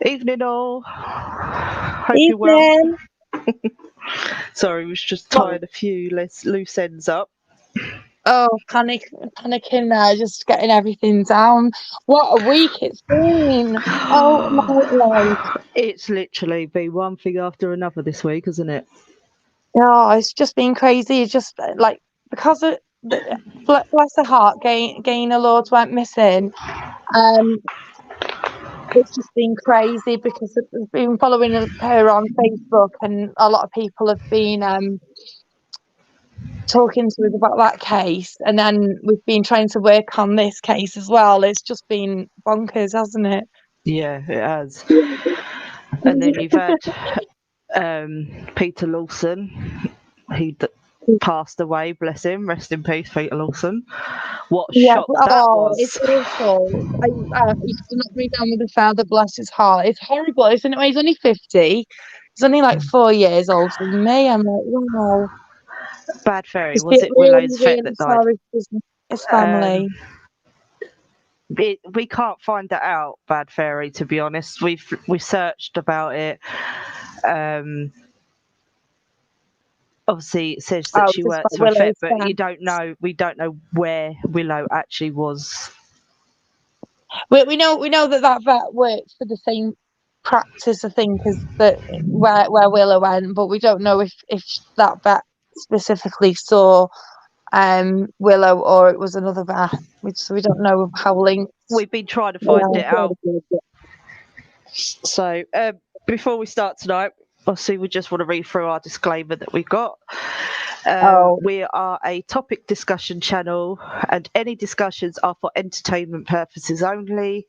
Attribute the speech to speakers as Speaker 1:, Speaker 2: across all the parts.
Speaker 1: Evening all. Hope you're well.
Speaker 2: Evening.
Speaker 1: Sorry, we was just tying a few loose ends up.
Speaker 2: Oh, panicking there, just getting everything down. What a week it's been. Oh my life.
Speaker 1: It's literally been one thing after another this week, isn't it?
Speaker 2: Oh, it's just been crazy. It's just like because of bless her heart, Gaynor Lords went missing. It's just been crazy because I've been following her on Facebook, and a lot of people have been talking to us about that case, and then we've been trying to work on this case as well. It's just been bonkers, hasn't it?
Speaker 1: Yeah, it has. And then you've had Peter Lawson. He passed away, bless him. Rest in peace, Peter Lawson. What shock that was.
Speaker 2: It's awful. He used to knock me down with a feather, bless his heart. It's horrible, isn't it? He's only 50. He's only like 4 years older than me. I'm like, wow.
Speaker 1: Bad Fairy. Was it Willow's vet that died?
Speaker 2: Sorry for his family.
Speaker 1: We can't find that out, Bad Fairy, to be honest. We searched about it. Obviously it says that she works for a vet, but we don't know where Willow actually was.
Speaker 2: We know that vet works for the same practice, I think, as where Willow went, but we don't know if that vet specifically saw Willow or it was another vet. We don't know how linked.
Speaker 1: We've been trying to find it out. So before we start tonight, obviously we just want to read through our disclaimer that we've got. We are a topic discussion channel, and any discussions are for entertainment purposes only.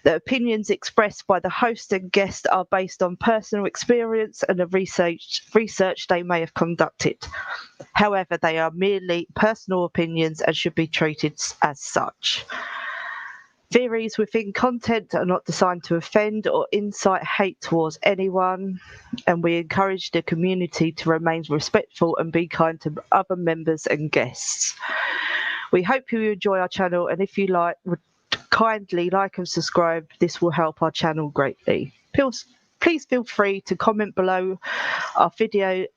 Speaker 1: The opinions expressed by the host and guest are based on personal experience and the research they may have conducted. However, they are merely personal opinions and should be treated as such. Theories within content are not designed to offend or incite hate towards anyone, and we encourage the community to remain respectful and be kind to other members and guests. We hope you enjoy our channel, and if you would kindly like and subscribe. This will help our channel greatly. Please feel free to comment below our video,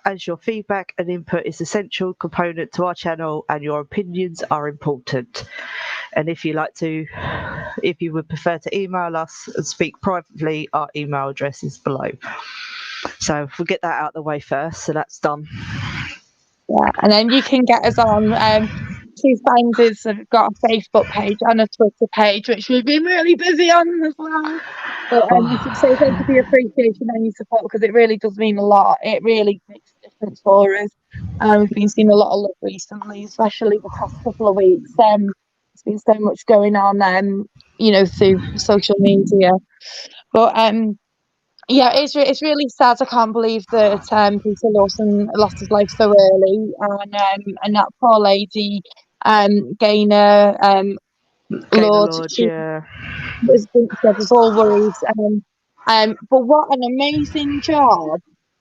Speaker 1: as your feedback and input is essential component to our channel, and your opinions are important. And if you would prefer to email us and speak privately, our email address is below. So we'll get that out of the way first, so that's done.
Speaker 2: Yeah, and then you can get us on Two Finders have got a Facebook page and a Twitter page, which we've been really busy on as well. But so thank you for your appreciation and your support, because it really does mean a lot. It really makes a difference for us. We've been seeing a lot of love recently, especially the past couple of weeks. There's been so much going on, through social media. But yeah, it's really sad. I can't believe that Peter Lawson lost his life so early, and that poor lady, Gaynor Lord, she was all worried. But what an amazing job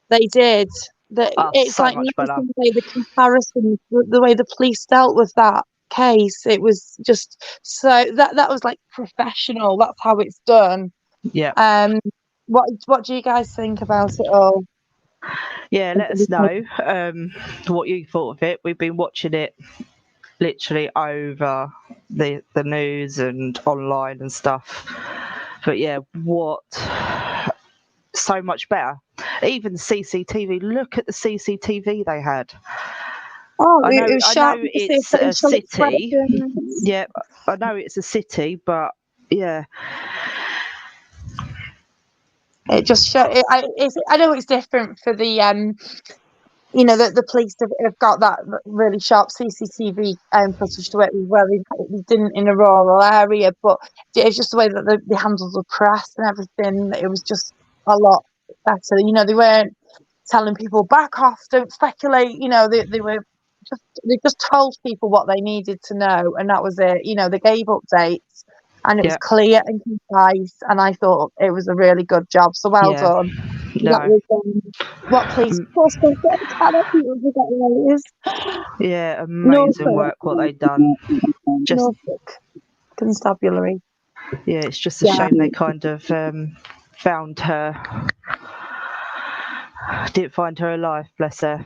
Speaker 2: they did! It's so like the comparison, the way the police dealt with that case. It was just so that was like professional. That's how it's done.
Speaker 1: Yeah.
Speaker 2: What do you guys think about it all?
Speaker 1: Yeah, let us know what you thought of it. We've been watching it literally over the news and online and stuff. But yeah, so much better. Even CCTV. Look at the CCTV they had.
Speaker 2: Oh,
Speaker 1: I know it's a city. Yeah, I know it's a city, but yeah.
Speaker 2: It just shows. I know it's different for the the police have got that really sharp CCTV footage to it, where they didn't in a rural area, but it's just the way that they handled the press and everything. It was just a lot better. They weren't telling people back off, don't speculate. They just told people what they needed to know, and that was it. They gave updates, and it was clear and concise, and I thought it was a really good job. So well done.
Speaker 1: No.
Speaker 2: That was, what police force?
Speaker 1: Yeah, amazing work what they've done.
Speaker 2: Just constabulary.
Speaker 1: Yeah, it's just a shame they kind of found her alive, bless her,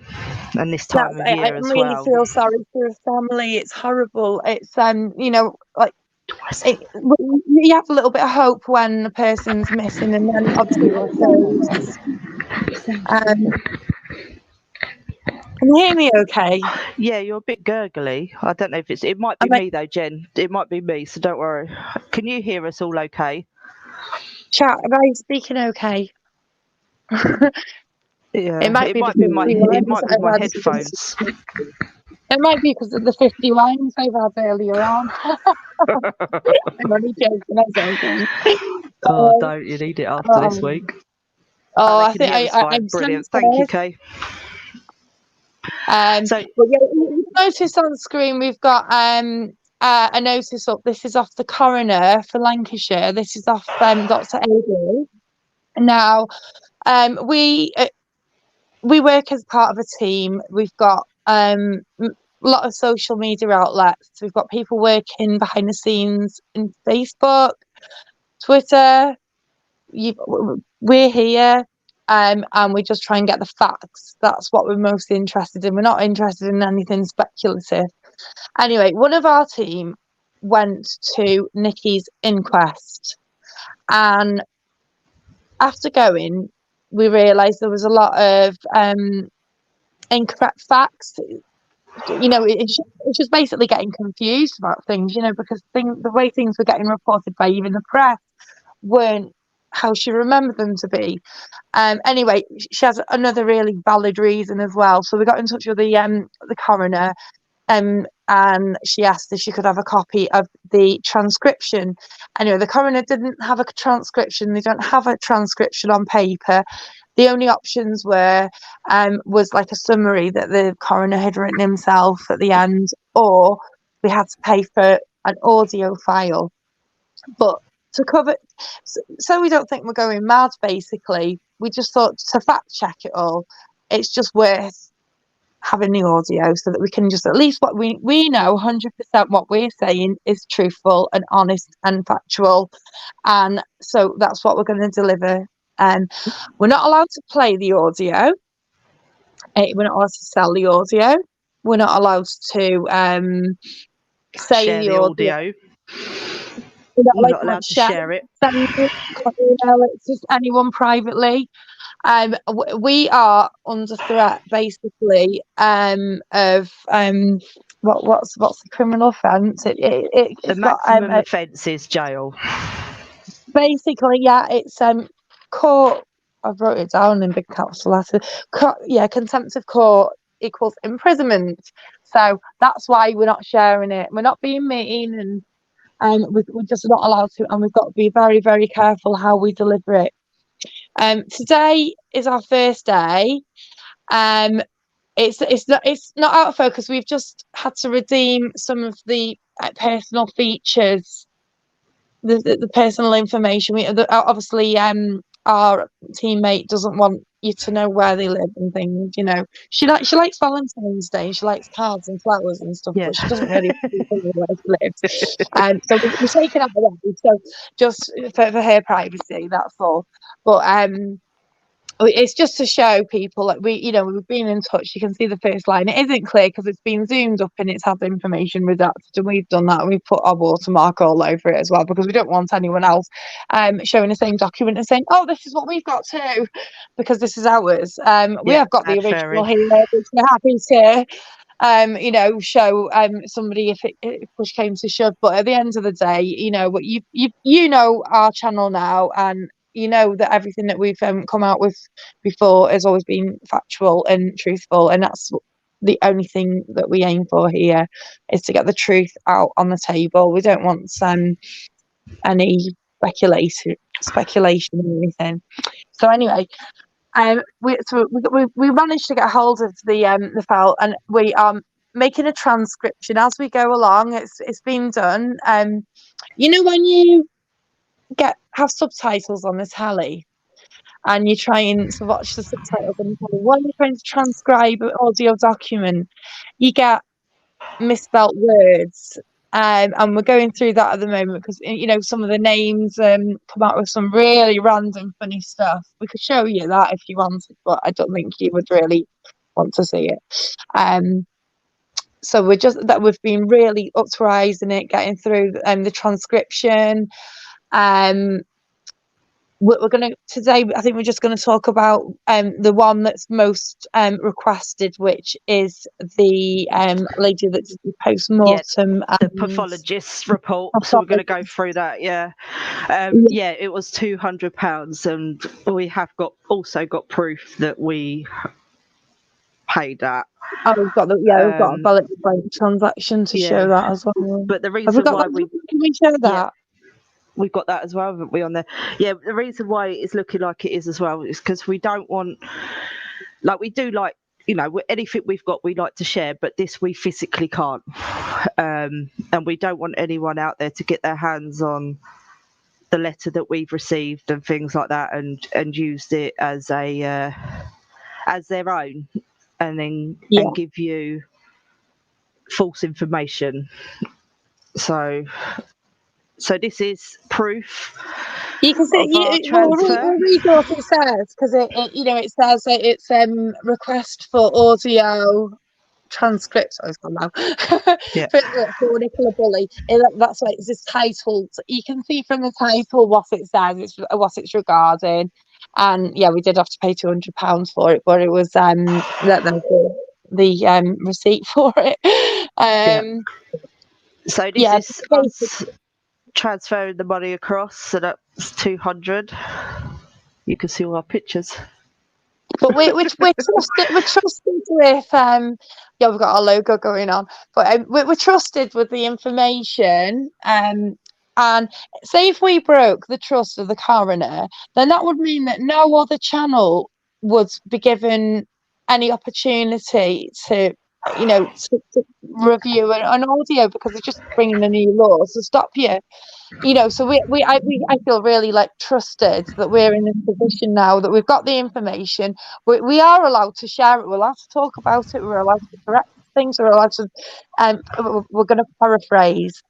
Speaker 1: and this time of year
Speaker 2: I
Speaker 1: as
Speaker 2: really
Speaker 1: well.
Speaker 2: feel sorry for her family. It's horrible. It's you know, like you have a little bit of hope when the person's missing, and then obviously it goes. Can you hear me okay?
Speaker 1: Yeah, you're a bit gurgly. I don't know if it might be me though, Jen. It might be me, so don't worry. Can you hear us all okay?
Speaker 2: Chat, am I speaking okay?
Speaker 1: Yeah,
Speaker 2: it might be
Speaker 1: my headphones.
Speaker 2: It might be because of the 50 lines I've had earlier on. I'm only joking, I'm joking.
Speaker 1: Oh, don't you need it after this week?
Speaker 2: Oh, I think I'm
Speaker 1: brilliant. Thank you, Kay.
Speaker 2: But yeah, you notice on the screen we've got a notice up. This is off the coroner for Lancashire. This is off Dr. Avery. Now, we work as part of a team. We've got a lot of social media outlets. We've got people working behind the scenes in Facebook, Twitter. We're here. And we just try and get the facts. That's what we're most interested in. We're not interested in anything speculative. Anyway, one of our team went to Nikki's inquest, and after going, we realised there was a lot of incorrect facts. You know, it's just basically getting confused about things. You know, because the way things were getting reported by even the press weren't how she remembered them to be. Anyway, she has another really valid reason as well. So we got in touch with the coroner, and she asked if she could have a copy of the transcription. Anyway, the coroner didn't have a transcription. They don't have a transcription on paper. The only options was like a summary that the coroner had written himself at the end, or we had to pay for an audio file. But to cover, so we don't think we're going mad, basically, we just thought to fact check it all, it's just worth having the audio so that we can just at least what we know 100% what we're saying is truthful and honest and factual, and so that's what we're going to deliver. We're not allowed to play the audio, we're not allowed to sell the audio, we're not allowed to say
Speaker 1: share the audio.
Speaker 2: We're not allowed to share it. It's just anyone privately. We are under threat, basically, of what's the criminal offence?
Speaker 1: The maximum offence is jail.
Speaker 2: Basically, yeah, it's court. I wrote it down in big capital letters. Contempt of court equals imprisonment. So that's why we're not sharing it. We're not being mean, and we're just not allowed to, and we've got to be very, very careful how we deliver it. Today is our first day. It's not out of focus. We've just had to redeem some of the personal features, the personal information. Obviously, our teammate doesn't want you to know where they live and things. You know, she likes Valentine's Day. She likes cards and flowers and stuff, but she doesn't really know where she lives. So we're taking out the way, so just for her privacy, that's all. But it's just to show people that we've been in touch. You can see the first line. It isn't clear because it's been zoomed up and it's had the information redacted, and we've done that. We've put our watermark all over it as well because we don't want anyone else showing the same document and saying, "Oh, this is what we've got too," because this is ours. We have got the original here, which we're happy to show somebody if push came to shove. But at the end of the day, you know our channel now, and you know that everything that we've come out with before has always been factual and truthful, and that's the only thing that we aim for here, is to get the truth out on the table. We don't want any speculation or anything. So anyway, we managed to get hold of the file, and we are making a transcription as we go along. It's been done. When you have subtitles on the telly and you're trying to watch the subtitles on the telly, when you're trying to transcribe an audio document, you get misspelt words and we're going through that at the moment because some of the names come out with some really random funny stuff. We could show you that if you wanted, but I don't think you would really want to see it. So we've been really up to our eyes in it, getting through the transcription. We're going to today. I think we're just going to talk about the one that's most requested, which is the lady that did the post-mortem.
Speaker 1: The pathologist's report. So we're going to go through that. Yeah, it was £200, and we have also got proof that we paid that.
Speaker 2: Oh, we've got we've got a valid bank transaction to show that as well.
Speaker 1: But the reason why
Speaker 2: can we show that?
Speaker 1: Yeah. We've got that as well, haven't we, on there? Yeah, the reason why it's looking like it is as well is because we don't want, we do anything we've got we like to share, but this we physically can't. And we don't want anyone out there to get their hands on the letter that we've received and things like that and used it as their own and then and give you false information. So this is proof.
Speaker 2: You can see. We'll read what it says because it says that it's request for audio transcript. I was gone now. For Nicola Bully. That's why it's this title. You can see from the title what it says. What it's regarding. And we did have to pay £200 for it, but it was the receipt for it.
Speaker 1: So this is us transferring the money across, so that's 200. You can see all our pictures.
Speaker 2: But we're trusted with we've got our logo going on, but we're trusted with the information. And say if we broke the trust of the coroner, then that would mean that no other channel would be given any opportunity to review an audio because they're just bringing a new law to stop you. So I feel really trusted that we're in this position now that we've got the information. We are allowed to share it. We're allowed to talk about it. We're allowed to correct things. We're allowed to. We're going to paraphrase.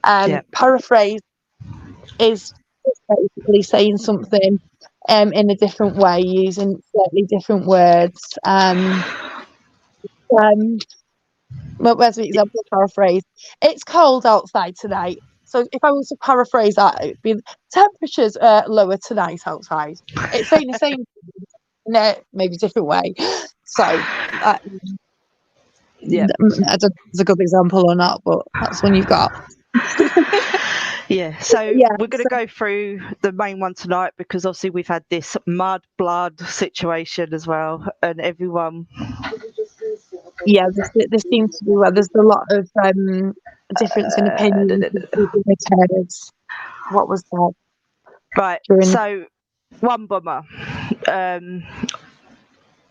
Speaker 2: Paraphrase is basically saying something in a different way, using slightly different words. Where's the example of paraphrase? It's cold outside tonight. So if I was to paraphrase that, it would be temperatures are lower tonight outside. It's saying the same in a maybe different way. So I don't know if it's a good example or not, but that's one you've got.
Speaker 1: We're going to go through the main one tonight because obviously we've had this mud blood situation as well, and everyone.
Speaker 2: There seems to be there's a lot of difference in opinion. What was that?
Speaker 1: Right. So one bummer.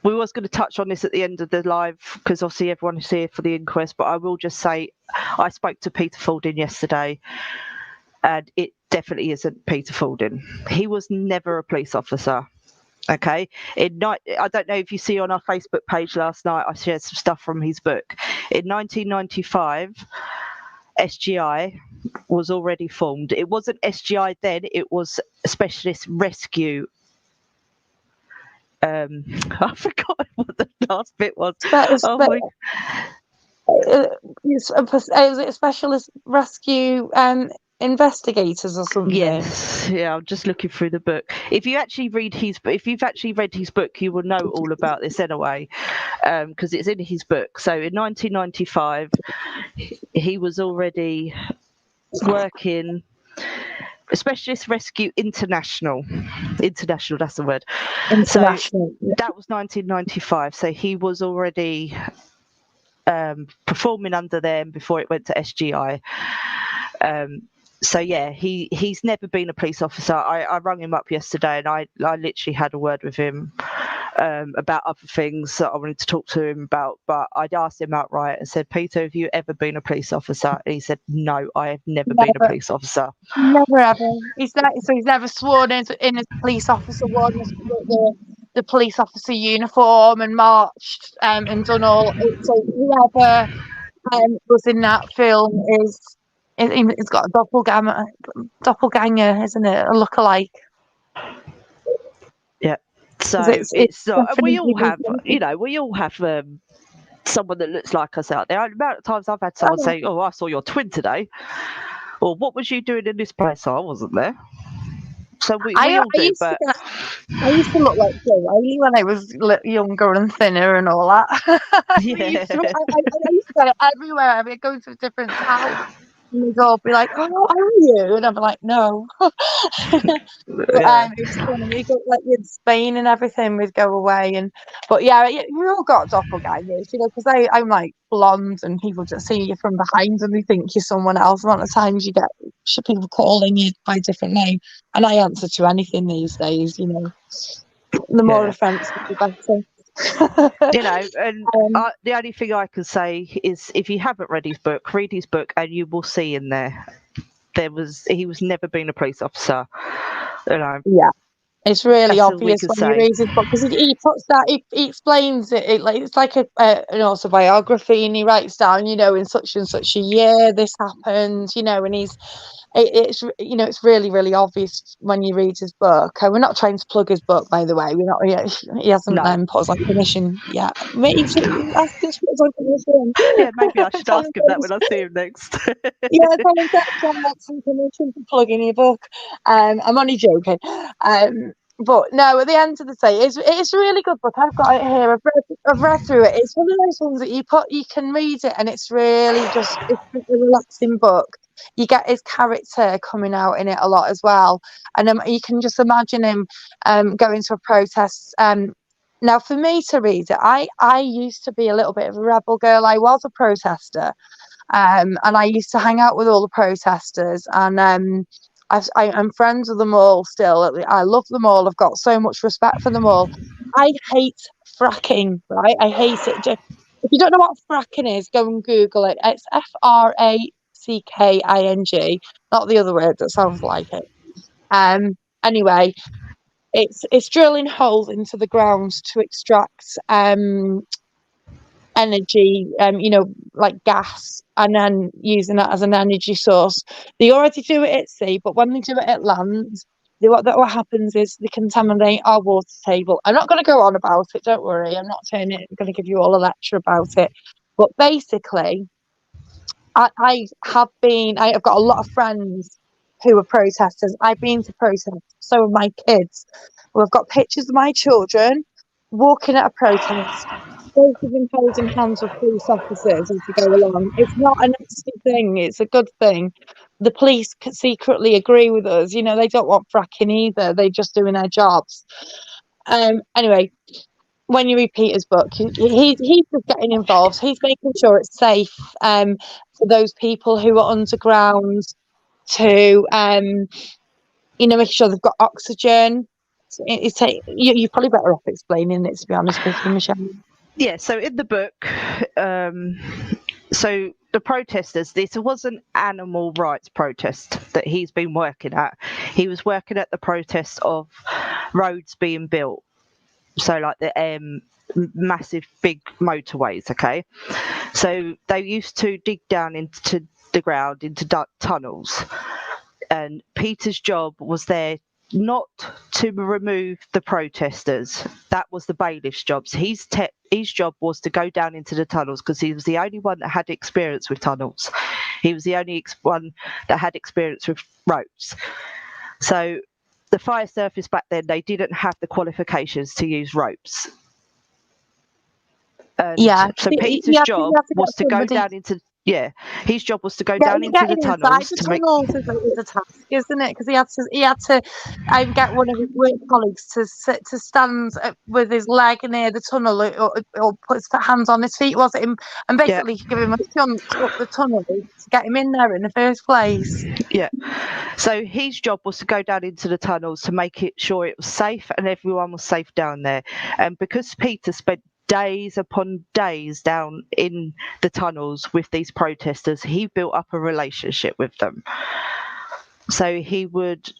Speaker 1: We was going to touch on this at the end of the live because obviously everyone is here for the inquest, but I will just say I spoke to Peter Falding yesterday, and it definitely isn't Peter Falding. He was never a police officer. Okay. I don't know if you see on our Facebook page last night, I shared some stuff from his book. In 1995, SGI was already formed. It wasn't SGI then, it was Specialist Rescue. I forgot what the last bit was.
Speaker 2: Is it Specialist Rescue investigators or something?
Speaker 1: Yes, I'm just looking through the book. If you've actually read his book, you will know all about this anyway, because it's in his book. So in 1995, he was already working. Specialist Rescue International, that's the word.
Speaker 2: International.
Speaker 1: So that was 1995. So he was already performing under them before it went to SGI. He's never been a police officer. I rang him up yesterday and I literally had a word with him about other things that I wanted to talk to him about, but I'd asked him outright and said, Peter, have you ever been a police officer? And he said, no, I have never been a police officer.
Speaker 2: Never ever. He's never sworn in his police officer one, the police officer uniform and marched and done all. So whoever was in that film it's got a doppelganger, isn't it? A lookalike.
Speaker 1: Yeah. So it's not. We all have, we all have someone that looks like us out there. The amount of times I've had someone say, "Oh, I saw your twin today," or "What was you doing in this place?" I wasn't there. So we all do, but
Speaker 2: I used to look like Joey when I was younger and thinner and all that. I used to get it everywhere. I mean, go to a different town and they'd all be like, "Oh, are you?" And I'm like, "No." It's funny. We got like in Spain and everything. We'd go away, but yeah, we all got doppelgangers, because I'm like blonde and people just see you from behind and they think you're someone else. A lot of times you get people calling you by a different name, and I answer to anything these days. The more offensive, the better.
Speaker 1: The only thing I can say is, if you haven't read his book, read his book, and you will see in there he was never been a police officer.
Speaker 2: Yeah, it's really obvious when you read his book, because he puts that, he explains it like it's like an autobiography, and he writes down, in such and such a year this happened, and it's really, really obvious when you read his book. We're not trying to plug his book, by the way. We're not. He hasn't put us on commission yet. Maybe ask him to put us on commission.
Speaker 1: Yeah, maybe I should ask him that when I see him next.
Speaker 2: Yeah, tell him to some commission for plugging your book. I'm only joking. But no, at the end of the day, it's a really good book. I've got it here. I've read through it. It's one of those ones that you can read it, and it's really it's a relaxing book. You get his character coming out in it a lot as well, and you can just imagine him going to a protest. Now, for me to read it, I used to be a little bit of a rebel girl. I was a protester, and I used to hang out with all the protesters, and I'm friends with them all still. I love them all. I've got so much respect for them all. I hate fracking, right? I hate it. If you don't know what fracking is, go and Google it. It's FRACKING, not the other word that sounds like it. Anyway, it's drilling holes into the ground to extract energy, like gas, and then using that as an energy source. They already do it at sea, but when they do it at land, what happens is they contaminate our water table. I'm not going to go on about it, don't worry. I'm not going to give you all a lecture about it. But basically, I have got a lot of friends who are protesters. I've been to protests, so have my kids. We've got pictures of my children walking at a protest, both of them holding hands with police officers as they go along. It's not a nasty thing, it's a good thing. The police secretly agree with us. They don't want fracking either. They're just doing their jobs. Anyway, when you read Peter's book, he's just getting involved. He's making sure it's safe for those people who are underground to, make sure they've got oxygen. You're probably better off explaining it, to be honest with you, Michelle.
Speaker 1: Yeah, so in the book, so the protesters, this was an animal rights protest that he's been working at. He was working at the protest of roads being built. So like the massive big motorways, okay? So they used to dig down into the ground, into tunnels. And Peter's job was there not to remove the protesters. That was the bailiff's job. So his job was to go down into the tunnels, because he was the only one that had experience with tunnels. He was the only one that had experience with roads. So the fire service back then, they didn't have the qualifications to use ropes. So Peter's job was to go down into his job was to go down into the tunnels.
Speaker 2: Tunnels is a task, isn't it? Because he had to get one of his work colleagues to stand with his leg near the tunnel, or put his hands on his feet, was it? And basically give him a jump up the tunnel to get him in there in the first place.
Speaker 1: Yeah. So his job was to go down into the tunnels to make sure it was safe and everyone was safe down there. And because Peter spent days upon days down in the tunnels with these protesters, he built up a relationship with them. So he would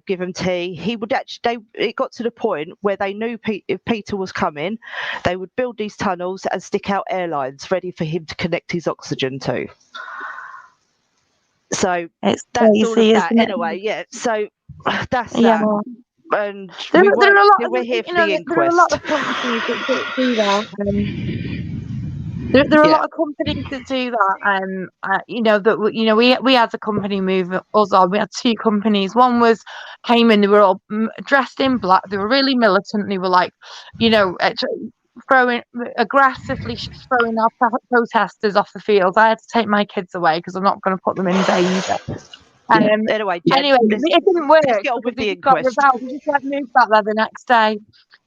Speaker 1: give him tea. He would it got to the point where they knew if Peter was coming, they would build these tunnels and stick out airlines ready for him to connect his oxygen to. So
Speaker 2: it's
Speaker 1: that's
Speaker 2: crazy,
Speaker 1: all of that
Speaker 2: isn't it?
Speaker 1: anyway. Yeah. So that's
Speaker 2: Yeah.
Speaker 1: that. And
Speaker 2: There are a lot of,
Speaker 1: we're here for the
Speaker 2: there are a
Speaker 1: inquest.
Speaker 2: lot of companies that do that. There are a lot of companies that do that. We as a company move us on. We had two companies. One came in. They were all dressed in black. They were really militant. They were like, aggressively throwing our protesters off the field. I had to take my kids away because I'm not going to put them in danger.
Speaker 1: Anyway, Jen,
Speaker 2: it didn't work
Speaker 1: let's get on
Speaker 2: because
Speaker 1: with
Speaker 2: they
Speaker 1: the
Speaker 2: just got
Speaker 1: inquest.
Speaker 2: rebelled. They just moved back there the next day.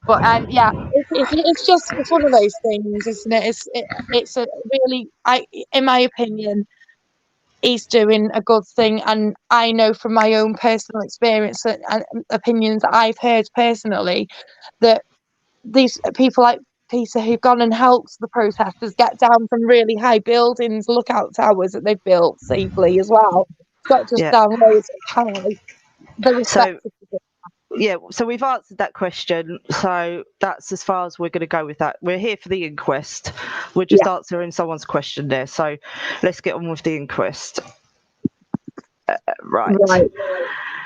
Speaker 2: But it's one of those things, isn't it? It's a really, in my opinion, he's doing a good thing, and I know from my own personal experience and opinions that I've heard personally that these people like Peter who've gone and helped the protesters get down from really high buildings, lookout towers that they've built safely as well. It's not just down loads of high. They're respected.
Speaker 1: So we've answered that question. So that's as far as we're going to go with that. We're here for the inquest. We're just answering someone's question there. So let's get on with the inquest. Right.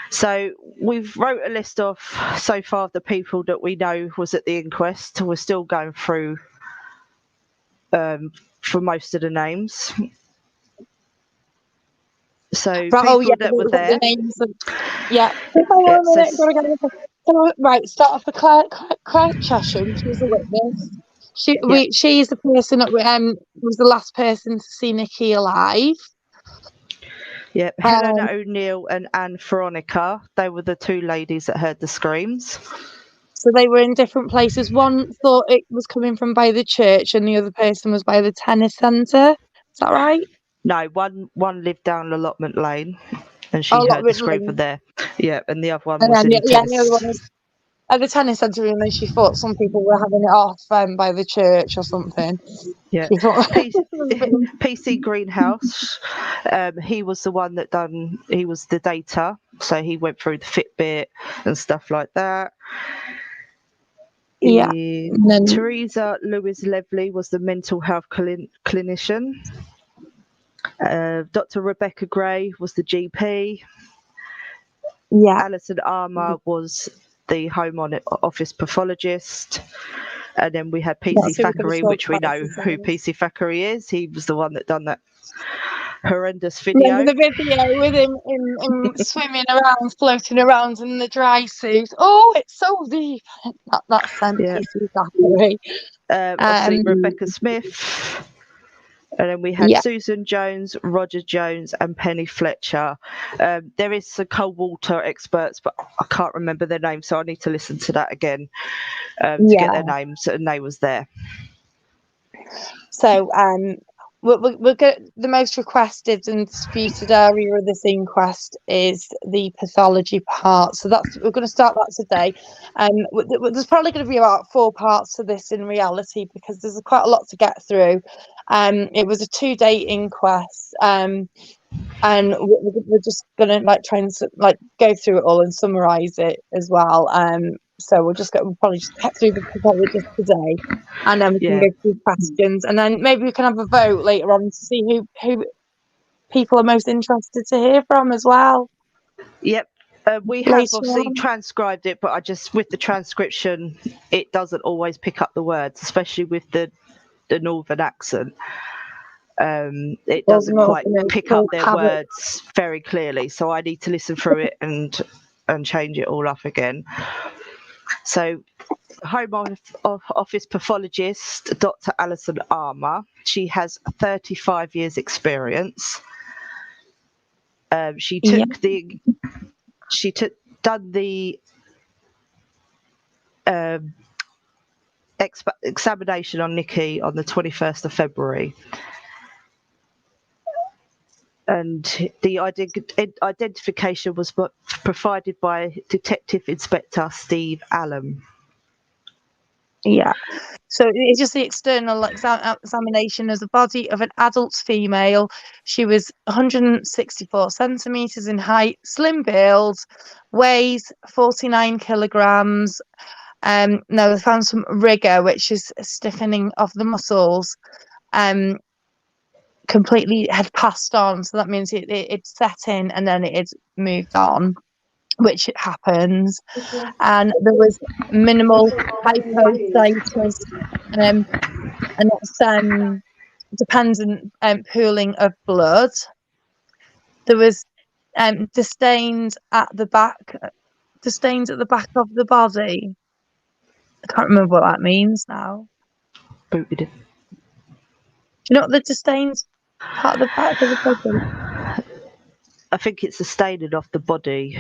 Speaker 1: So we've wrote a list of so far the people that we know was at the inquest. We're still going through for most of the names. So that were there.
Speaker 2: The names right, start off with Claire Chesham. She was a witness. She's the person that was the last person to see Nikki alive.
Speaker 1: Yep, Helena O'Neill and Anne Veronica. They were the two ladies that heard the screams.
Speaker 2: So they were in different places. One thought it was coming from by the church, and the other person was by the tennis centre. Is that right?
Speaker 1: No, one lived down Allotment Lane, and she heard the scream from there. Yeah, and the other one was in the tennis.
Speaker 2: The other one was at the tennis centre, and then she thought some people were having it off by the church or something.
Speaker 1: Yeah, PC Greenhouse. He was the one that he was the data, so he went through the Fitbit and stuff like that.
Speaker 2: Yeah.
Speaker 1: Teresa Lewis Levely was the mental health clinician. Dr. Rebecca Gray was the GP.
Speaker 2: Yeah.
Speaker 1: Alison Armour was the Home Office pathologist. And then we had PC Thackeray, which we know who PC Thackeray is. He was the one that done that horrendous video.
Speaker 2: Remember the video with him swimming around, floating around in the dry suit. Oh, it's so deep. That's PC Thackeray.
Speaker 1: Obviously, Rebecca Smith. And then we had Susan Jones, Roger Jones, and Penny Fletcher. There is some cold water experts, but I can't remember their names, so I need to listen to that again to get their names. And they was there.
Speaker 2: So we'll get the most requested and disputed area of this inquest is the pathology part. So we're going to start that today. There's probably going to be about 4 parts to this in reality because there's quite a lot to get through. It was a 2-day inquest, and we're just going to try and go through it all and summarise it as well. So we'll probably just get through the pathologist today, and then we can go through questions, and then maybe we can have a vote later on to see who people are most interested to hear from as well.
Speaker 1: Yep. We have obviously transcribed it, but with the transcription, it doesn't always pick up the words, especially with the northern accent. It doesn't quite pick up their words very clearly, so I need to listen through it and change it all up again. So, Home Office pathologist Dr. Alison Armour. She has 35 years experience. She done the examination on Nikki on the 21st of February. And the identification was provided by Detective Inspector Steve Allen.
Speaker 2: Yeah. So it's just the external examination of the body of an adult female. She was 164 centimeters in height, slim build, weighs 49 kilograms. Now they found some rigor, which is stiffening of the muscles. Completely had passed on, so that means it set in and then it had moved on, which happens. And there was minimal hypostatus, and that's dependent pooling of blood. There was stains at the back of the body. I can't remember what that means now.
Speaker 1: Booted it.
Speaker 2: Do you know what the stains part of the back of the body?
Speaker 1: I think it's the staining off the body.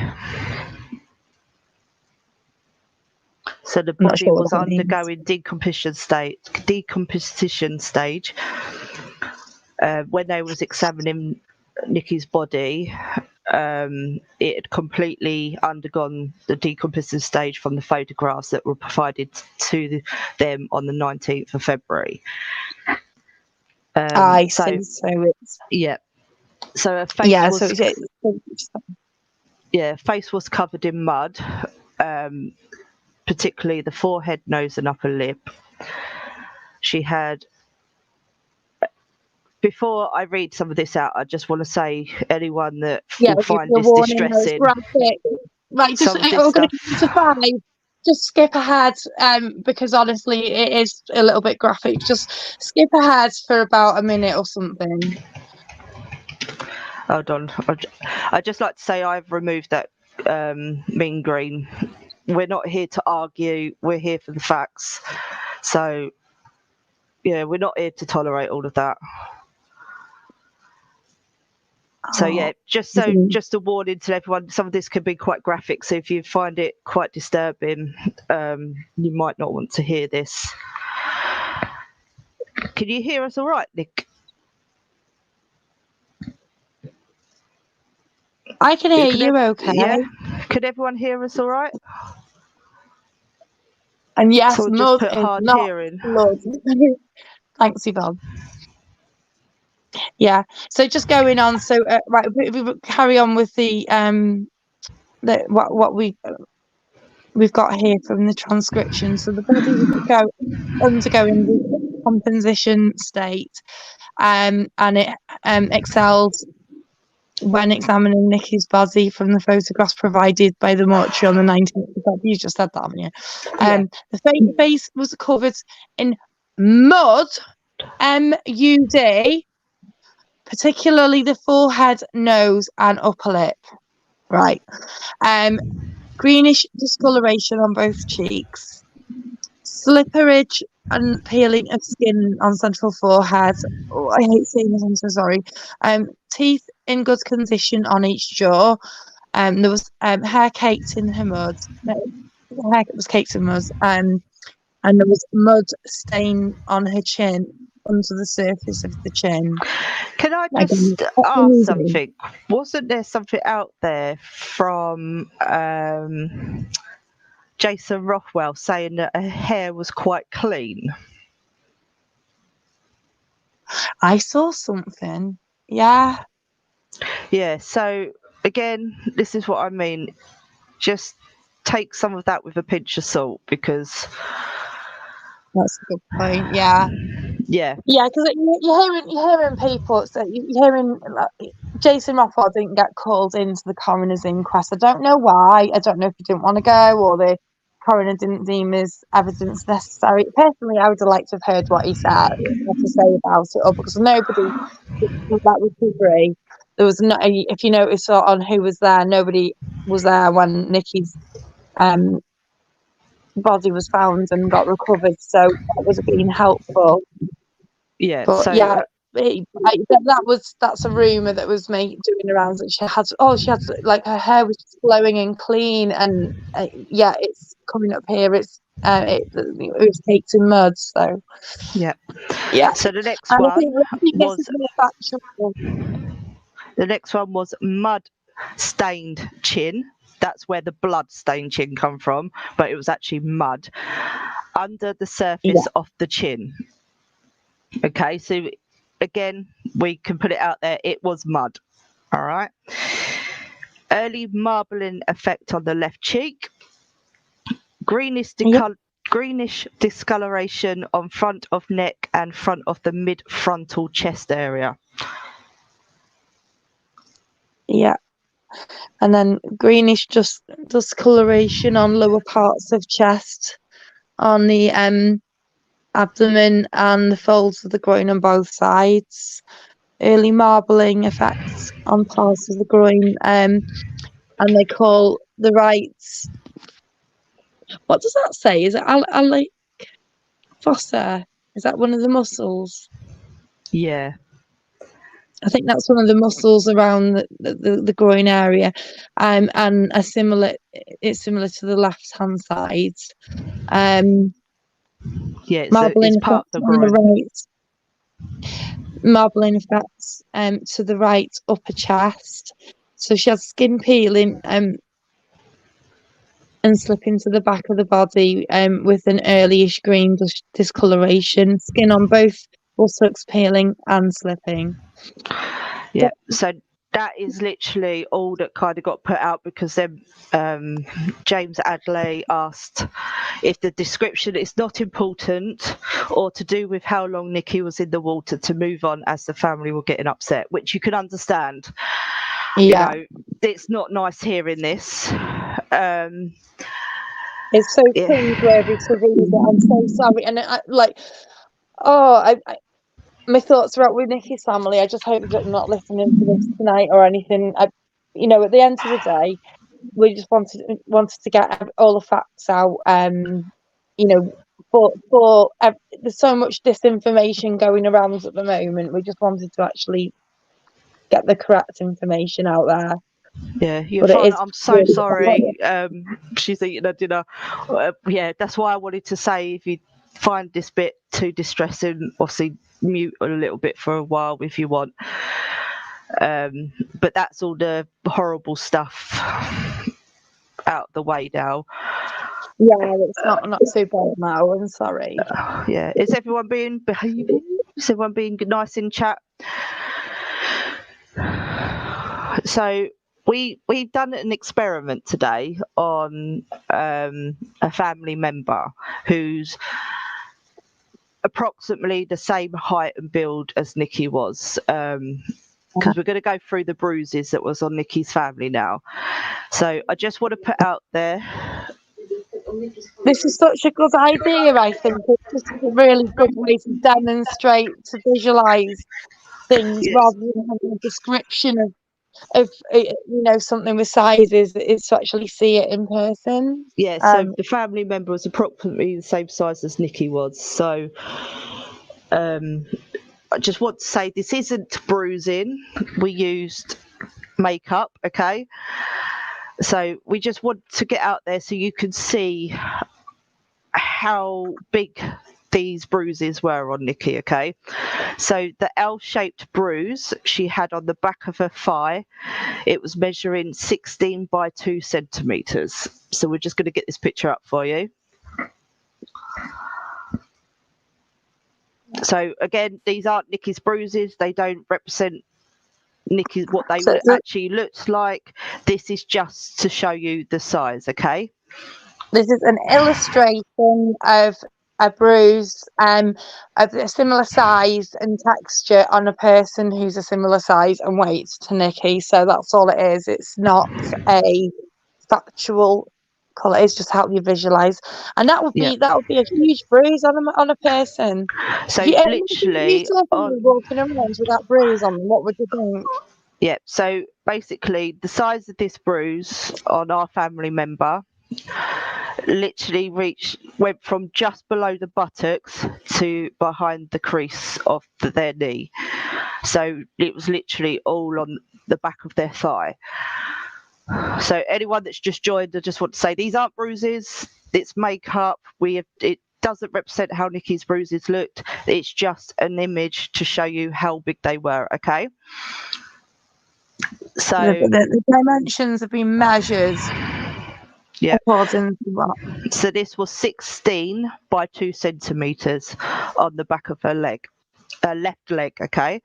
Speaker 1: So the body was undergoing decomposition stage. When they was examining Nikki's body, it had completely undergone the decomposition stage from the photographs that were provided to them on the 19th of February.
Speaker 2: I see. So it's
Speaker 1: So her face face was covered in mud, particularly the forehead, nose, and upper lip. She had. Before I read some of this out, I just want to say anyone that will find this distressing.
Speaker 2: Right, just we're going to 5. Just skip ahead, because honestly, it is a little bit graphic. Just skip ahead for about a minute or something.
Speaker 1: Hold on. I'd just like to say I've removed that mean green. We're not here to argue. We're here for the facts. So, yeah, we're not here to tolerate all of that. So yeah, just a warning to everyone. Some of this could be quite graphic, so if you find it quite disturbing, you might not want to hear this. Can you hear us all right, Nick?
Speaker 2: I can hear you okay.
Speaker 1: Yeah. Could everyone hear us all right?
Speaker 2: And yes,
Speaker 1: so
Speaker 2: mud
Speaker 1: just put
Speaker 2: is
Speaker 1: hard
Speaker 2: not
Speaker 1: hearing.
Speaker 2: blood. Thanks, Yvonne. Yeah. So just going on. So right, we carry on with the what we've got here from the transcription. So the body was undergoing the decomposition state, and it excelled when examining Nikki's body from the photographs provided by the mortuary on the 19th of February. You just said that, haven't you? The face was covered in mud, MUD, particularly the forehead, nose, and upper lip. Right. Greenish discoloration on both cheeks, slipperage and peeling of skin on central forehead. Oh, I hate saying this, I'm so sorry. Teeth in good condition on each jaw. There was hair caked in her mud. The hair was caked in mud. And there was mud stain on her chin, under the surface of the chin.
Speaker 1: Can I just ask something? Wasn't there something out there from Jason Rothwell saying that her hair was quite clean?
Speaker 2: I saw something. Yeah.
Speaker 1: Yeah, so again, this is what I mean. Just take some of that with a pinch of salt, because
Speaker 2: that's a good point. Yeah, because you're hearing people. So you're hearing Jason Rothwell didn't get called into the coroner's inquest. I don't know why. I don't know if he didn't want to go or the coroner didn't deem his evidence necessary. Personally, I would have liked to have heard what he said, what to say about it, or because nobody that recovery. There was no. If you notice on who was there, nobody was there when Nikki's body was found and got recovered, so that was being helpful.
Speaker 1: Yeah,
Speaker 2: but
Speaker 1: so
Speaker 2: that's a rumor that was doing around, that she had like her hair was flowing and clean, and it's coming up here, it was caked in mud. So
Speaker 1: yeah. So the next one was mud stained chin. That's where the blood stained chin come from, but it was actually mud. under the surface of the chin. Okay, so again, we can put it out there, it was mud. All right. Early marbling effect on the left cheek. Greenish discoloration on front of neck and front of the mid-frontal chest area.
Speaker 2: Yeah. And then greenish discoloration on lower parts of chest, on the abdomen and the folds of the groin on both sides. Early marbling effects on parts of the groin, and they call the right. What does that say? Is it like fossa? Is that one of the muscles?
Speaker 1: Yeah.
Speaker 2: I think that's one of the muscles around the groin area, and it's similar to the left hand side.
Speaker 1: Yeah,
Speaker 2: Marbling
Speaker 1: it's part of the groin.
Speaker 2: on the right. Marbling effects to the right upper chest. So she has skin peeling and slipping to the back of the body with an earlyish green discoloration. Skin on both buttocks peeling and slipping.
Speaker 1: Yeah, so that is literally all that kind of got put out, because then James Adley asked if the description is not important or to do with how long Nikki was in the water, to move on, as the family were getting upset, which you can understand.
Speaker 2: Yeah.
Speaker 1: You know, it's not nice hearing this.
Speaker 2: It's so cringeworthy to read it. I'm so sorry. And my thoughts are out with Nikki's family. I just hope that they're not listening to this tonight or anything. At the end of the day, we just wanted to get all the facts out. But there's so much disinformation going around at the moment. We just wanted to actually get the correct information out there.
Speaker 1: Yeah, you're fine. I'm so sorry. She's eating her dinner. Yeah, that's why I wanted to say, if you find this bit too distressing, obviously mute a little bit for a while if you want. But that's all the horrible stuff out the way now.
Speaker 2: Yeah, it's not so bad now. I'm sorry.
Speaker 1: Yeah, is everyone behaving? Is everyone being nice in chat? So we've done an experiment today on a family member who's approximately the same height and build as Nikki was, because we're going to go through the bruises that was on Nikki's family now. So I just want to put out there,
Speaker 2: this is such a good idea. I think it's just a really good way to demonstrate, to visualize things, rather than having a description of something with sizes. Is to actually see it in person.
Speaker 1: Yeah, so the family member was approximately the same size as Nikki was. So I just want to say, this isn't bruising. We used makeup, okay? So we just want to get out there so you can see how big these bruises were on Nikki, okay? So the L-shaped bruise she had on the back of her thigh, it was measuring 16 by 2 centimetres. So we're just going to get this picture up for you. So again, these aren't Nikki's bruises. They don't represent Nikki, what they would actually look like. This is just to show you the size, okay?
Speaker 2: This is an illustration of a bruise of a similar size and texture on a person who's a similar size and weight to Nikki. So that's all it is. It's not a factual colour. It's just help you visualize, and that would be a huge bruise on a person.
Speaker 1: So
Speaker 2: literally, walking around with that bruise on them, what would you think?
Speaker 1: Yeah. So basically, the size of this bruise on our family member literally went from just below the buttocks to behind the crease of their knee. So it was literally all on the back of their thigh. So anyone that's just joined, I just want to say, these aren't bruises. It's makeup. It doesn't represent how Nikki's bruises looked. It's just an image to show you how big they were, okay? So
Speaker 2: the dimensions have been measured.
Speaker 1: Yeah.
Speaker 2: According to what?
Speaker 1: So this was 16 by 2 centimeters on the back of her leg, left leg. Okay.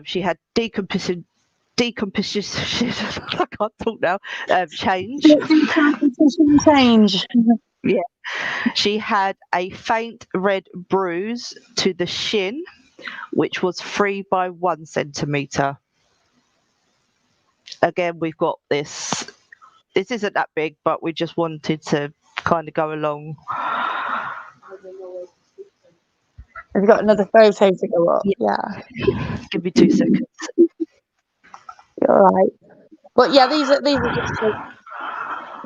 Speaker 1: She had decomposition. I can't talk now. Change.
Speaker 2: Decomposition change.
Speaker 1: Yeah. She had a faint red bruise to the shin, which was 3 by 1 centimeter. Again, we've got this. This isn't that big, but we just wanted to kind of go along.
Speaker 2: Have you got another photo to go up? Yeah.
Speaker 1: Give me 2 seconds.
Speaker 2: You're right. But yeah, these are just to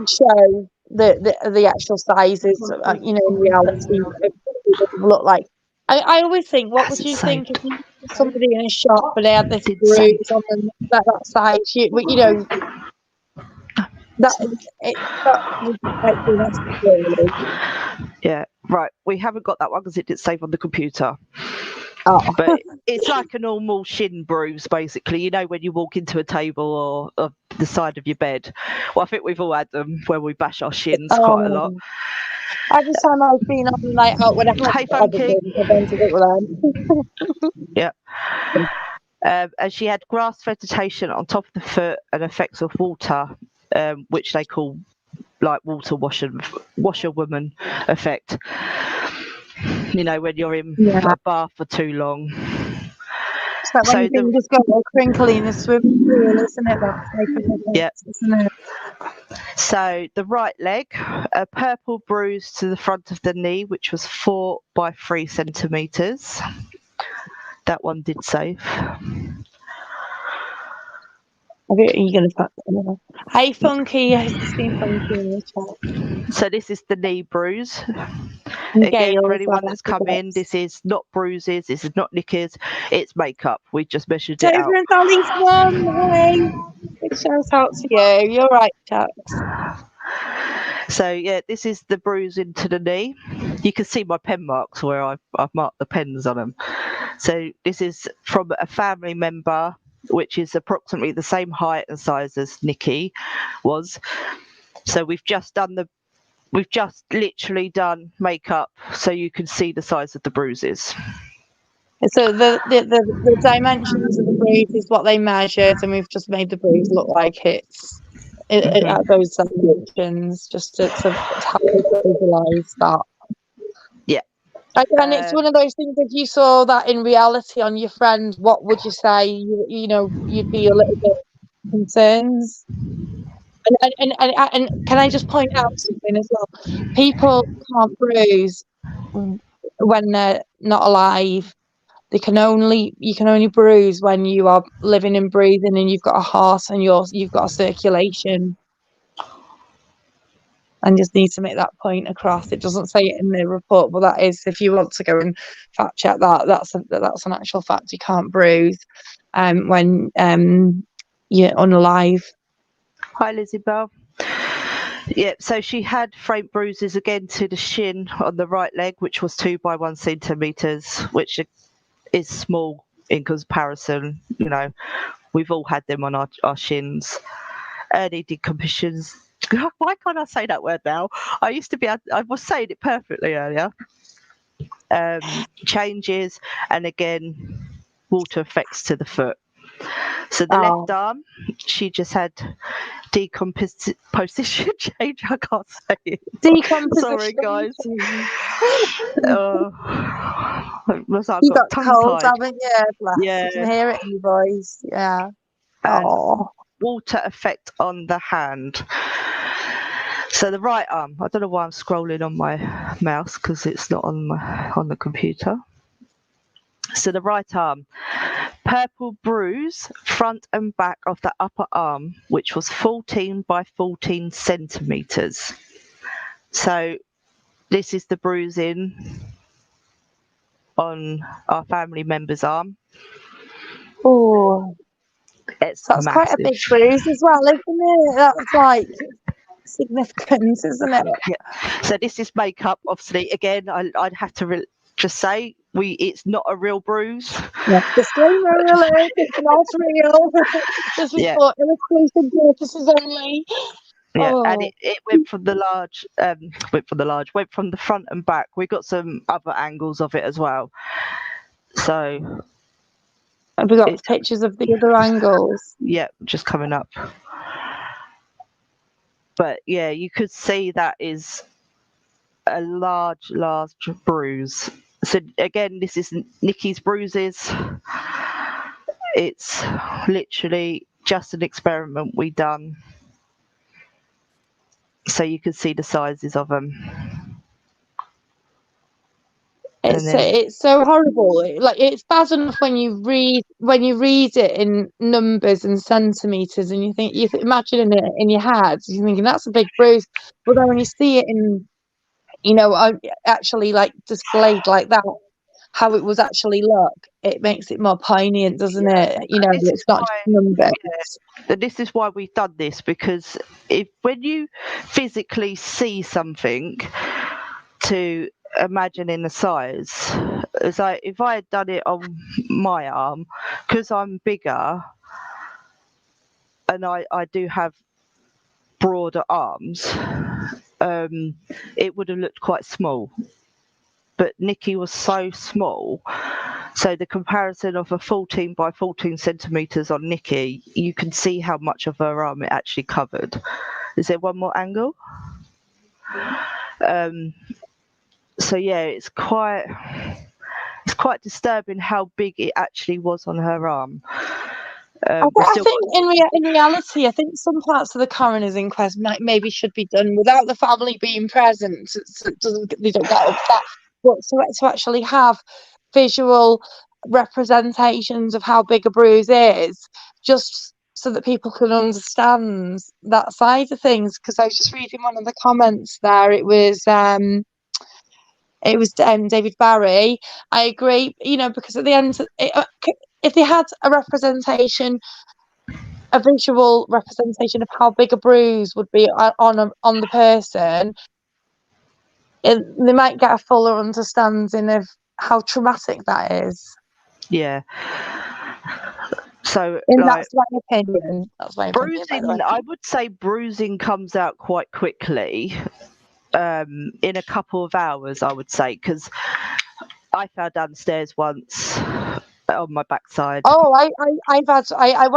Speaker 2: show the actual sizes. You know, in reality, it doesn't look like. I always think, what would you think if you saw somebody in a shop and they had this bruise on them that size? You know, that would be quite dramatic, really.
Speaker 1: Yeah, right. We haven't got that one because it didn't save on the computer.
Speaker 2: Oh.
Speaker 1: But it's like a normal shin bruise, basically. You know, when you walk into a table or the side of your bed. Well, I think we've all had them where we bash our shins quite a lot.
Speaker 2: Every time I've been on a night out when I had
Speaker 1: Hey, Funky.
Speaker 2: I've ended up with them.
Speaker 1: Yeah. And she had grass vegetation on top of the foot and effects of water, which they call like water washerwoman effect. You know, when you're in a bath for too long.
Speaker 2: It's like when you just go all crinkly in the swimming pool, isn't it? That type of effect, isn't it?
Speaker 1: So the right leg, a purple bruise to the front of the knee, which was 4 by 3 centimeters. That one did save.
Speaker 2: Are you going to put that? Hey, Funky. It's been Funky in the chat.
Speaker 1: So this is the knee bruise. Again, for anyone that's come in, this is not bruises, this is not knickers, it's makeup. We just measured it out.
Speaker 2: Dolly's one. Hey, big shout out to you. You're right, Jax.
Speaker 1: So yeah, this is the bruise into the knee. You can see my pen marks where I've marked the pens on them. So this is from a family member, which is approximately the same height and size as Nikki was. So we've just literally done makeup so you can see the size of the bruises.
Speaker 2: So the dimensions of the bruise is what they measured, and we've just made the bruise look like it's at those dimensions, just to help you visualize that.
Speaker 1: Yeah.
Speaker 2: And it's one of those things, if you saw that in reality on your friend, what would you say? You know, you'd be a little bit concerned. And can I just point out something as well? People can't bruise when they're not alive. You can only bruise when you are living and breathing, and you've got a heart and you've got a circulation. And just need to make that point across. It doesn't say it in the report, but that is, if you want to go and fact check that, that's an actual fact. You can't bruise when you're unalive.
Speaker 1: Hi, Lizzie Bell. Yeah, so she had faint bruises again to the shin on the right leg, which was 2 by 1 centimeters, which is small in comparison. You know, we've all had them on our shins. Early decompositions. Why can't I say that word now? I was saying it perfectly earlier. Changes, and again, water effects to the foot. So the left arm, she just had decomposition change. I can't say it.
Speaker 2: Decomposition.
Speaker 1: Sorry, guys.
Speaker 2: You got cold, haven't you? Bless.
Speaker 1: Yeah.
Speaker 2: You can hear it in your voice. Yeah.
Speaker 1: Water effect on the hand. So the right arm. I don't know why I'm scrolling on my mouse because it's not on the computer. So the right arm. Purple bruise, front and back of the upper arm, which was 14 by 14 centimeters. So this is the bruising on our family member's arm.
Speaker 2: Oh, that's massive. Quite a big bruise as well, isn't it? That's like significant, isn't it?
Speaker 1: Yeah. So this is makeup. Obviously, again, I'd have to just say it's not a real bruise.
Speaker 2: Yeah. Disclaimer alert, it's not real. This is for illustration purposes only.
Speaker 1: Yeah, and
Speaker 2: Oh,
Speaker 1: it went from the front and back. We got some other angles of it as well. So
Speaker 2: have we got
Speaker 1: it's,
Speaker 2: pictures of the other angles?
Speaker 1: yeah, just coming up. But yeah, you could see that is a large bruise. So again, this isn't Nikki's bruises. It's literally just an experiment we done. So you can see the sizes of them.
Speaker 2: It's so horrible. Like, it's bad enough when you read it in numbers and centimeters, and you imagining it in your head. You're thinking that's a big bruise, but then when you see it in, actually like displayed like that, how it was actually look, it makes it more poignant, doesn't it?
Speaker 1: This is
Speaker 2: It's not just numbers.
Speaker 1: this is why we've done this, because when you physically see something to imagine in the size, it's like if I had done it on my arm, because I'm bigger and I do have broader arms, it would have looked quite small. But Nikki was so small, so the comparison of a 14 by 14 centimeters on Nikki, you can see how much of her arm it actually covered. Is there one more angle? So yeah, it's quite disturbing how big it actually was on her arm.
Speaker 2: I think in reality, I think some parts of the coroner's inquest maybe should be done without the family being present, so they don't get upset. But to actually have visual representations of how big a bruise is, just so that people can understand that side of things. Because I was just reading one of the comments there. It was David Barry. I agree, because at the end, if they had a visual representation of how big a bruise would be on the person, they might get a fuller understanding of how traumatic that is.
Speaker 1: Yeah. So
Speaker 2: that's my opinion. That's my opinion, by the way.
Speaker 1: I would say bruising comes out quite quickly, in a couple of hours, I would say, because I fell downstairs once on my backside.
Speaker 2: Oh, when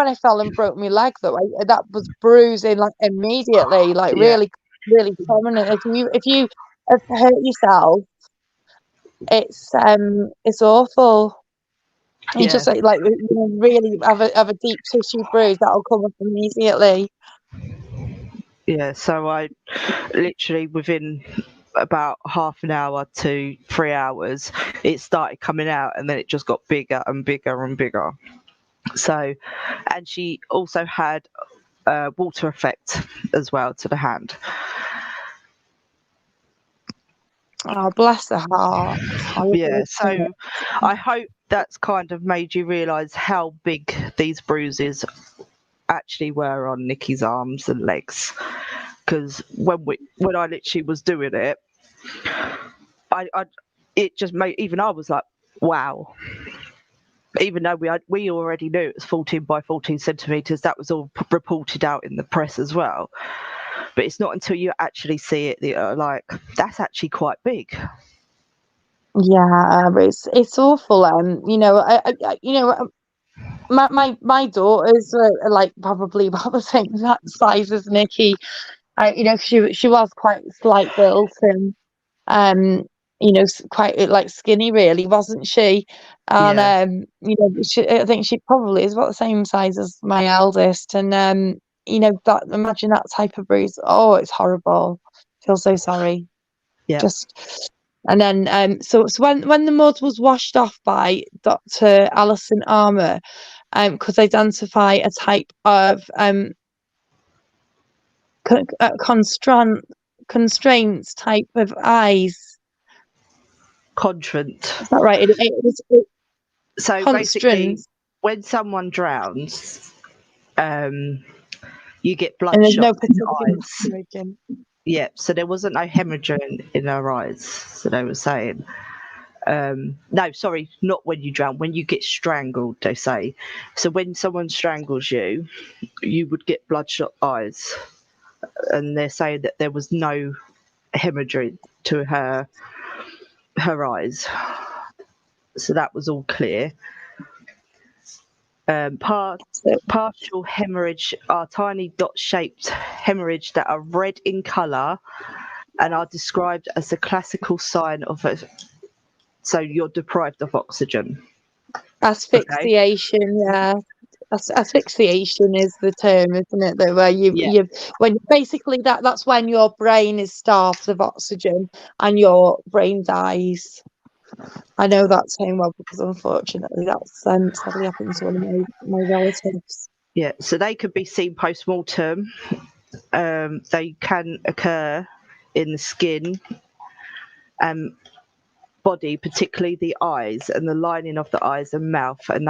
Speaker 2: I fell and broke my leg, though, that was bruising like immediately, like really, really prominent. If you have hurt yourself, it's awful. You just like really have a deep tissue bruise that'll come up immediately.
Speaker 1: Yeah, so I literally within about half an hour to 3 hours, it started coming out, and then it just got bigger and bigger and bigger. So, and she also had water effect as well to the hand.
Speaker 2: Oh, bless her heart.
Speaker 1: Yeah, so I hope that's kind of made you realise how big these bruises actually were on Nikki's arms and legs. Because when I literally was doing it, it just made, even I was like, wow. Even though we already knew it was 14 by 14 centimeters, that was all reported out in the press as well. But it's not until you actually see it that you're like, that's actually quite big.
Speaker 2: Yeah, it's awful. My daughters are like probably about the same size as Nikki. She was quite slight built and quite like skinny, really, wasn't she? And I think she probably is about the same size as my eldest. And imagine that type of bruise. Oh, it's horrible. Feel so sorry.
Speaker 1: Yeah.
Speaker 2: And then so when the mud was washed off by Dr. Alison Armour, could identify a type of constraints type of eyes.
Speaker 1: Contrant.
Speaker 2: Is that right?
Speaker 1: So basically, when someone drowns, you get bloodshot in the eyes. Yeah, so there wasn't no hemorrhage in her eyes. So they were saying, no, sorry, not when you drown. When you get strangled, they say. So when someone strangles you, you would get bloodshot eyes. and they're saying that there was no hemorrhage to her eyes, so that was all clear. Partial hemorrhage are tiny dot-shaped hemorrhage that are red in colour and are described as a classical sign of so you're deprived of oxygen.
Speaker 2: Asphyxiation, yeah. Asphyxiation is the term, isn't it? That where when basically that's when your brain is starved of oxygen and your brain dies. I know that term well because unfortunately that's sadly happened to one of my relatives.
Speaker 1: Yeah, so they could be seen post-mortem. They can occur in the skin and body, particularly the eyes and the lining of the eyes and mouth, and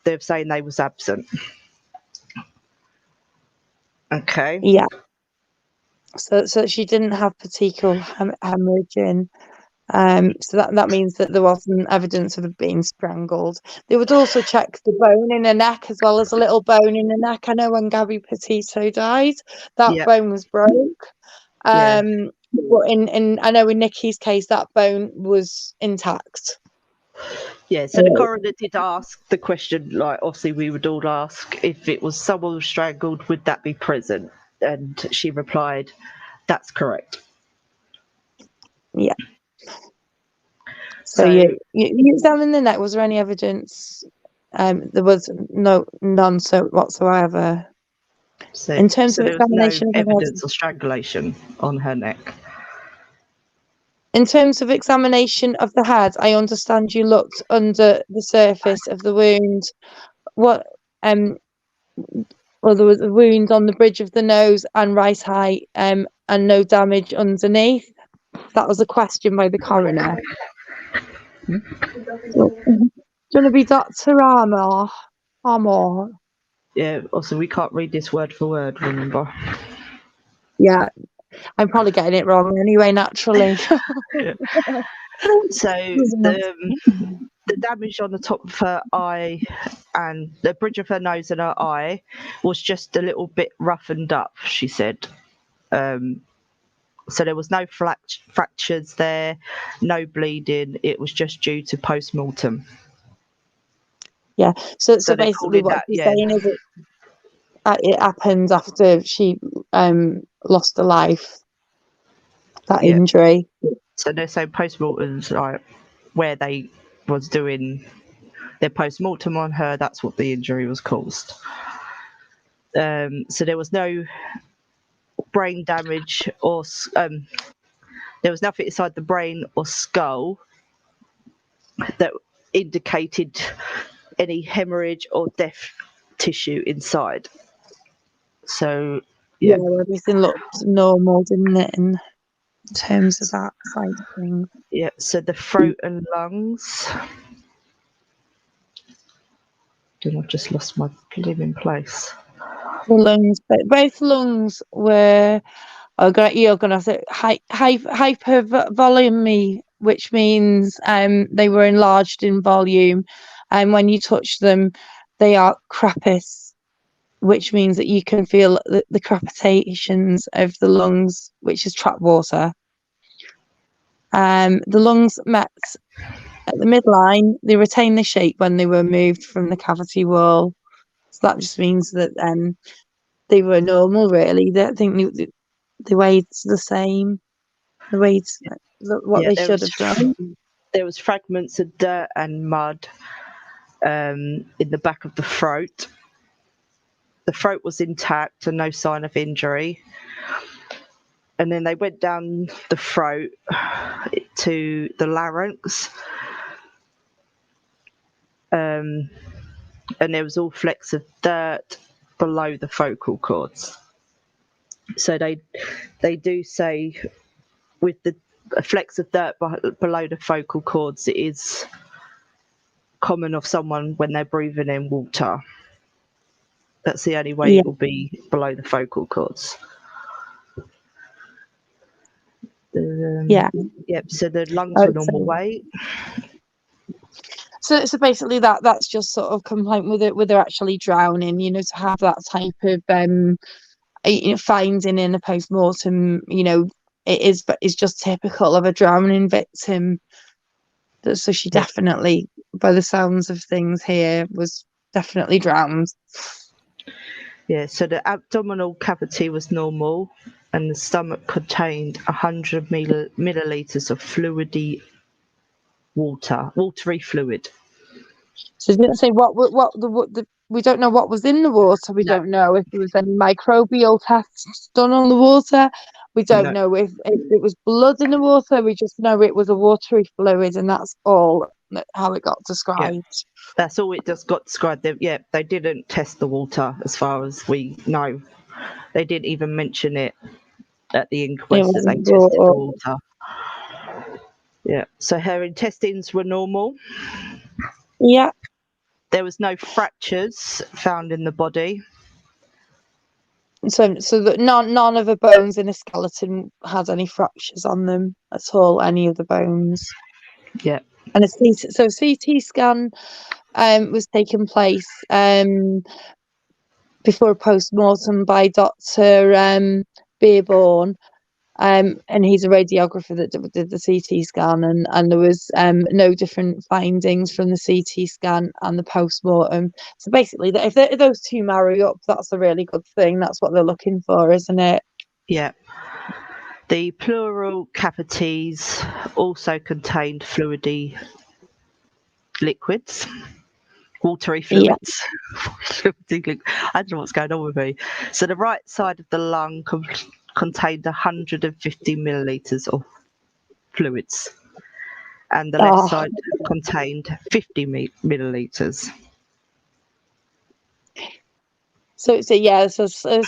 Speaker 1: they're saying they was absent. Okay.
Speaker 2: Yeah. So she didn't have petechial hemorrhaging. So that means that there wasn't evidence of her being strangled. They would also check the bone in her neck as well as a little bone in her neck. I know when Gabby Petito died, that bone was broke. But in I know in Nikki's case, that bone was intact.
Speaker 1: Yeah, so the coroner did ask the question, like obviously we would all ask, if it was someone strangled, would that be present? And she replied, that's correct.
Speaker 2: Yeah. So you examined the neck. Was there any evidence? There was none whatsoever.
Speaker 1: So,
Speaker 2: in terms of
Speaker 1: there was
Speaker 2: examination
Speaker 1: no
Speaker 2: of the
Speaker 1: evidence of strangulation on her neck.
Speaker 2: In terms of examination of the head, I understand you looked under the surface of the wound. What well, there was a wound on the bridge of the nose and right eye, and no damage underneath. That was a question by the coroner. Do you want to be Dr. Armour?
Speaker 1: Yeah, also we can't read this word for word, remember?
Speaker 2: Yeah, I'm probably getting it wrong anyway, naturally.
Speaker 1: So the damage on the top of her eye and the bridge of her nose and her eye was just a little bit roughened up, she said. So there was no fractures there, no bleeding. It was just due to post-mortem.
Speaker 2: Yeah. So basically what she's saying is it happened after she lost her life. That injury.
Speaker 1: So they're saying post-mortem's like where they was doing their post-mortem on her, that's what the injury was caused. So there was no brain damage or there was nothing inside the brain or skull that indicated any hemorrhage or deaf tissue inside. So
Speaker 2: yeah, everything looked normal, didn't it, in terms of that side of things?
Speaker 1: Yeah, so the throat and lungs. I've just lost my living place.
Speaker 2: The lungs, but both lungs were. You're going to say hypervolumy, which means they were enlarged in volume, and when you touch them, they are crepus, which means that you can feel the crepitations of the lungs, which is trapped water. The lungs met at the midline. They retained the shape when they were moved from the cavity wall. So that just means that they were normal, really. I think they weighed the same. They weighed what they should have done.
Speaker 1: There was fragments of dirt and mud in the back of the throat. The throat was intact and no sign of injury. And then they went down the throat to the larynx. And there was all flecks of dirt below the vocal cords. So they do say with the flecks of dirt below the vocal cords, it is common of someone when they're breathing in water. That's the only way it will be below the vocal cords. Yep. So the lungs were normal weight.
Speaker 2: So basically that's just sort of complaint with her actually drowning. To have that type of finding in a post-mortem, it is just typical of a drowning victim. So she definitely, by the sounds of things here, was definitely drowned.
Speaker 1: Yeah, so the abdominal cavity was normal and the stomach contained 100 millilitres of watery fluid.
Speaker 2: So it didn't say what we don't know what was in the water. We don't know if there was any microbial tests done on the water. We don't know if it was blood in the water. We just know it was a watery fluid, and that's all how it got described.
Speaker 1: Yeah, that's all it just got described. They didn't test the water as far as we know. They didn't even mention it at the inquest that they tested the water. Yeah, so her intestines were normal.
Speaker 2: Yeah.
Speaker 1: There was no fractures found in the body.
Speaker 2: So that none of the bones in a skeleton had any fractures on them at all. Any of the bones.
Speaker 1: Yeah.
Speaker 2: And a CT scan was taking place before a post-mortem by Dr. Beerborn. And he's a radiographer that did the CT scan, and there was no different findings from the CT scan and the post-mortem. So basically, if those two marry up, that's a really good thing. That's what they're looking for, isn't it?
Speaker 1: Yeah. The pleural cavities also contained fluidy liquids, watery fluids. Yeah. I don't know what's going on with me. So the right side of the lung contained 150 millilitres of fluids, and the left side contained 50 millilitres.
Speaker 2: So there's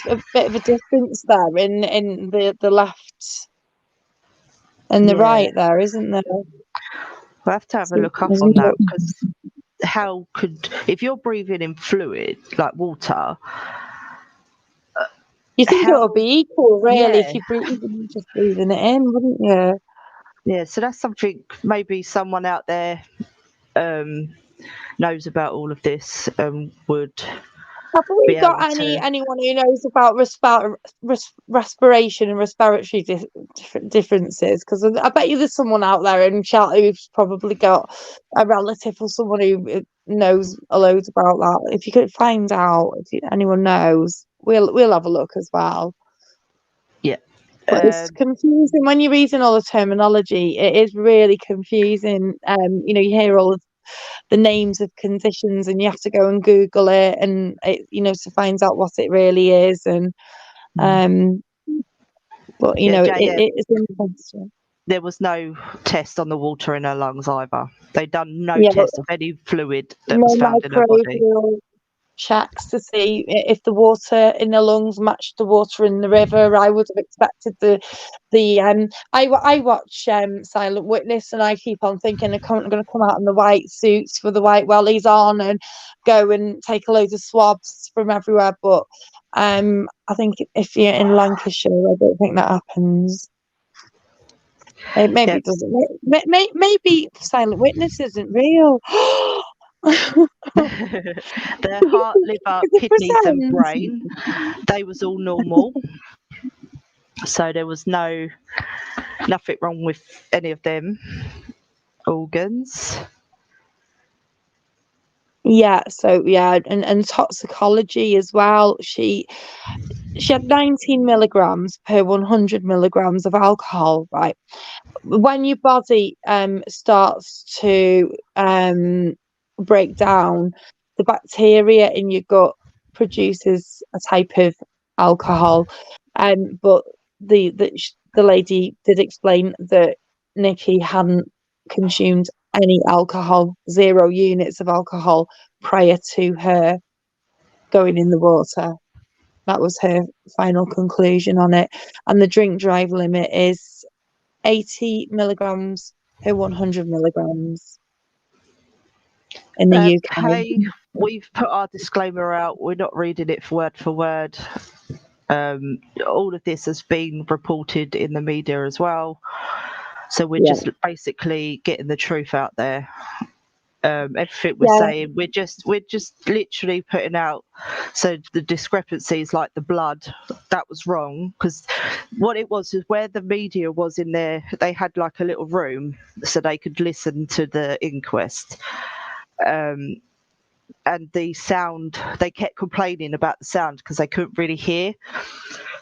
Speaker 2: a bit of a difference there in the left and the right there, isn't there?
Speaker 1: We'll have to have a look up on that, because if you're breathing in fluid like water,
Speaker 2: you think it would be equal, really, if you're just breathing it in, wouldn't you?
Speaker 1: Yeah, so that's something maybe someone out there knows about all of this and would.
Speaker 2: Have we got anyone who knows about respiration and respiratory differences? Because I bet you there's someone out there in chat who's probably got a relative or someone who knows a load about that. If you could find out, if anyone knows, we'll have a look as well.
Speaker 1: Yeah.
Speaker 2: But it's confusing when you're reading all the terminology. It is really confusing. You hear all of the names of conditions and you have to go and Google it and to find out what it really is. And but it's interesting.
Speaker 1: There was no test on the water in her lungs either. They'd done no test of any fluid that was found in her body.
Speaker 2: Checks to see if the water in the lungs matched the water in the river. I would have expected I watch Silent Witness, and I keep on thinking they're going to come out in the white suits with the white wellies on and go and take a load of swabs from everywhere. But I think if you're in Lancashire, I don't think that happens. Maybe it doesn't. Maybe Silent Witness isn't real.
Speaker 1: Their heart, liver, kidneys and brain, they was all normal. So there was nothing wrong with any of them organs.
Speaker 2: Yeah, and toxicology as well. She had 19 milligrams per 100 milligrams of alcohol, right? When your body starts to break down, the bacteria in your gut produces a type of alcohol. But the lady did explain that Nikki hadn't consumed any alcohol, 0 units of alcohol prior to her going in the water. That was her final conclusion on it. And the drink drive limit is 80 milligrams per 100 milligrams in the UK.
Speaker 1: Okay, we've put our disclaimer out. We're not reading it word for word. All of this has been reported in the media as well. So we're just basically getting the truth out there. Everything we're saying, we're just literally putting out. So the discrepancies, like the blood, that was wrong, because what it was is where the media was in there, they had like a little room so they could listen to the inquest. And the sound, they kept complaining about the sound because they couldn't really hear.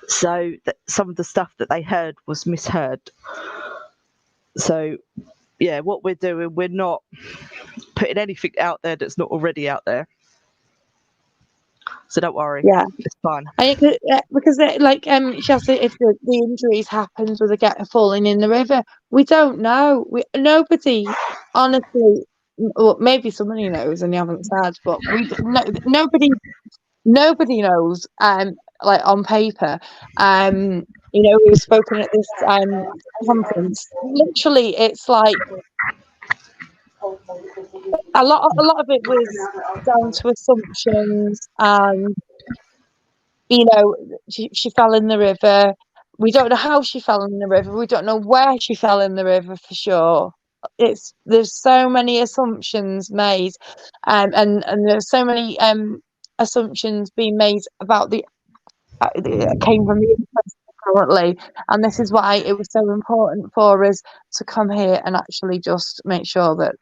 Speaker 1: So some of the stuff that they heard was misheard. So yeah, what we're doing, we're not putting anything out there that's not already out there. So don't worry.
Speaker 2: Yeah,
Speaker 1: it's fine.
Speaker 2: Because she has to, if the injuries happens with a falling in the river, we don't know. Nobody, honestly, well, maybe somebody knows and you haven't said, but nobody knows. Like on paper, we've spoken at this conference. Literally, it's like a lot of it was down to assumptions, and she fell in the river. We don't know how she fell in the river. We don't know where she fell in the river for sure. There's so many assumptions made, and there's so many assumptions being made about the came from the inquest currently, and this is why it was so important for us to come here and actually just make sure that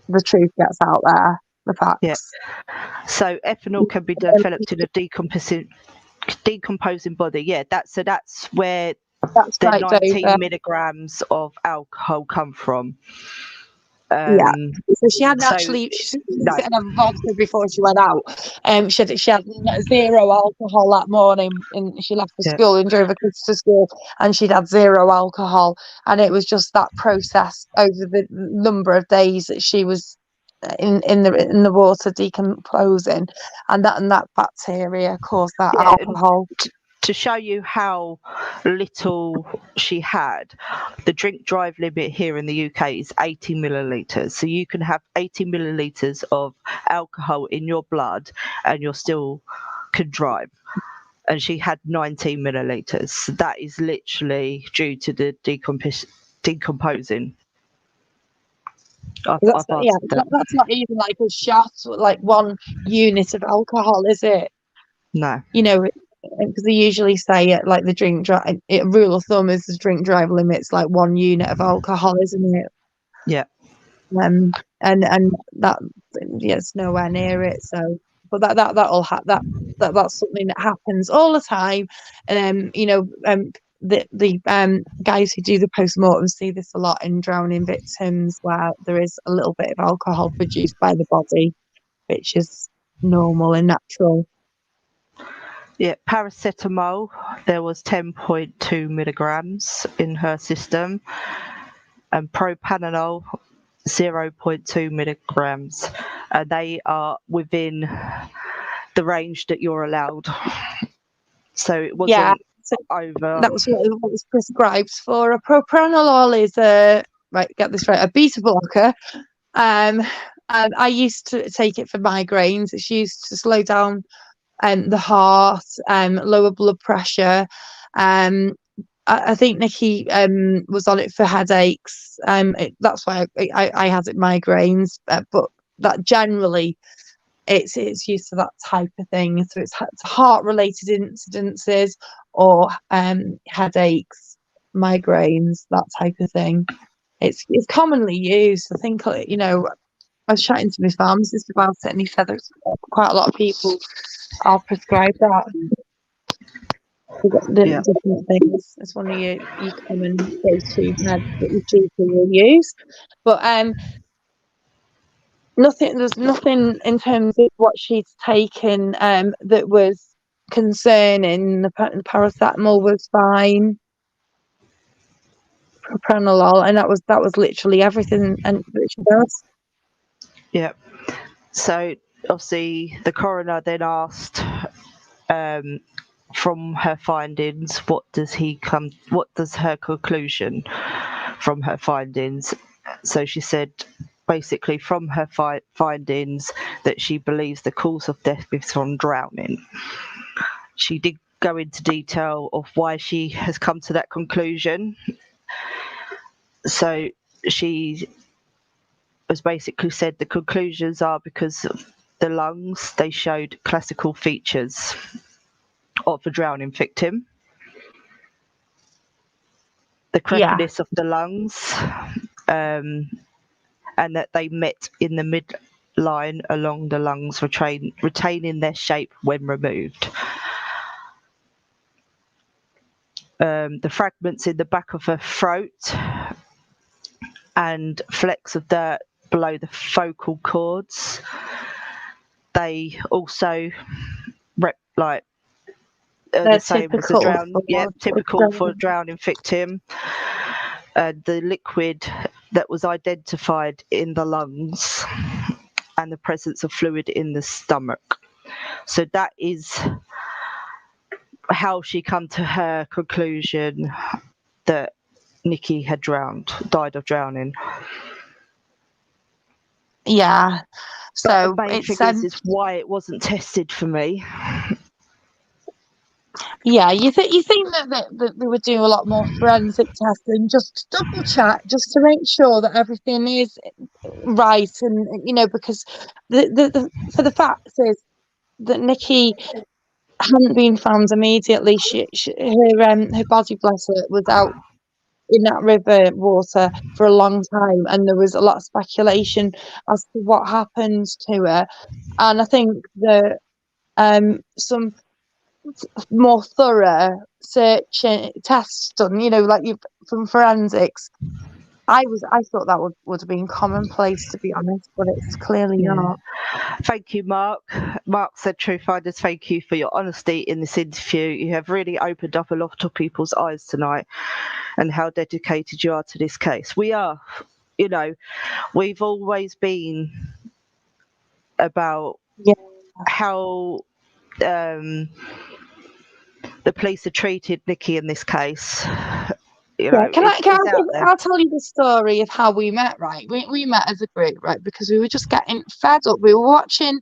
Speaker 2: the truth gets out there, the facts.
Speaker 1: Yeah. So ethanol can be developed in a decomposing body. Yeah, that's where
Speaker 2: that's
Speaker 1: the
Speaker 2: right,
Speaker 1: 19 milligrams of alcohol come from.
Speaker 2: So she hadn't she didn't have vodka before she went out. She had 0 alcohol that morning, and she left the school and drove her kids to school, and she'd had 0 alcohol, and it was just that process over the number of days that she was in the water decomposing, and that bacteria caused that alcohol.
Speaker 1: To show you how little she had, the drink drive limit here in the UK is 80 millilitres. So you can have 80 millilitres of alcohol in your blood and you're still can drive. And she had 19 millilitres. So that is literally due to the decomposing.
Speaker 2: That's not even like a shot, like 1 unit of alcohol, is it?
Speaker 1: No.
Speaker 2: Because they usually say it like the drink drive. Rule of thumb is the drink drive limit's like 1 unit of alcohol, isn't it?
Speaker 1: Yeah.
Speaker 2: And that, it's nowhere near it. So, but that's something that happens all the time. And the guys who do the post-mortem see this a lot in drowning victims, where there is a little bit of alcohol produced by the body, which is normal and natural.
Speaker 1: Yeah, paracetamol, there was 10.2 milligrams in her system, and propranolol, 0.2 milligrams. And they are within the range that you're allowed. So it wasn't over.
Speaker 2: That was what it was prescribed for. A propranolol is get this right, a beta blocker. And I used to take it for migraines. It's used to slow down the heart, lower blood pressure. I think Nikki was on it for headaches. That's why I had it migraines. But that generally, it's used for that type of thing. So it's heart-related incidences or headaches, migraines, that type of thing. It's commonly used. I think I was chatting to my pharmacist about it, and he said there's quite a lot of people are prescribed that. Different things. It's one of your common go-to meds that your GP will use. But there's nothing in terms of what she's taken that was concerning. The paracetamol was fine. Propranolol, and that was literally everything and that she does.
Speaker 1: Yeah. So obviously the coroner then asked, from her findings, what does her conclusion from her findings? So she said basically from her findings that she believes the cause of death is from drowning. She did go into detail of why she has come to that conclusion. So she has basically said the conclusions are because of the lungs, they showed classical features of a drowning victim. The crepiness of the lungs, and that they met in the midline along the lungs, retaining their shape when removed. The fragments in the back of her throat and flecks of dirt below the vocal cords, they also the same as a typical for a drowning victim. The liquid that was identified in the lungs and the presence of fluid in the stomach. So that is how she come to her conclusion that Nikki had died of drowning.
Speaker 2: Yeah. So
Speaker 1: but the main thing is why it wasn't tested for me.
Speaker 2: Yeah, you think that they would do a lot more forensic testing, just to double check, just to make sure that everything is right, and because the fact is that Nikki hadn't been found immediately. Her body, bless her, was out in that river water for a long time, and there was a lot of speculation as to what happened to her. And I think that some more thorough search tests done, from forensics. I thought that would have been commonplace, to be honest, but it's clearly not.
Speaker 1: Thank you, Mark. Mark said, True Finders, thank you for your honesty in this interview. You have really opened up a lot of people's eyes tonight and how dedicated you are to this case. We are, we've always been about how the police have treated Nikki in this case.
Speaker 2: I'll tell you the story of how we met, right? We met as a group, right? Because we were just getting fed up. We were watching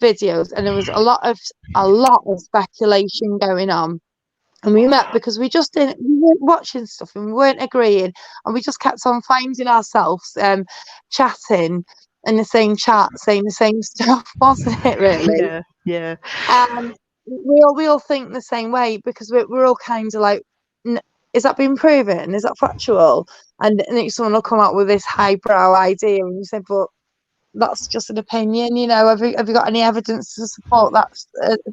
Speaker 2: videos and there was a lot of speculation going on. And we met because we weren't watching stuff and we weren't agreeing, and we just kept on finding ourselves chatting in the same chat, saying the same stuff, wasn't it, really?
Speaker 1: Yeah.
Speaker 2: We all think the same way, because we're all kind of like, is that been proven? Is that factual? And then someone will come out with this highbrow idea, and you say, but that's just an opinion, have you got any evidence to support that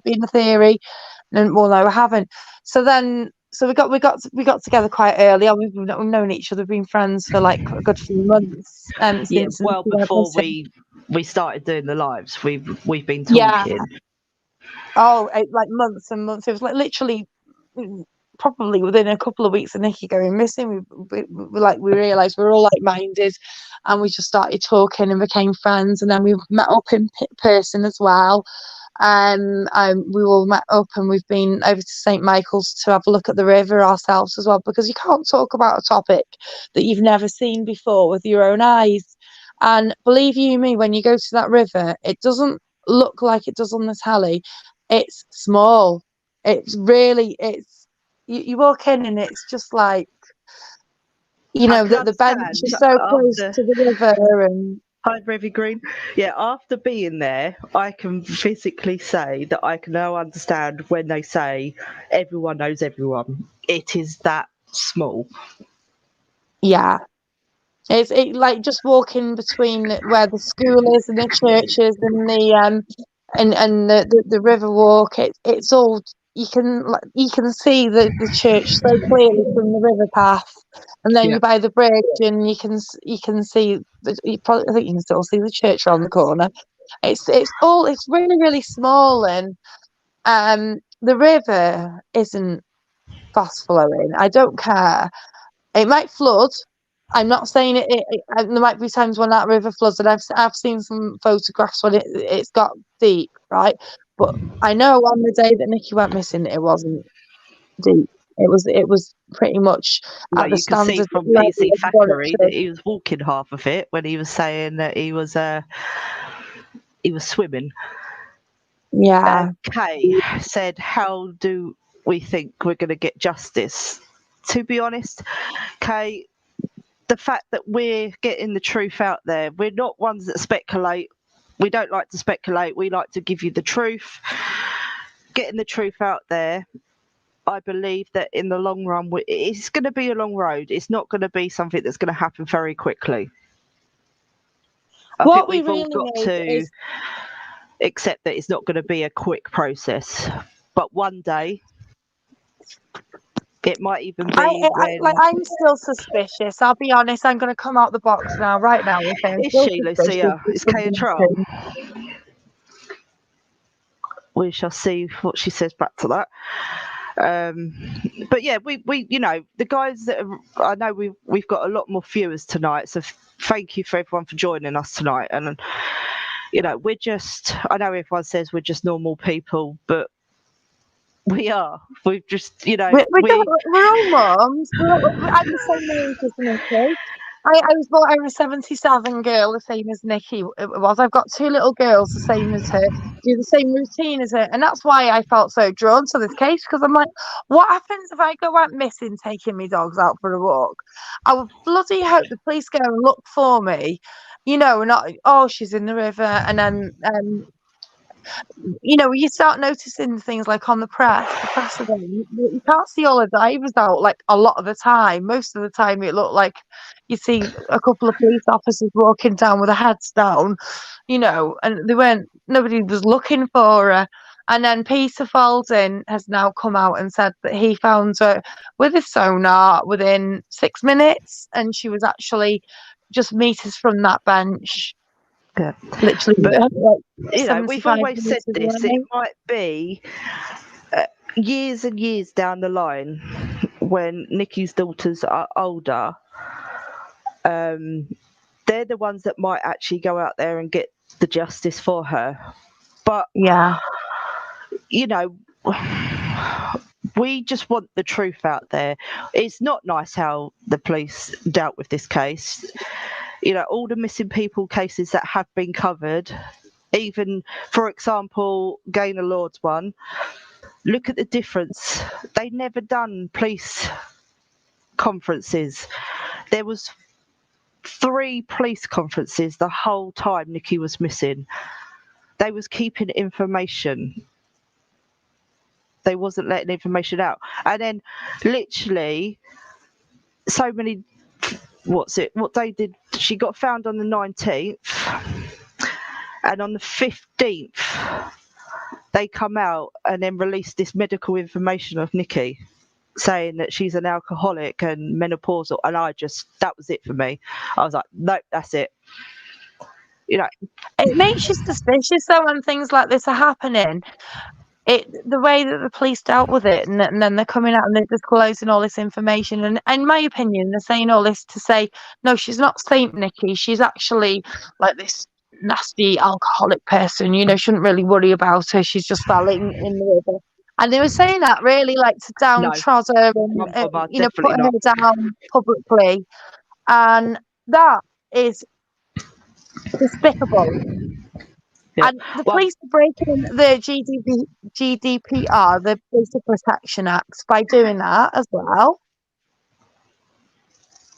Speaker 2: being a theory? And well, no, I haven't. So we got together quite early on. We've known each other, been friends for like a good few months.
Speaker 1: Before we started doing the lives, we've been talking.
Speaker 2: Like months and months. It was like literally probably within a couple of weeks of Nikki going missing, we realised we were all like-minded, and we just started talking and became friends. And then we met up in person as well. We all met up, and we've been over to St Michael's to have a look at the river ourselves as well, because you can't talk about a topic that you've never seen before with your own eyes. And believe you me, when you go to that river, it doesn't look like it does on the telly. It's small. You walk in and it's just like, the bench is so close to the river and
Speaker 1: Hyde River Green. Yeah, after being there, I can physically say that I can now understand when they say everyone knows everyone. It is that small.
Speaker 2: Yeah. It's like just walking between where the school is and the churches and the river walk. It's all, you can see the church so clearly from the river path, and then you're by the bridge and you can see I think you can still see the church around the corner. It's really, really small, and the river isn't fast flowing. I don't care. It might flood. I'm not saying it. There might be times when that river floods, and I've seen some photographs when it's got deep, right? But I know on the day that Nikki went missing, it wasn't deep. It was pretty much at the standard.
Speaker 1: You can see from PC Thackeray that he was walking half of it when he was saying that he was swimming.
Speaker 2: Yeah.
Speaker 1: Kay said, "How do we think we're going to get justice?" To be honest, Kay, the fact that we're getting the truth out there. We're not ones that speculate. We don't like to speculate. We like to give you the truth. Getting the truth out there, I believe that in the long run, it's going to be a long road. It's not going to be something that's going to happen very quickly. I think we've all got to accept that it's not going to be a quick process. But one day, it might even be
Speaker 2: I'm still suspicious. I'll be honest. I'm going to come out the box right now.
Speaker 1: Is she, Lucia? It's Kaya Troll. We shall see what she says back to that. But yeah, we the guys that I know we've got a lot more viewers tonight. So thank you for everyone for joining us tonight. And we're just, I know everyone says we're just normal people, but we are. We've just, we're
Speaker 2: all mums. I'm the same age as Nikki. I was born, I'm a 77 girl, the same as Nikki was. I've got 2 little girls, the same as her, do the same routine as her. And that's why I felt so drawn to this case, because I'm like, what happens if I go out missing taking my dogs out for a walk? I would bloody hope the police go and look for me, not, oh, she's in the river. And then, you start noticing things like on the press again, you can't see all the divers out like a lot of the time. Most of the time it looked like you see a couple of police officers walking down with their heads down, and nobody was looking for her. And then Peter Falding has now come out and said that he found her with a sonar within 6 minutes, and she was actually just meters from that bench.
Speaker 1: Yeah.
Speaker 2: Literally,
Speaker 1: but we've always said this. It might be years and years down the line when Nikki's daughters are older. They're the ones that might actually go out there and get the justice for her. But
Speaker 2: yeah,
Speaker 1: we just want the truth out there. It's not nice how the police dealt with this case. All the missing people cases that have been covered, even, for example, Gaynor Lord's one, look at the difference. They never done police conferences. There was 3 police conferences the whole time Nikki was missing. They was keeping information. They wasn't letting information out. And then literally so many... What day did she got found? On the 19th, and on the 15th they come out and then release this medical information of Nikki saying that she's an alcoholic and menopausal, and that was it for me. I was like, nope, that's it.
Speaker 2: It makes you suspicious though when things like this are happening. The way that the police dealt with it, and then they're coming out and they're disclosing all this information, and in my opinion they're saying all this to say, no, she's not Saint Nikki, she's actually like this nasty alcoholic person, shouldn't really worry about her, she's just fell in the river. And they were saying that really like to downtrod her and put her down publicly, and that is despicable. Yeah. And the police are breaking the GDPR, the Basic Protection Act, by doing that as well.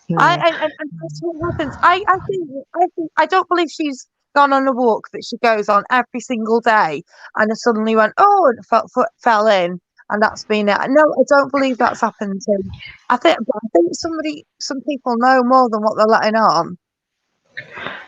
Speaker 2: Yeah. And that's what happens. I think I don't believe she's gone on a walk that she goes on every single day and suddenly went, oh, and fell in, and that's been it. No, I don't believe that's happened to. I think some people know more than what they're letting on.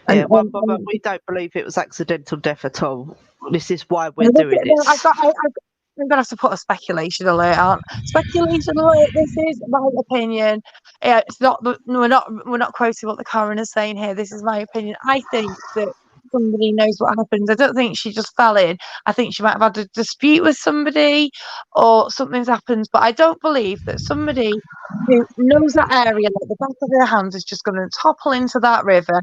Speaker 1: Yeah, but we don't believe it was accidental death at all. This is why we're doing this.
Speaker 2: I'm gonna have to put a speculation alert on. Speculation alert. This is my opinion. Yeah, it's not. We're not quoting what the coroner's saying here. This is my opinion. I think that somebody knows what happened. I don't think she just fell in. I think she might have had a dispute with somebody, or something's happened. But I don't believe that somebody who knows that area like the back of their hands is just going to topple into that river.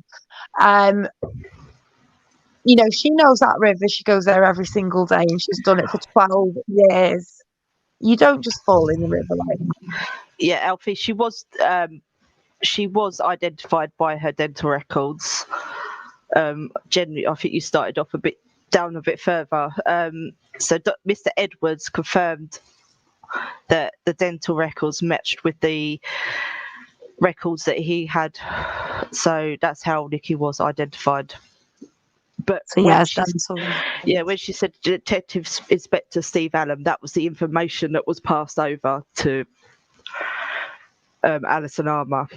Speaker 2: She knows that river. She goes there every single day, and she's done it for 12 years. You don't just fall in the river like that.
Speaker 1: Yeah, Alfie, she was identified by her dental records. Generally, I think you started off a bit further. So Mr. Edwards confirmed that the dental records matched with the records that he had. So that's how Nikki was identified. But
Speaker 2: So
Speaker 1: when she said Detective Inspector Steve Allen, that was the information that was passed over to Alison Armour.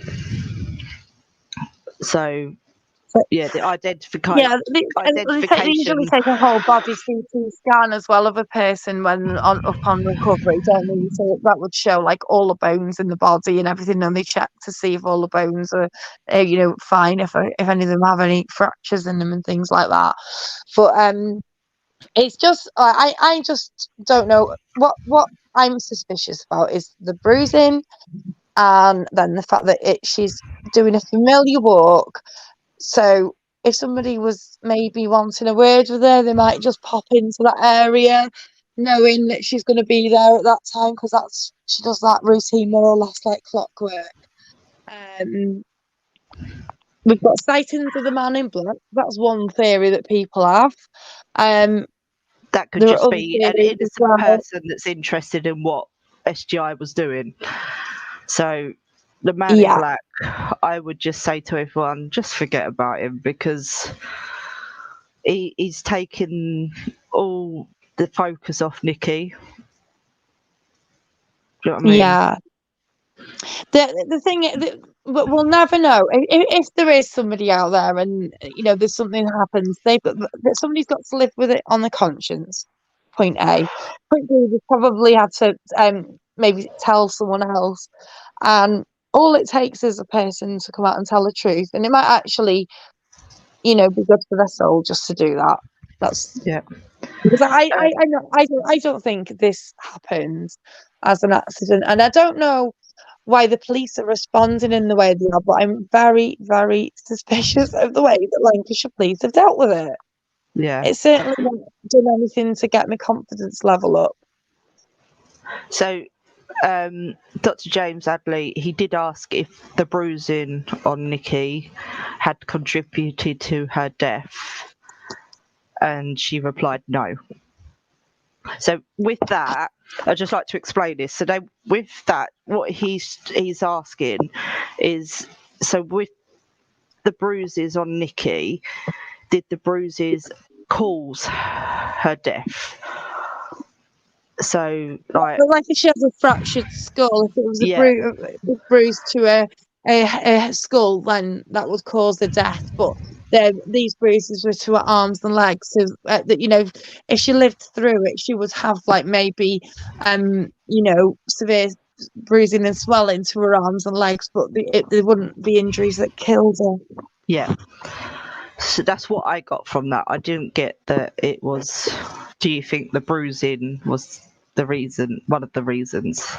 Speaker 1: So yeah, the identification.
Speaker 2: Yeah, they usually take a whole body CT scan as well of a person upon recovery, don't they? So that would show like all the bones in the body and everything, and they check to see if all the bones are, fine, if any of them have any fractures in them and things like that. But it's just I just don't know what I'm suspicious about is the bruising, and then the fact that she's doing a familiar walk. So if somebody was maybe wanting a word with her, they might just pop into that area, knowing that she's going to be there at that time, because she does that routine more or less like clockwork. We've got sightings of the man in black. That's one theory that people have.
Speaker 1: That could just be an innocent person that's interested in what SGI was doing. So the man in black, I would just say to everyone, just forget about him, because he's taken all the focus off Nikki. Do you know what I mean?
Speaker 2: Yeah. The thing is, we'll never know if there is somebody out there, and there's something happens. Somebody's got to live with it on the conscience. Point A. Point B, they probably had to maybe tell someone else, and all it takes is a person to come out and tell the truth, and it might actually, be good for their soul just to do that. That's because I don't think this happens as an accident, and I don't know why the police are responding in the way they are, but I'm very, very suspicious of the way that Lancashire police have dealt with it.
Speaker 1: Yeah.
Speaker 2: It's certainly not done anything to get my confidence level up.
Speaker 1: So, Dr. James Adley, he did ask if the bruising on Nikki had contributed to her death, and she replied no. So with that, I'd just like to explain this. So with that, what he's asking is, so with the bruises on Nikki, did the bruises cause her death? So like
Speaker 2: if she has a fractured skull, if it was a bruise to a skull, then that would cause the death. But these bruises were to her arms and legs, so that if she lived through it, she would have like maybe severe bruising and swelling to her arms and legs, but there wouldn't be injuries that killed her.
Speaker 1: Yeah. So that's what I got from that. I didn't get that it was. Do you think the bruising was the reason? One of the reasons.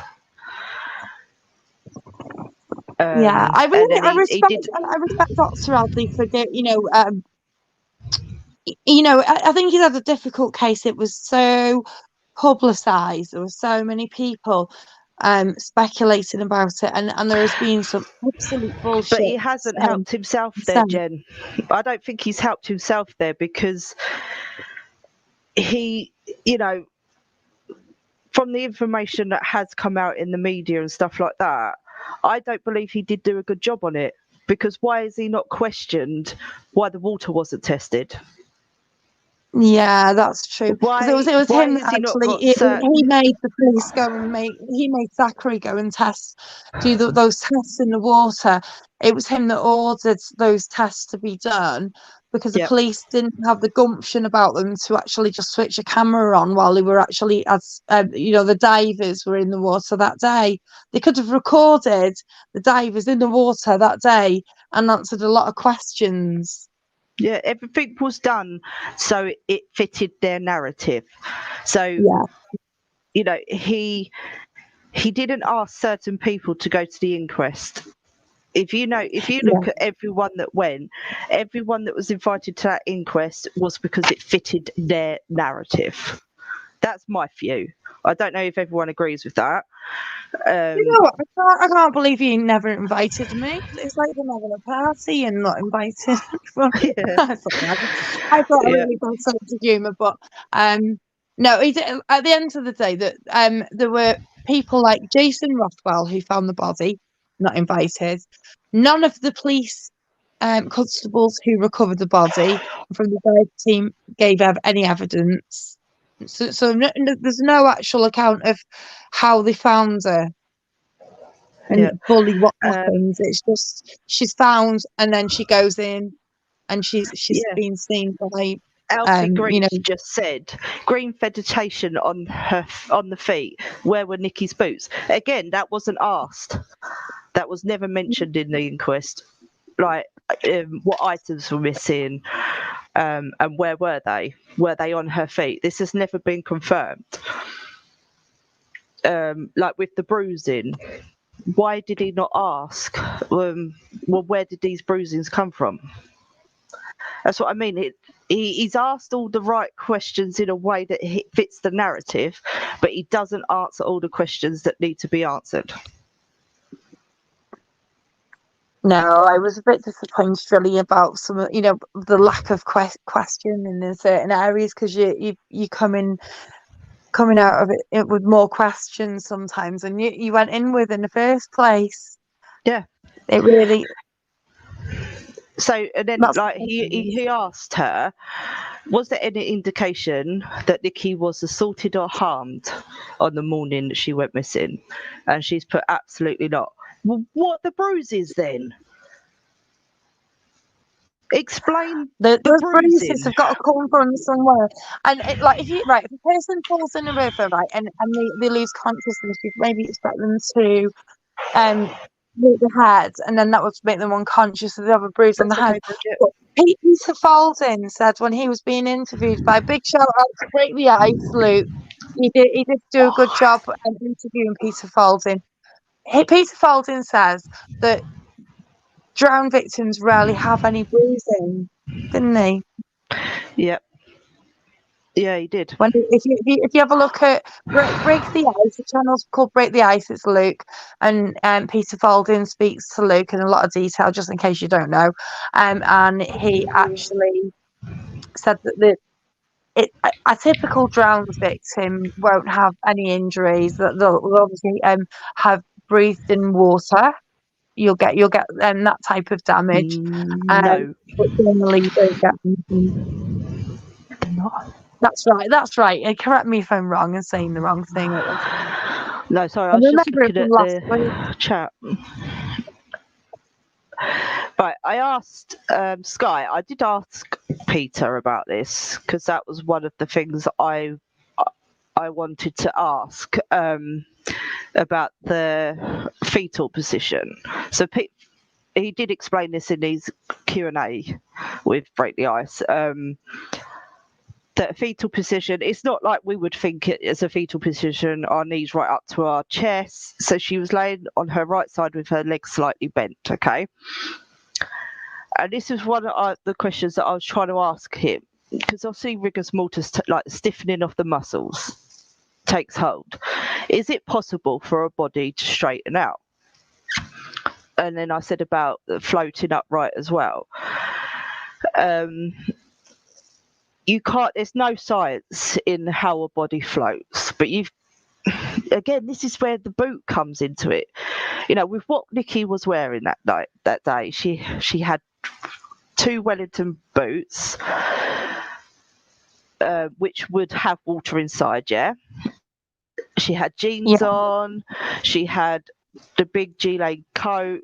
Speaker 2: I respect Dr. Adley for I think he's had a difficult case. It was so publicised. There were so many people speculating about it, and there has been some absolute bullshit.
Speaker 1: But he hasn't helped himself there, Jen. I don't think he's helped himself there, because he, from the information that has come out in the media and stuff like that, I don't believe he did do a good job on it, because why is he not questioned why the water wasn't tested?
Speaker 2: Yeah, that's true. Because it was him that actually he made the police go and he made Zachary go and do those tests in the water. It was him that ordered those tests to be done, because the police didn't have the gumption about them to actually just switch a camera on while they were actually, as the divers were in the water that day. They could have recorded the divers in the water that day and answered a lot of questions.
Speaker 1: Yeah, everything was done so it fitted their narrative. So, he didn't ask certain people to go to the inquest. If you look at everyone that went, everyone that was invited to that inquest was because it fitted their narrative. That's my view. I don't know if everyone agrees with that.
Speaker 2: I can't believe you never invited me. It's like we're having a party and not invited. I thought I really got sense of humour, but no. At the end of the day, that there were people like Jason Rothwell who found the body. not invited. None of the police constables who recovered the body from the dive team gave any evidence. So there's no actual account of how they found her and fully what happens. It's just she's found and then she goes in and she's been seen by
Speaker 1: Elsie Green just said green vegetation on the feet. Where were Nikki's boots? Again, that wasn't asked. That was never mentioned in the inquest. Like what items were missing, and where were they? Were they on her feet? This has never been confirmed. Like with the bruising, why did he not ask? Well, where did these bruisings come from? That's what I mean. He's asked all the right questions in a way that fits the narrative, but he doesn't answer all the questions that need to be answered.
Speaker 2: No, I was a bit disappointed really about some, the lack of question in certain areas, because you coming out of it with more questions sometimes than you went in with in the first place.
Speaker 1: Yeah,
Speaker 2: it really.
Speaker 1: So, and then like he asked her, was there any indication that Nikki was assaulted or harmed on the morning that she went missing? And she's put absolutely not. Well, what are the bruises then? Explain
Speaker 2: the
Speaker 1: bruises
Speaker 2: have got to come from somewhere. And if a person falls in a river, right, and they lose consciousness, you maybe expect them to hit the head, and then that would make them unconscious, so they have a bruise on the head. But Peter Falding said when he was being interviewed by, big shout out to Break the Ice, Luke. He did do a good job interviewing Peter Falding. Peter Falding says that drowned victims rarely have any bruising, didn't he?
Speaker 1: Yep. Yeah, he did.
Speaker 2: If you have a look at Break the Ice, the channel's called Break the Ice, it's Luke, and Peter Falding speaks to Luke in a lot of detail, just in case you don't know. And he actually said that a typical drowned victim won't have any injuries. That they'll obviously have breathed in water. You'll get that type of damage.
Speaker 1: No,
Speaker 2: but generally you don't get anything. That's right. And correct me if I'm wrong and saying the wrong thing.
Speaker 1: No, sorry, I was just looking at the chat. Right, I asked Sky. I did ask Peter about this because that was one of the things I wanted to ask about the fetal position. So he did explain this in his Q&A with Break the Ice. That fetal position, it's not like we would think it as a fetal position, our knees right up to our chest. So she was laying on her right side with her legs slightly bent, okay? And this is one of the questions that I was trying to ask him, because obviously rigor mortis, like stiffening of the muscles, takes hold. Is it possible for a body to straighten out? And then I said about floating upright as well. You can't, there's no science in how a body floats, but again, this is where the boot comes into it. With what Nikki was wearing that day, she had 2 Wellington boots, which would have water inside, yeah? She had jeans on, she had the big gilet coat.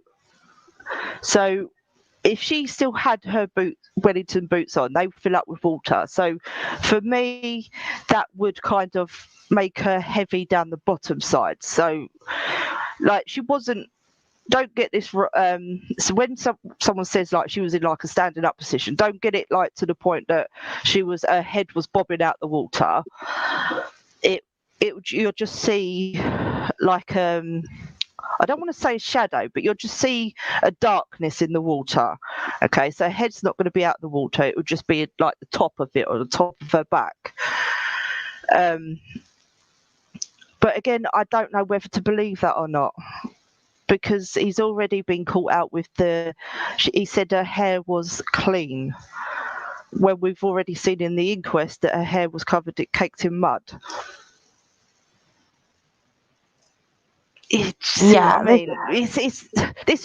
Speaker 1: So if she still had her Wellington boots on, they would fill up with water. So for me, that would kind of make her heavy down the bottom side. So like she wasn't, don't get this, so when someone says like she was in like a standing up position, don't get it like to the point that her head was bobbing out the water. You'll just see like I don't want to say shadow, but you'll just see a darkness in the water. Okay, so her head's not going to be out the water. It would just be like the top of it or the top of her back. But again, I don't know whether to believe that or not, because he's already been caught out with he said her hair was clean, when we've already seen in the inquest that her hair was caked in mud. See what I mean? This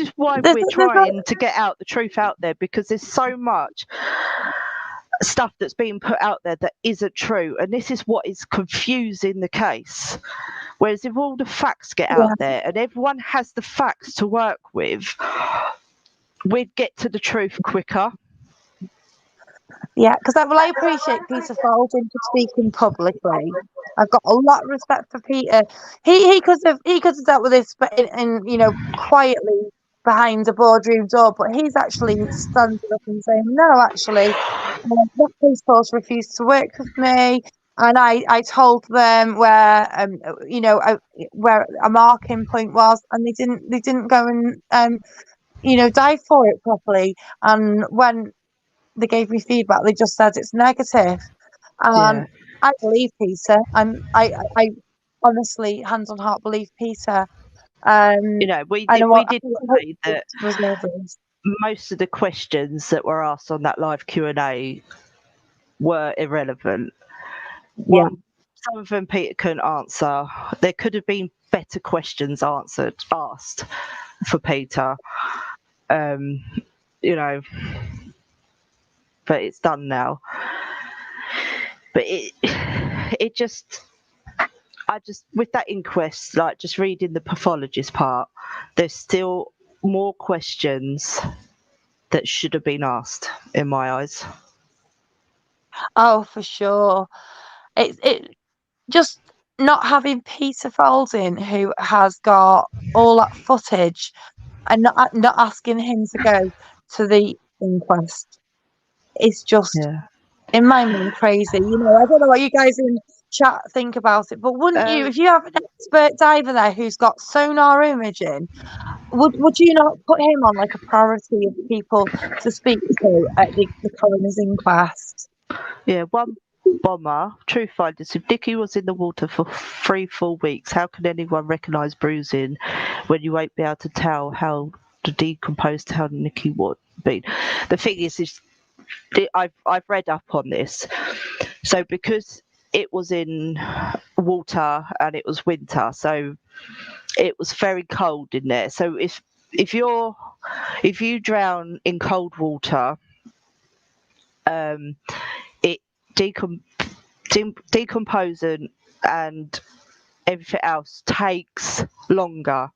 Speaker 1: is why we're trying to get out the truth out there, because there's so much stuff that's being put out there that isn't true, and this is what is confusing the case. Whereas if all the facts get out there and everyone has the facts to work with, we'd get to the truth quicker.
Speaker 2: Yeah, because I appreciate Peter Folding for speaking publicly. I've got a lot of respect for Peter. He could have dealt with this, but in quietly behind a boardroom door. But he's actually standing up and saying, no, actually, that police force refused to work with me, and I told them where where a marking point was, and they didn't go and dive for it properly. And when they gave me feedback, they just said it's negative. I believe Peter. I honestly, hand on heart, believe Peter.
Speaker 1: We did say that most of the questions that were asked on that live Q&A were irrelevant. Some of them Peter couldn't answer. There could have been better questions asked for Peter. But it's done now. But I just with that inquest, like just reading the pathologist part, there's still more questions that should have been asked in my eyes.
Speaker 2: Oh, for sure. It just not having Peter Folding, who has got all that footage, and not asking him to go to the inquest. It's just, in my mind, crazy. I don't know what you guys in chat think about it, but wouldn't you, if you have an expert diver there who's got sonar imaging, would you not put him on like a priority of people to speak to at the coroner's inquest?
Speaker 1: Yeah, one bomber, truth finders. If Nicky was in the water for 3-4 weeks, how can anyone recognise bruising when you won't be able to tell how the decomposed how Nicky would be? The thing is I've read up on this. So because it was in water and it was winter, so it was very cold in there. So if you drown in cold water, it decomposing and everything else takes longer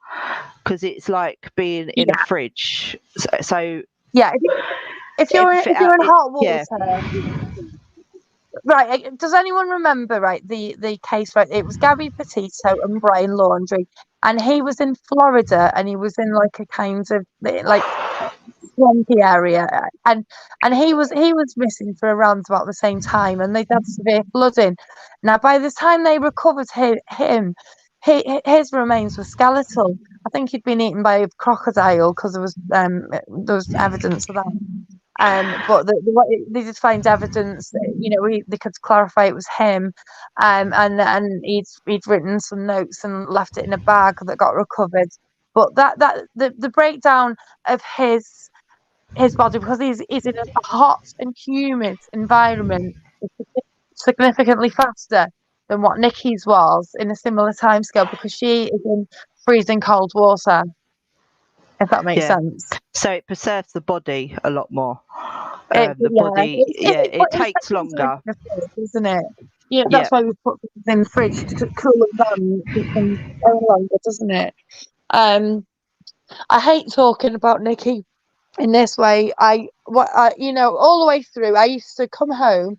Speaker 1: because it's like being in a fridge. So
Speaker 2: yeah, if you're in hot water. Right, does anyone remember the case? Right, it was Gabby Petito and Brian Laundrie, and he was in Florida, and he was in like a kind of like swampy area, and he was missing for around about the same time, and they'd had severe flooding. Now, by the time they recovered him, his remains were skeletal. I think he'd been eaten by a crocodile because there was evidence of that. But they did find evidence that, they could clarify it was him, and he'd written some notes and left it in a bag that got recovered. But the breakdown of his body, because he's in a hot and humid environment, is significantly faster than what Nicky's was in a similar timescale, because she is in freezing cold water. If that makes sense.
Speaker 1: So it preserves the body a lot more. It takes longer,
Speaker 2: isn't it? Yeah, that's why we put things in the fridge to cool them down longer, doesn't it? I hate talking about Nicky in this way. All the way through, I used to come home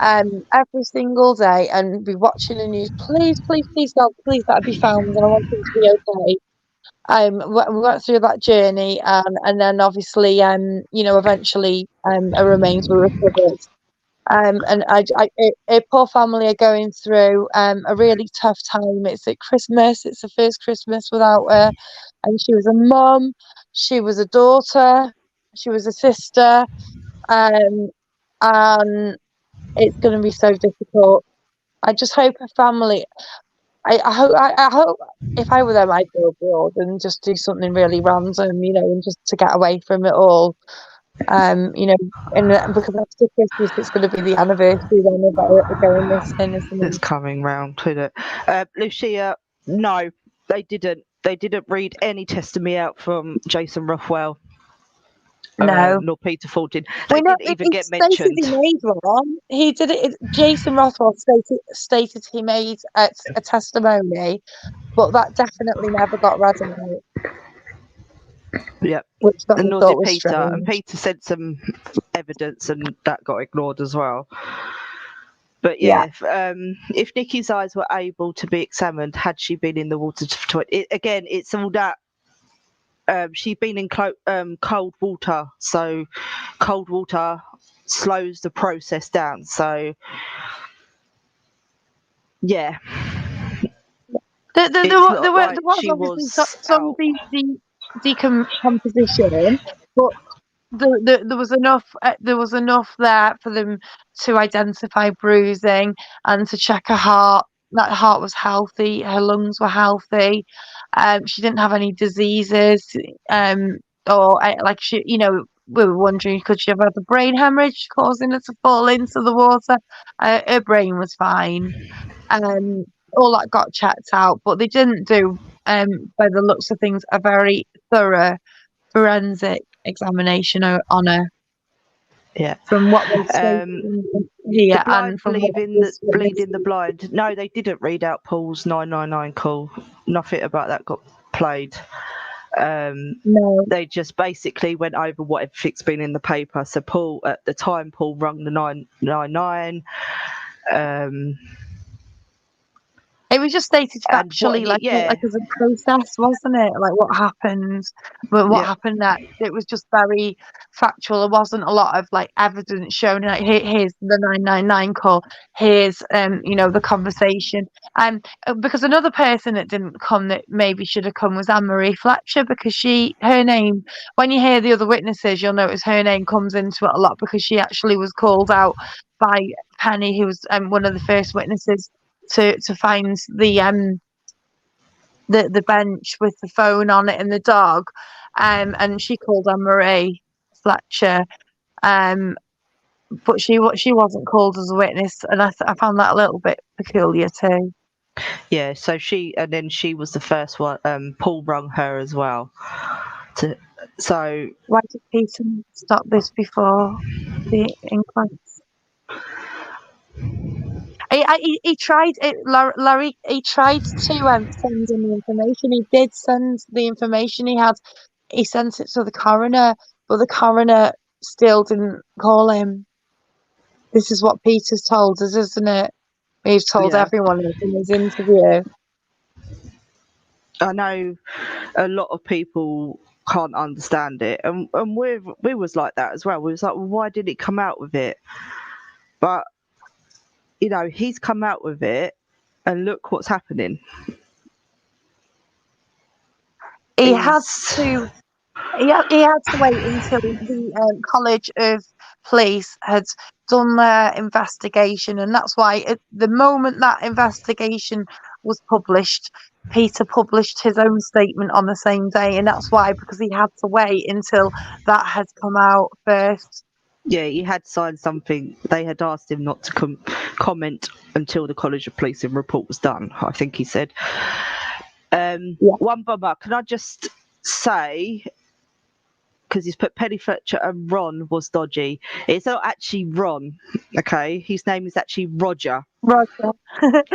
Speaker 2: every single day and be watching the news. Please, God, please, that'd be found, and I want him to be okay. We went through that journey, and then obviously, eventually, her remains were recovered. And a poor family are going through a really tough time. It's at Christmas. It's the first Christmas without her, and she was a mum, she was a daughter, she was a sister, and it's going to be so difficult. I just hope her family. I hope if I were them, I'd go abroad and just do something really random, and just to get away from it all. And because after Christmas, it's going to be the anniversary then of going missing, isn't it?
Speaker 1: It's coming round, isn't it? Lucia, no, they didn't. they didn't read any testimony out from Jason Rothwell.
Speaker 2: No.
Speaker 1: Nor Peter Fulton. They didn't even get mentioned.
Speaker 2: He made one. He did it. Jason Rothwell stated he made a testimony, but that definitely never got read out.
Speaker 1: Yep.
Speaker 2: Which
Speaker 1: and nor
Speaker 2: thought
Speaker 1: did
Speaker 2: was
Speaker 1: Peter.
Speaker 2: strange.
Speaker 1: And Peter sent some evidence, and that got ignored as well. But yeah, if Nikki's eyes were able to be examined, had she been in the water for 20, again, it's all that. She'd been in cold water, so cold water slows the process down. So yeah,
Speaker 2: There was obviously some decomposition, but there was enough. There was enough there for them to identify bruising and to check her heart. That heart was healthy. Her lungs were healthy. She didn't have any diseases. Or like she, we were wondering, could she have had a brain hemorrhage causing her to fall into the water? Her brain was fine. All that got checked out, but they didn't do, by the looks of things, a very thorough forensic examination on her.
Speaker 1: Yeah.
Speaker 2: From what they said here,
Speaker 1: the blind
Speaker 2: and from
Speaker 1: bleeding the blind. No, they didn't read out Paul's 999 call. Nothing about that got played.
Speaker 2: No.
Speaker 1: They just basically went over what everything's been in the paper. So Paul, at the time, Paul rung the 999.
Speaker 2: It was just stated factually, like as a process, wasn't it? Like what happened, but what happened next. It was just very factual. There wasn't a lot of like evidence shown. Like here's the 999 call. Here's the conversation. Because another person that didn't come that maybe should have come was Anne-Marie Fletcher, because her name, when you hear the other witnesses, you'll notice her name comes into it a lot, because she actually was called out by Penny, who was one of the first witnesses to find the bench with the phone on it and the dog, and she called Anne-Marie Fletcher, but she wasn't called as a witness, and I found that a little bit peculiar too.
Speaker 1: Yeah, so she was the first one. Paul rung her as well. So
Speaker 2: why did Peter stop this before the inquest? He tried it, Larry. He tried to send in the information. He did send the information he had. He sent it to the coroner, but the coroner still didn't call him. This is what Peter's told us, isn't it? He's told everyone in his interview.
Speaker 1: I know a lot of people can't understand it, and we was like that as well. We was like, well, why did it come out with it? But he's come out with it, and look what's happening.
Speaker 2: He had to wait until the College of Police had done their investigation, and that's why at the moment that investigation was published, Peter published his own statement on the same day, and that's why, because he had to wait until that had come out first.
Speaker 1: Yeah, he had signed something. They had asked him not to comment until the College of Policing report was done, I think he said. One bummer. Can I just say, because he's put Penny Fletcher and Ron was dodgy. It's not actually Ron, okay? His name is actually Roger.
Speaker 2: Roger.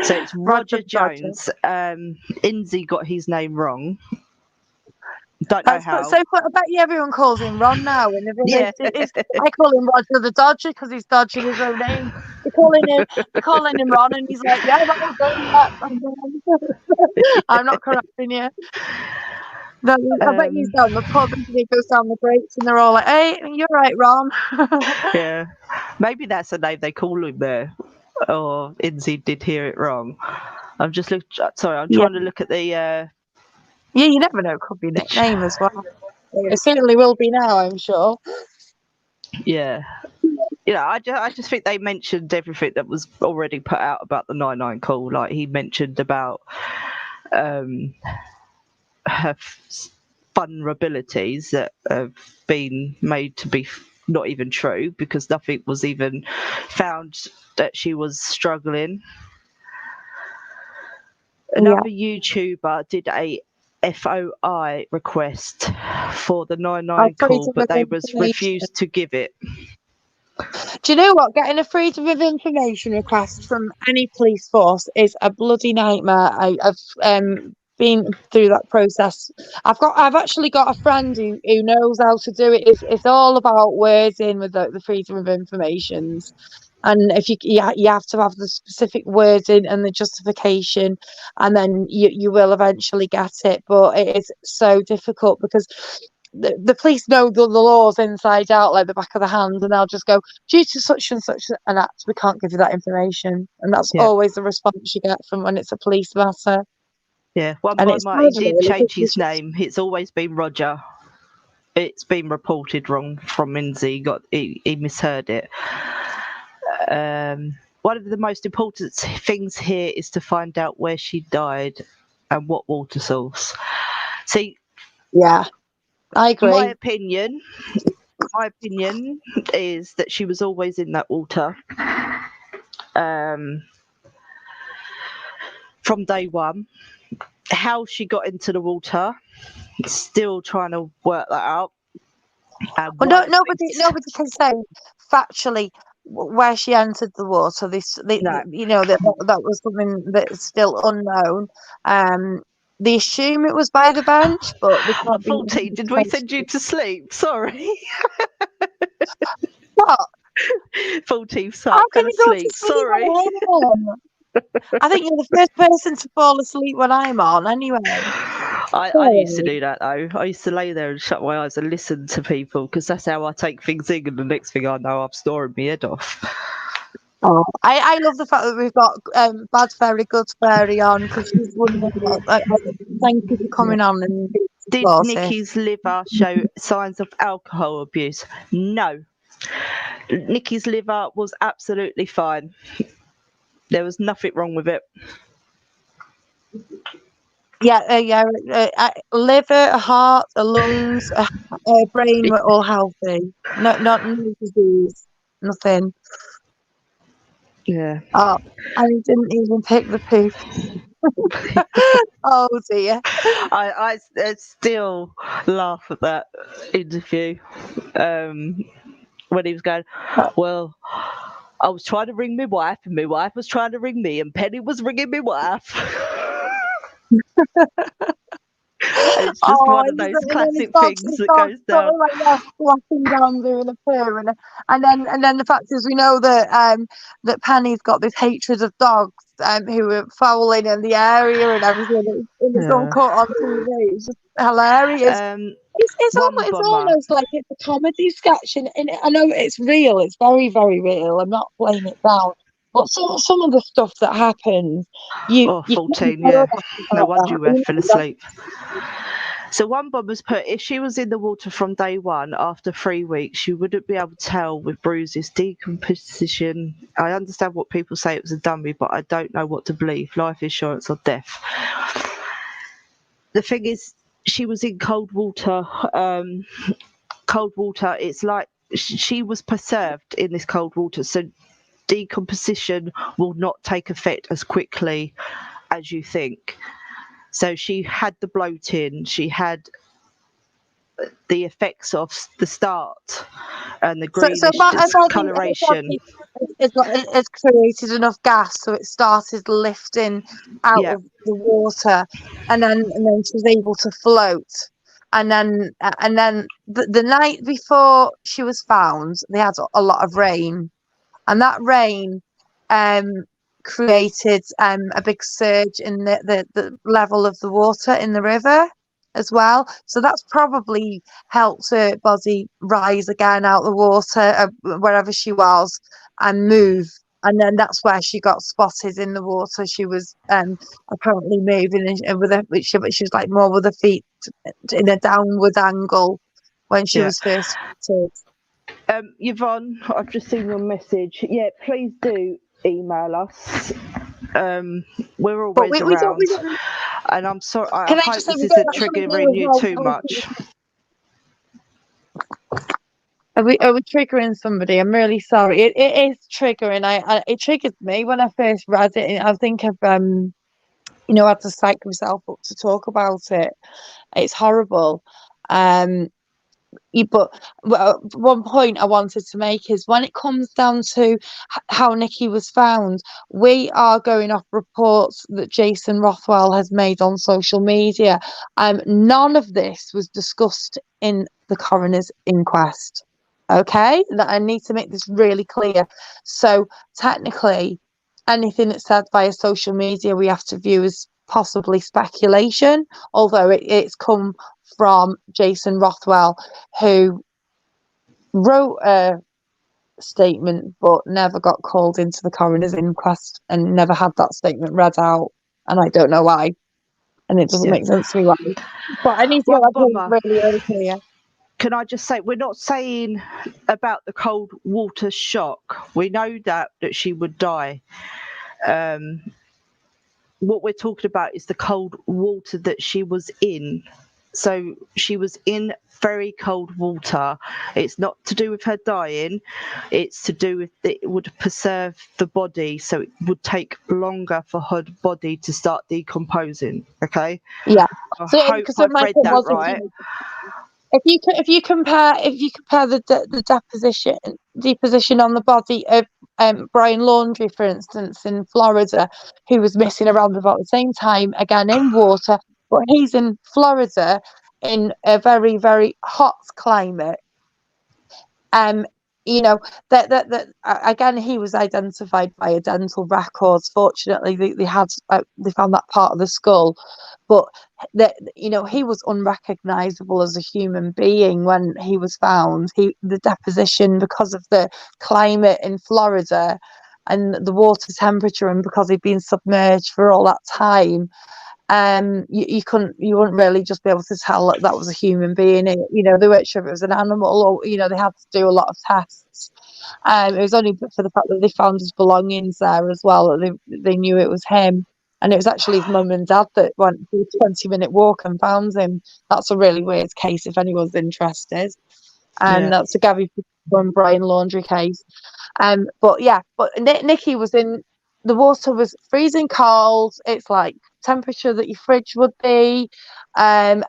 Speaker 1: So it's Roger Jones. Inzi got his name wrong. Don't know how.
Speaker 2: So I bet you everyone calls him Ron now in the village. I call him Roger the Dodger because he's dodging his own name. They're calling him Ron, and he's like, yeah, I'm not correcting you. I bet he's down the pub and he goes down the breaks and they're all like, hey, you're right, Ron.
Speaker 1: Yeah, maybe that's the name they call him there. Or Inzi did hear it wrong. I'm just trying to look at the.
Speaker 2: Yeah, you never know. It could be a nickname as well. It certainly will be now, I'm sure.
Speaker 1: Yeah. I just think they mentioned everything that was already put out about the 99 call. Like he mentioned about her vulnerabilities that have been made to be not even true, because nothing was even found that she was struggling. Another YouTuber did a FOI request for the 99 call, but they was refused to give it.
Speaker 2: Do you know what? Getting a freedom of information request from any police force is a bloody nightmare. I've been through that process. I've actually got a friend who knows how to do it. It's all about wording with the freedom of informations. And if you have to have the specific wording and the justification, and then you will eventually get it. But it is so difficult because the police know the laws inside out like the back of the hand, and they'll just go, due to such and such an act, we can't give you that information. And that's always the response you get from when it's a police matter.
Speaker 1: Yeah, one boy he did change his name. It's always been Roger. It's been reported wrong from Lindsay. He misheard it. One of the most important things here is to find out where she died and what water source. See,
Speaker 2: yeah, I agree.
Speaker 1: My opinion is that she was always in that water from day one. How she got into the water, still trying to work that out.
Speaker 2: Well, nobody can say factually where she entered the water. You know, that was something that's still unknown. They assume it was by the bench, but we can't.
Speaker 1: 14, did we send you to sleep? Sorry.
Speaker 2: What?
Speaker 1: 14, so go to sleep. Sorry.
Speaker 2: I think you're the first person to fall asleep when I'm on, anyway.
Speaker 1: I used to do that though. I used to lay there and shut my eyes and listen to people because that's how I take things in, and the next thing I know, I'm snoring my head off.
Speaker 2: Oh, I love the fact that we've got Bad Fairy, Good Fairy on because she's wonderful. Thank you for coming on. And
Speaker 1: did Nikki's liver show signs of alcohol abuse? No. Nikki's liver was absolutely fine. There was nothing wrong with it.
Speaker 2: Liver, heart, lungs, brain were all healthy. No disease, nothing.
Speaker 1: Yeah.
Speaker 2: Oh, I didn't even pick the poop. Oh dear.
Speaker 1: I still laugh at that interview. When he was going, well, I was trying to ring my wife, and my wife was trying to ring me, and Penny was ringing my wife. It's just one of those classic things that goes down.
Speaker 2: Like flashing down doing a purr, and then the fact is, we know that that Penny's got this hatred of dogs who are fouling in the area and everything. It's all caught on TV. It's just hilarious. It's almost like it's a comedy sketch, and I know it's real. It's very, very real. I'm not playing it down. But some of the stuff that happens,
Speaker 1: 14, yeah. No wonder you were fell asleep. So one bomb was put, if she was in the water from day one, after 3 weeks, she wouldn't be able to tell with bruises, decomposition. I understand what people say it was a dummy, but I don't know what to believe, life insurance or death. The thing is, she was in cold water. Cold water, it's like she was preserved in this cold water, so decomposition will not take effect as quickly as you think. So she had the bloating, she had the effects of the start and the greenish discoloration.
Speaker 2: It's created enough gas, so it started lifting out of the water, and then she was able to float. And then the night before she was found, they had a lot of rain, and that rain created a big surge in the level of the water in the river as well. So that's probably helped her body rise again out the water wherever she was and move. And then that's where she got spotted in the water. She was apparently moving she was like more with her feet in a downward angle when she was first spotted.
Speaker 1: Yvonne, I've just seen your message. Yeah, please do email us. We're always around. And I'm sorry, I hope this isn't triggering you too much.
Speaker 2: Are we triggering somebody? I'm really sorry. It is triggering. It triggered me when I first read it. I think of had to psych myself up to talk about it. It's horrible. But one point I wanted to make is when it comes down to how Nikki was found, we are going off reports that Jason Rothwell has made on social media. None of this was discussed in the coroner's inquest. Okay, that I need to make this really clear. So technically, anything that's said via social media we have to view as possibly speculation, although it's come from Jason Rothwell, who wrote a statement but never got called into the coroner's inquest and never had that statement read out, and I don't know why, and it doesn't make sense to me why. But I need to get that really clear.
Speaker 1: Can I just say, we're not saying about the cold water shock. We know that she would die. What we're talking about is the cold water that she was in. So she was in very cold water. It's not to do with her dying. It's to do with it would preserve the body, so it would take longer for her body to start decomposing. Okay.
Speaker 2: Yeah.
Speaker 1: I hope I've read that right.
Speaker 2: If you compare the deposition on the body of Brian Laundrie, for instance, in Florida, who was missing around about the same time, again in water, but he's in Florida in a very, very hot climate. That again, he was identified by dental records. Fortunately, they found that part of the skull, but he was unrecognizable as a human being when he was found. The deposition, because of the climate in Florida and the water temperature, and because he'd been submerged for all that time, you wouldn't really just be able to tell that was a human being. They weren't sure if it was an animal, or they had to do a lot of tests. It was only for the fact that they found his belongings there as well that they knew it was him. And it was actually his mum and dad that went for a 20-minute walk and found him. That's a really weird case if anyone's interested. And that's a Gabby and Brian Laundrie case. But Nikki was in. The water was freezing cold. It's like temperature that your fridge would be, and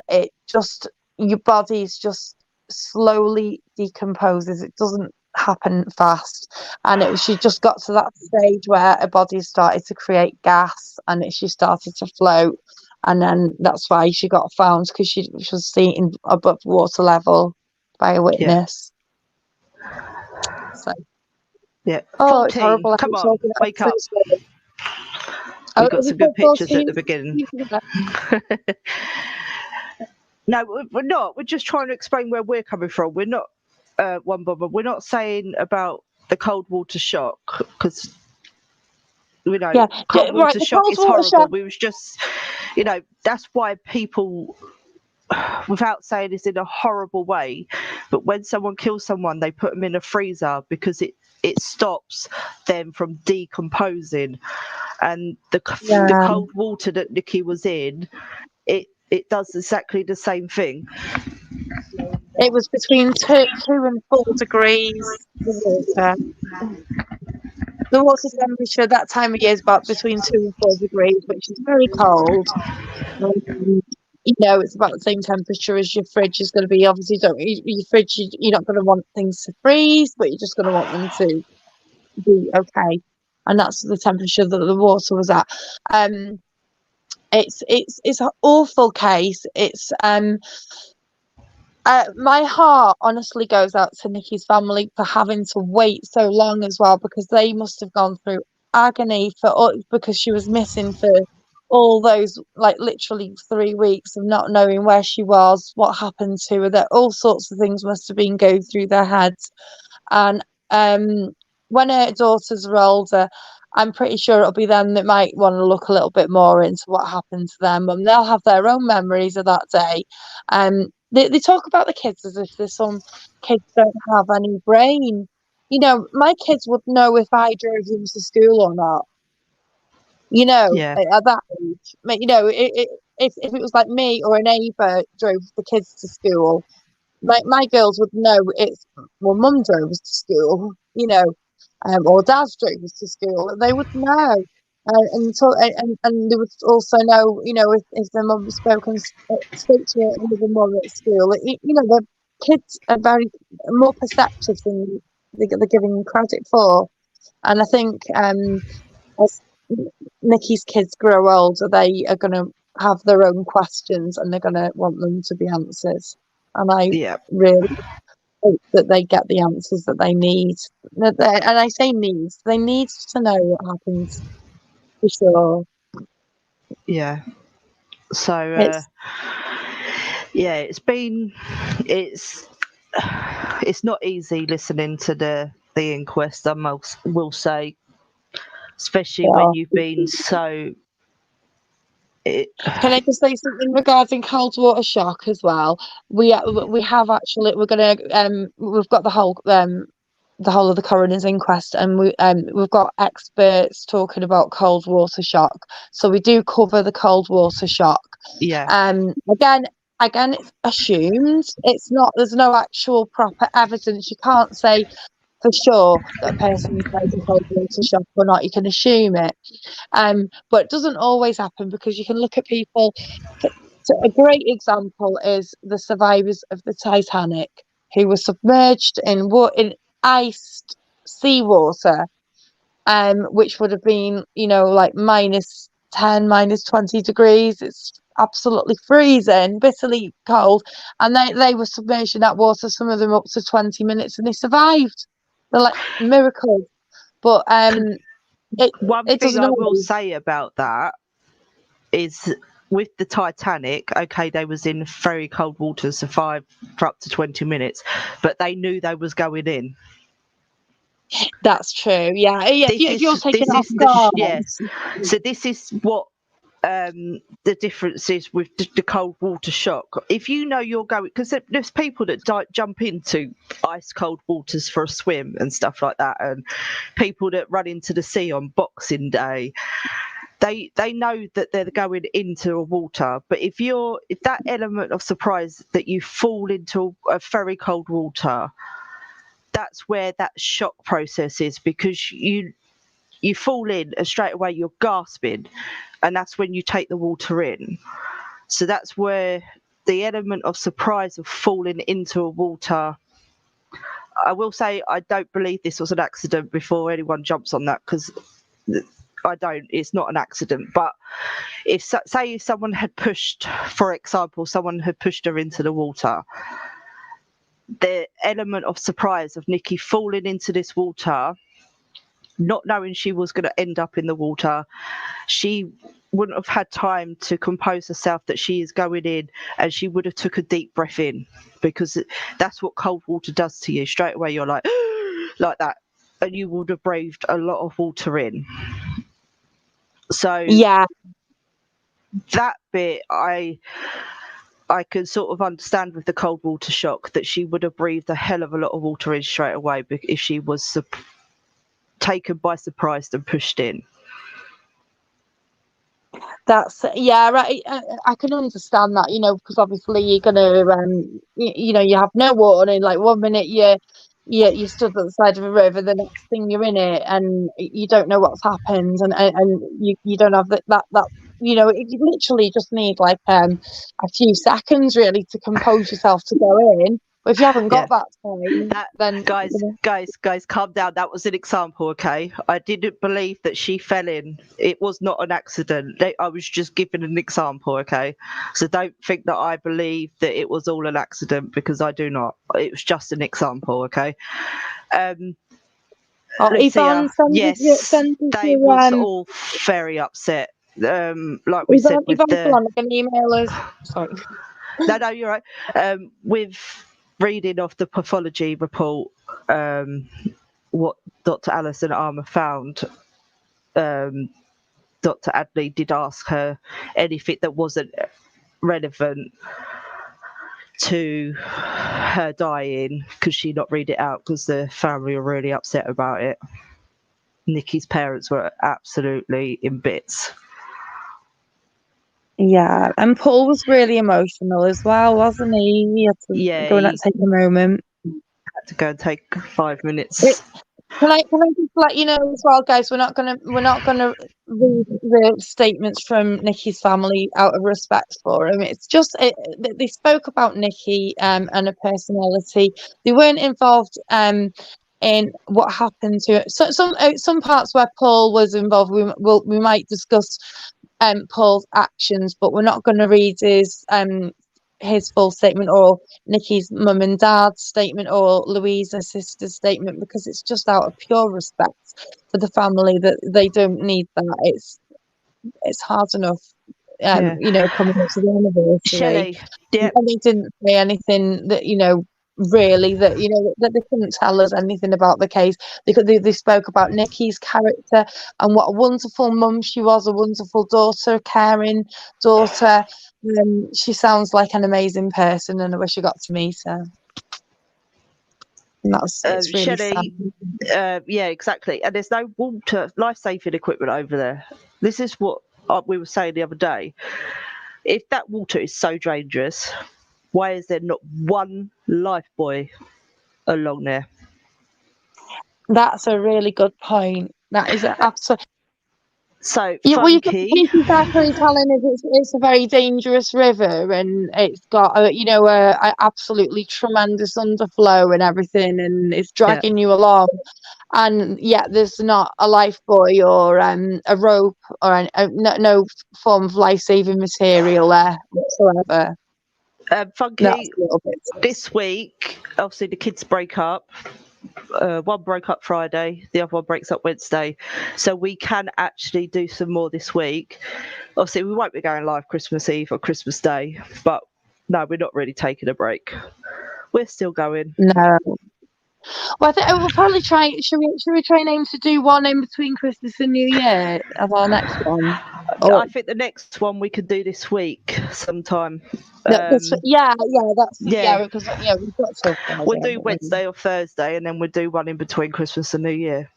Speaker 2: it just, your body's just slowly decomposes. It doesn't happen fast, and she just got to that stage where her body started to create gas, and she started to float, and then that's why she got found, because she was seen above water level by a witness. So.
Speaker 1: Yeah.
Speaker 2: Oh, it's horrible.
Speaker 1: Come on, wake up. We've got some good pictures at the beginning. No, we're not. We're just trying to explain where we're coming from. We're not one bomber. We're not saying about the cold water shock, because cold water shock is horrible. We was just, that's why people, without saying it's in a horrible way, but when someone kills someone, they put them in a freezer because it stops them from decomposing, and the cold water that Nikki was in, it does exactly the same thing.
Speaker 2: It was between 2 and 4 degrees. The water temperature that time of year is about between 2 and 4 degrees, which is very cold. It's about the same temperature as your fridge is going to be. Obviously, your fridge, you're not going to want things to freeze, but you're just going to want them to be okay. And that's the temperature that the water was at. It's an awful case. It's my heart honestly goes out to Nikki's family for having to wait so long as well, because they must have gone through agony because she was missing for all those, like, literally 3 weeks of not knowing where she was, what happened to her. That all sorts of things must have been going through their heads. And when her daughters are older, I'm pretty sure it'll be them that might want to look a little bit more into what happened to them, and they'll have their own memories of that day. They talk about the kids as if there's some kids don't have any brain. My kids would know if I drove them to school or not. At that age. If it was like me or a neighbour drove the kids to school, my girls would know mum drove us to school, or dad drove us to school. They would know. And there was also no, if the mum spoke to another mum at school, the kids are very more perceptive than they're giving them credit for. And I think as Nikki's kids grow older, they are going to have their own questions and they're going to want them to be answered. And I really hope that they get the answers that they need. And I say needs, they need to know what happens for sure.
Speaker 1: Yeah. So, it's not easy listening to the inquest, I will say, especially when you've been so.
Speaker 2: Can I just say something regarding cold water shock as well? We have actually we've got the whole of the coroner's inquest, and we've got experts talking about cold water shock. So we do cover the cold water shock.
Speaker 1: Yeah.
Speaker 2: Again, it's assumed. It's not. There's no actual proper evidence. You can't say for sure that a person has died of cold water shock or not. You can assume it. But it doesn't always happen, because you can look at people. So a great example is the survivors of the Titanic, who were submerged in iced seawater, which would have been, like -10, -20 degrees. It's absolutely freezing, bitterly cold, and they were submerged in that water, some of them up to 20 minutes, and they survived. They're like miracles. But
Speaker 1: one thing I will say about that is, with the Titanic, okay, they was in very cold water, survived for up to 20 minutes, but they knew they was going in.
Speaker 2: That's true. Yeah. You're taking off guards.
Speaker 1: So this is what the difference is with the cold water shock. If you know you're going, because there's people that jump into ice cold waters for a swim and stuff like that, and people that run into the sea on Boxing Day. They know that they're going into a water, but if that element of surprise that you fall into a very cold water, that's where that shock process is, because you fall in and straight away you're gasping, and that's when you take the water in. So that's where the element of surprise of falling into a water. I will say I don't believe this was an accident before anyone jumps on that, because I don't. It's not an accident. But if someone had pushed, for example, someone had pushed her into the water, the element of surprise of Nikki falling into this water, not knowing she was going to end up in the water, she wouldn't have had time to compose herself that she is going in, and she would have took a deep breath in, because that's what cold water does to you. Straight away you're like like that, and you would have breathed a lot of water in. So
Speaker 2: yeah,
Speaker 1: that bit I can sort of understand with the cold water shock, that she would have breathed a hell of a lot of water in straight away if she was taken by surprise and pushed in.
Speaker 2: That's right. I can understand that, because obviously you're gonna, you have no warning. Like 1 minute you stood at the side of a river, the next thing you're in it, and you don't know what's happened, and you don't have that. You literally just need like a few seconds really to compose yourself to go in. But if you haven't got that time, then
Speaker 1: guys, calm down. That was an example, okay? I didn't believe that she fell in. It was not an accident. I was just giving an example, okay? So don't think that I believe that it was all an accident, because I do not. It was just an example, okay?
Speaker 2: Yvonne,
Speaker 1: yes, they was all very upset. Like we said, with
Speaker 2: can email us. Sorry.
Speaker 1: No, you're right. With reading of the pathology report, what Dr. Alison Armour found, Dr. Adley did ask her anything that wasn't relevant to her dying. Could she not read it out, because the family were really upset about it. Nikki's parents were absolutely in bits.
Speaker 2: Yeah, and Paul was really emotional as well, wasn't he? He had to go and take a moment.
Speaker 1: Had to go and take 5 minutes.
Speaker 2: Can I just let you know as well, guys? We're not gonna read the statements from Nikki's family out of respect for him. It's just they spoke about Nikki and her personality. They weren't involved in what happened to it. So some parts where Paul was involved, we might discuss Paul's actions, but we're not going to read his full statement or Nikki's mum and dad's statement or Louisa's sister's statement, because it's just out of pure respect for the family that they don't need that. It's hard enough, you know, coming up to the anniversary.
Speaker 1: Shelley, yeah.
Speaker 2: And they didn't say anything that, you know, really, that, you know, that they couldn't tell us anything about the case. They spoke about Nikki's character and what a wonderful mum she was, a wonderful daughter, a caring daughter. She sounds like an amazing person, and I wish I got to meet her. And it's really
Speaker 1: Shelley,
Speaker 2: sad.
Speaker 1: yeah, exactly. And there's no water life-saving equipment over there. This is what we were saying the other day. If that water is so dangerous, why is there not one lifebuoy along there?
Speaker 2: That's a really good point. That is absolutely.
Speaker 1: So
Speaker 2: Yeah, well, you've got
Speaker 1: Funky.
Speaker 2: Casey Zachary telling us it's a very dangerous river, and it's got a absolutely tremendous underflow and everything, and it's dragging you along. And yet there's not a lifebuoy or a rope or no form of life-saving material there whatsoever.
Speaker 1: Funky, this week, obviously the kids break up. One broke up Friday, the other one breaks up Wednesday, so we can actually do some more this week. Obviously we won't be going live Christmas Eve or Christmas Day, but no, we're not really taking a break. We're still going.
Speaker 2: No. Well, I think we'll probably try. Should we try and aim to do one in between Christmas and New Year as our next one?
Speaker 1: I think the next one we could do this week sometime.
Speaker 2: Because we've got to.
Speaker 1: We'll do Wednesday or Thursday, and then we'll do one in between Christmas and New Year.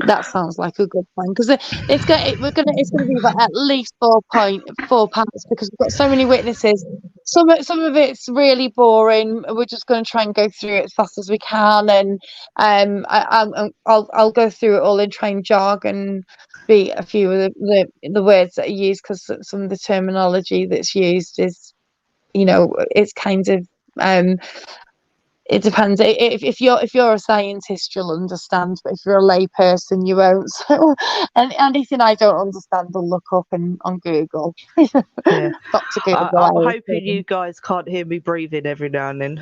Speaker 2: That sounds like a good plan, because it's going to be like at least 4 parts, because we've got so many witnesses. Some of it's really boring. We're just going to try and go through it as fast as we can, and I'll go through it all and try and jog and beat a few of the words that are used, because some of the terminology that's used is, you know, it's kind of it depends. If you're a scientist, you'll understand, but if you're a lay person, you won't. So, and anything I don't understand, I'll look up on Google.
Speaker 1: Yeah.
Speaker 2: Dr. Google.
Speaker 1: I'm hoping you guys can't hear me breathing every now and then.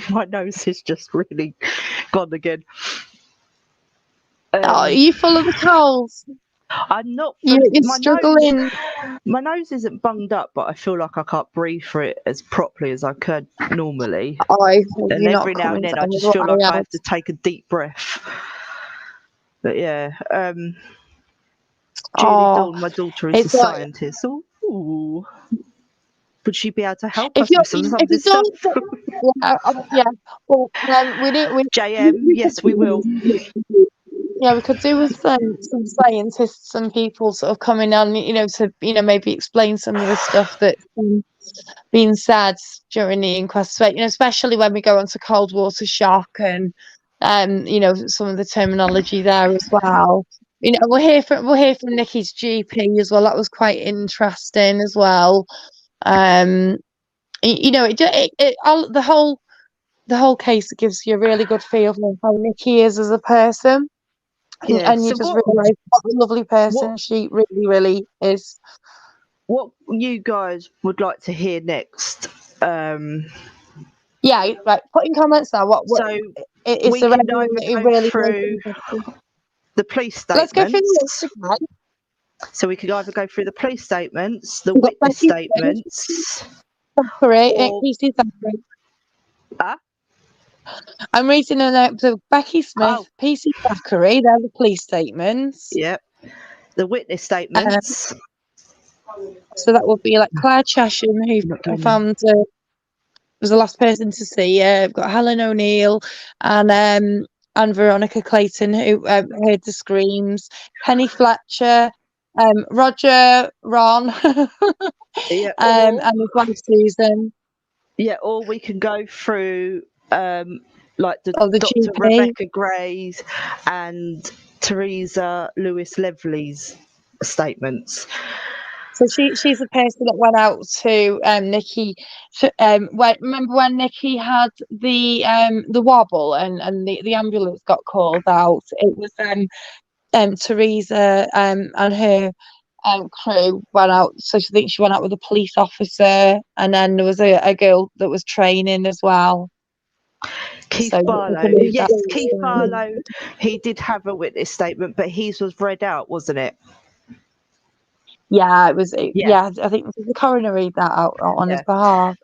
Speaker 1: My nose is just really gone again.
Speaker 2: Are you full of the colds?
Speaker 1: I'm not.
Speaker 2: You're struggling.
Speaker 1: My nose isn't bunged up, but I feel like I can't breathe through it as properly as I could normally. And every now and then I just feel like I have to take a deep breath. But yeah, Julie Dawn, my daughter, is a scientist. Ooh. Would she be able to help us with some of this stuff?
Speaker 2: Yeah. Well, we
Speaker 1: JM, yes, we will.
Speaker 2: Yeah, we could do with some scientists and people sort of coming on, to maybe explain some of the stuff that's been said during the inquest, especially when we go on to cold water shock and some of the terminology there as well. We'll hear from Nikki's GP as well. That was quite interesting as well. The whole case gives you a really good feel for how Nikki is as a person.
Speaker 1: Yeah.
Speaker 2: And you just realise what a lovely person she really, really is.
Speaker 1: What you guys would like to hear next?
Speaker 2: Yeah, right. Put in comments now. What
Speaker 1: so
Speaker 2: is
Speaker 1: we
Speaker 2: the
Speaker 1: can either go through the police statements.
Speaker 2: Let's go through the list again.
Speaker 1: So we could either go through the police statements, the witness statements.
Speaker 2: Zachary. I'm reading the Becky Smith, PC Zachary. They're the police statements.
Speaker 1: Yep. The witness statements.
Speaker 2: So that would be like Claire Chesham, who found was the last person to see. We've got Helen O'Neill and Veronica Clayton, who heard the screams. Penny Fletcher, Roger, Ron,
Speaker 1: yeah,
Speaker 2: and his wife Susan.
Speaker 1: Yeah, or we can go through like the
Speaker 2: Dr.
Speaker 1: GP. Rebecca Grays and Teresa Lewis Lively's statements.
Speaker 2: So she's the person that went out to Nikki. Remember when Nikki had the wobble and the ambulance got called out? It was Teresa and her crew went out. So I think she went out with a police officer, and then there was a girl that was training as well.
Speaker 1: Keith Barlow. Yes, Keith Barlow. He did have a witness statement, but his was read out, wasn't it?
Speaker 2: Yeah, it was. Yeah, I think the coroner read that out on his behalf.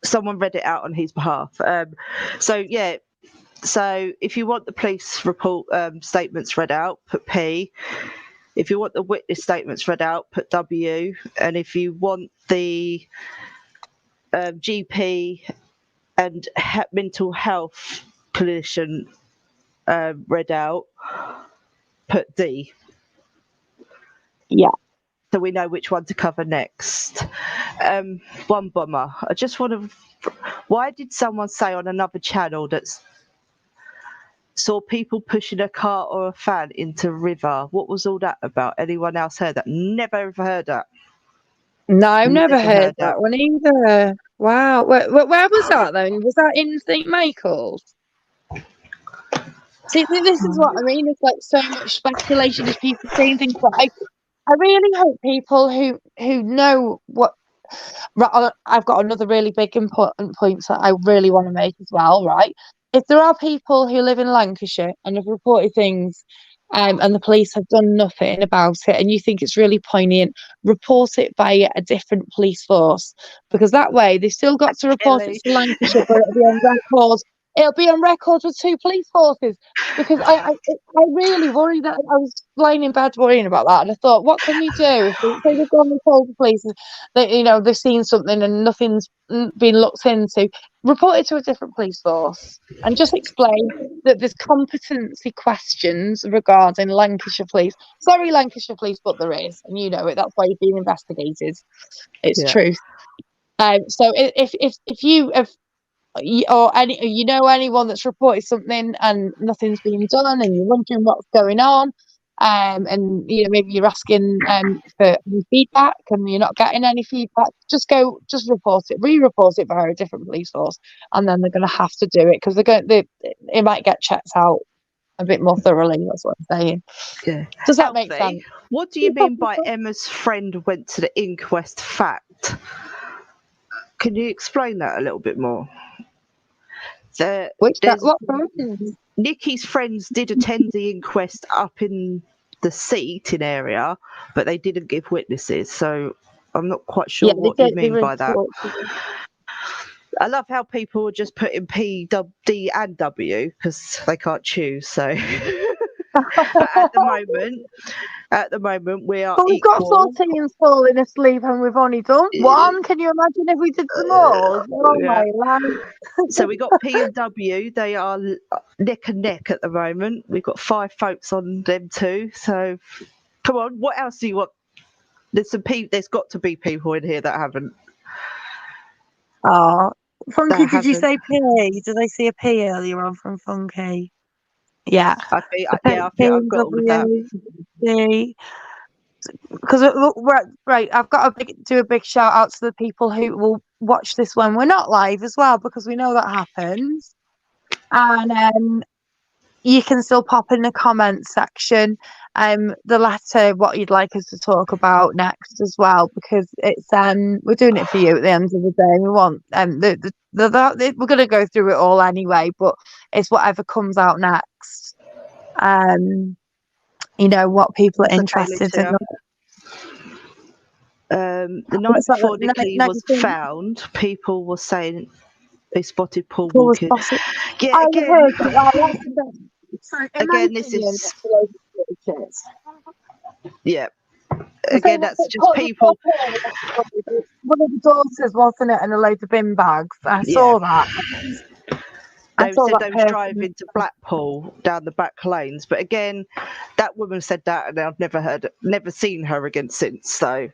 Speaker 1: Someone read it out on his behalf. So if you want the police report statements read out, put P. If you want the witness statements read out, put W. And if you want the GP and mental health clinician read out, put D.
Speaker 2: Yeah.
Speaker 1: So we know which one to cover next. One bomber. I just want to. Why did someone say on another channel that saw people pushing a car or a fan into a river? What was all that about? Anyone else heard that? Never ever heard that.
Speaker 2: No, I've never heard that one either. Wow. Where was that then? Was that in St. Michael's? See, this is what I mean. It's like so much speculation, just people saying things. But I really hope people who know what. I've got another really big important point that I really want to make as well, right? If there are people who live in Lancashire and have reported things and the police have done nothing about it, and you think it's really poignant, report it via a different police force, because that way they've still got to report it to Lancashire, but it'll be on record. It'll be on record with 2 police forces, because I really worry that I was lying in bed worrying about that, and I thought, what can you do if they've gone and told the police that they've seen something and nothing's been looked into? Report it to a different police force and just explain that there's competency questions regarding Lancashire Police. Sorry, Lancashire Police, but there is, and you know it. That's why you've been investigated. It's truth. So if you have, or anyone that's reported something and nothing's been done, and you're wondering what's going on, and maybe you're asking for feedback and you're not getting any feedback, just report it, re-report it via a different police force, and then they're going to have to do it because it might get checked out a bit more thoroughly. That's what I'm saying.
Speaker 1: Yeah.
Speaker 2: Does that make sense?
Speaker 1: What do you mean by Emma's friend went to the inquest fact? Can you explain that a little bit more? Nikki's friends did attend the inquest up in the seating area, but they didn't give witnesses. So I'm not quite sure what you mean by that. I love how people are just putting P, D, and W because they can't choose. So but at the moment, we are.
Speaker 2: But we've got 14 falling asleep, and we've only done one. Can you imagine if we did them all? Oh my life!
Speaker 1: So we got P and W. They are neck and neck at the moment. We've got 5 folks on them too. So come on, what else do you want? There's got to be people in here that haven't.
Speaker 2: Oh, Funky! Did you say P? Did I see a P earlier on from Funky? Yeah.
Speaker 1: I think I've got all of that.
Speaker 2: Because right, I've got to do a big shout out to the people who will watch this when we're not live as well, because we know that happens. And you can still pop in the comments section the letter what you'd like us to talk about next as well, because it's we're doing it for you at the end of the day. We want we're going to go through it all anyway, but it's whatever comes out next. What people are interested in.
Speaker 1: The night before Nikki was found, people were saying they spotted Paul walking.
Speaker 2: Yeah, again,
Speaker 1: this is. Yeah. Again, that's just people.
Speaker 2: One of the daughters, wasn't it, and a load of bin bags. I saw that.
Speaker 1: They said they was driving to Blackpool down the back lanes, but again, that woman said that, and I've never seen her again since. So,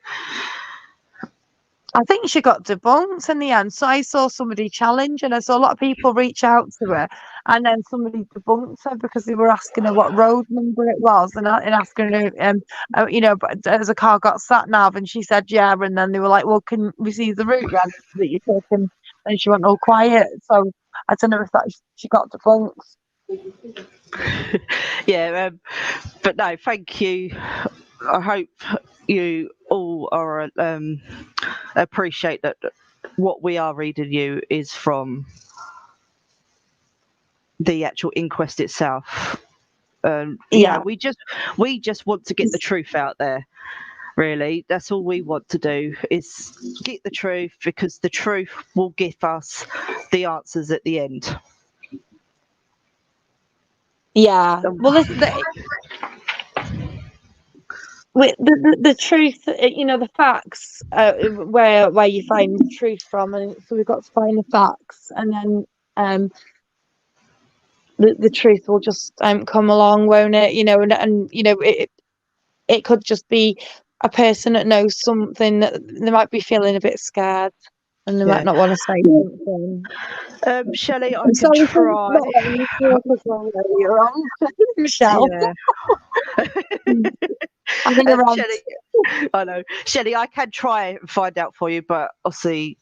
Speaker 2: I think she got debunked in the end. So I saw somebody challenge, and I saw a lot of people reach out to her, and then somebody debunked her because they were asking her what road number it was, and asking her, but as a car got sat nav, and she said yeah, and then they were like, well, can we see the route then that you're taking? And she went all quiet. So I don't know if that she got debunked.
Speaker 1: Yeah, but no, thank you. I hope you all are appreciate that what we are reading you is from the actual inquest itself. We just want to get the truth out there. Really, that's all we want to do, is get the truth, because the truth will give us the answers at the end.
Speaker 2: Yeah. Well, the truth, the facts, where you find the truth from, and so we've got to find the facts, and then the truth will just come along, won't it? It could just be a person that knows something that they might be feeling a bit scared, and they might not want to say something.
Speaker 1: Shelley, I
Speaker 2: I'm
Speaker 1: can
Speaker 2: sorry for
Speaker 1: try.
Speaker 2: not letting you talk as well earlier on, Michelle.
Speaker 1: Yeah. Shelley, I know. Shelley, I can try and find out for you, but obviously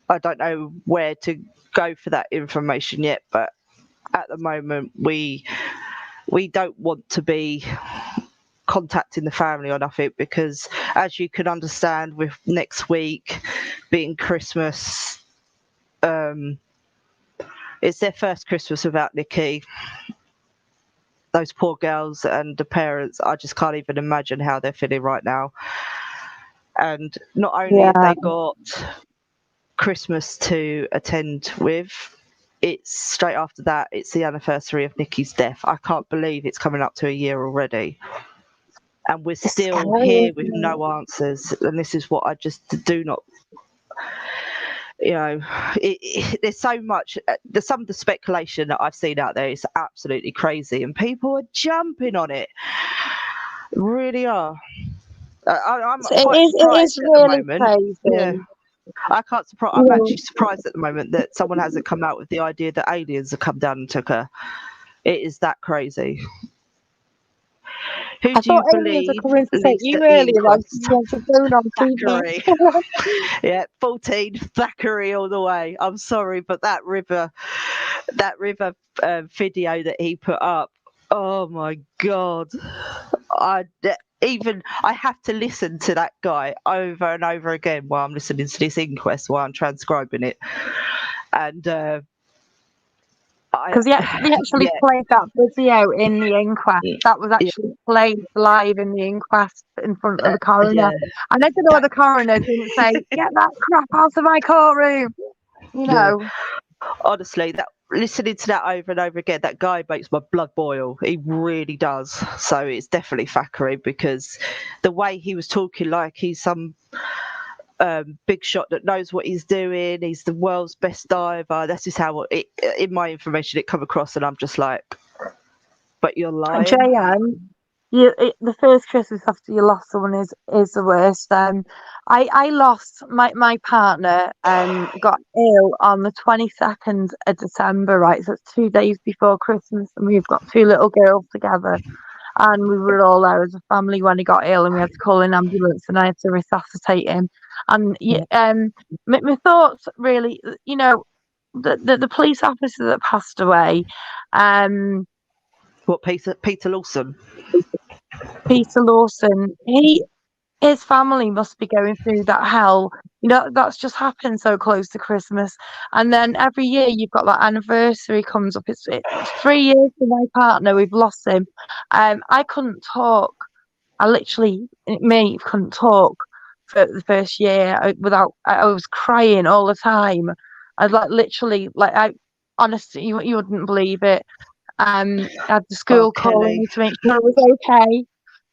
Speaker 1: I don't know where to go for that information yet. But at the moment, we don't want to be contacting the family or nothing, because as you can understand, with next week being Christmas, it's their first Christmas without Nikki. Those poor girls and the parents, I just can't even imagine how they're feeling right now. And not only have they got Christmas to attend with, it's straight after that, it's the anniversary of Nikki's death. I can't believe it's coming up to a year already. And we're still here with no answers. And this is what I just do not, there's so much, some of the speculation that I've seen out there is absolutely crazy, and people are jumping on it. Really are. I'm quite surprised at the moment.
Speaker 2: Crazy.
Speaker 1: Yeah. I can't surprise. I'm actually surprised at the moment that someone hasn't come out with the idea that aliens have come down and took her. It is that crazy. Who do you believe?
Speaker 2: You earlier, like you want to burn on
Speaker 1: Thackeray. Yeah, 14 Thackeray all the way. I'm sorry, but that river video that he put up. Oh my God! I have to listen to that guy over and over again while I'm listening to this inquest, while I'm transcribing it, and
Speaker 2: because they actually played that video in the inquest. That was actually played live in the inquest in front of the coroner. And I don't know why the coroner didn't say, "Get that crap out of my courtroom."
Speaker 1: Honestly, listening to that over and over again, that guy makes my blood boil. He really does. So it's definitely Thackeray, because the way he was talking like he's some big shot that knows what he's doing. He's the world's best diver. That's just how in my information it come across, and I'm just like, but you're lying.
Speaker 2: JM, the first Christmas after you lost someone is the worst. I lost my partner got ill on the 22nd of December, right? So it's 2 days before Christmas, and we've got 2 little girls together. And we were all there as a family when he got ill, and we had to call an ambulance, and I had to resuscitate him. And my thoughts really, the police officer that passed away.
Speaker 1: What, Peter Lawson?
Speaker 2: Peter Lawson. His family must be going through that hell. That's just happened so close to Christmas. And then every year you've got that anniversary comes up. It's 3 years for my partner. We've lost him. I couldn't talk. I couldn't talk for the first year I was crying all the time. I'd honestly, you wouldn't believe it. I had the school calling me to make sure I was okay.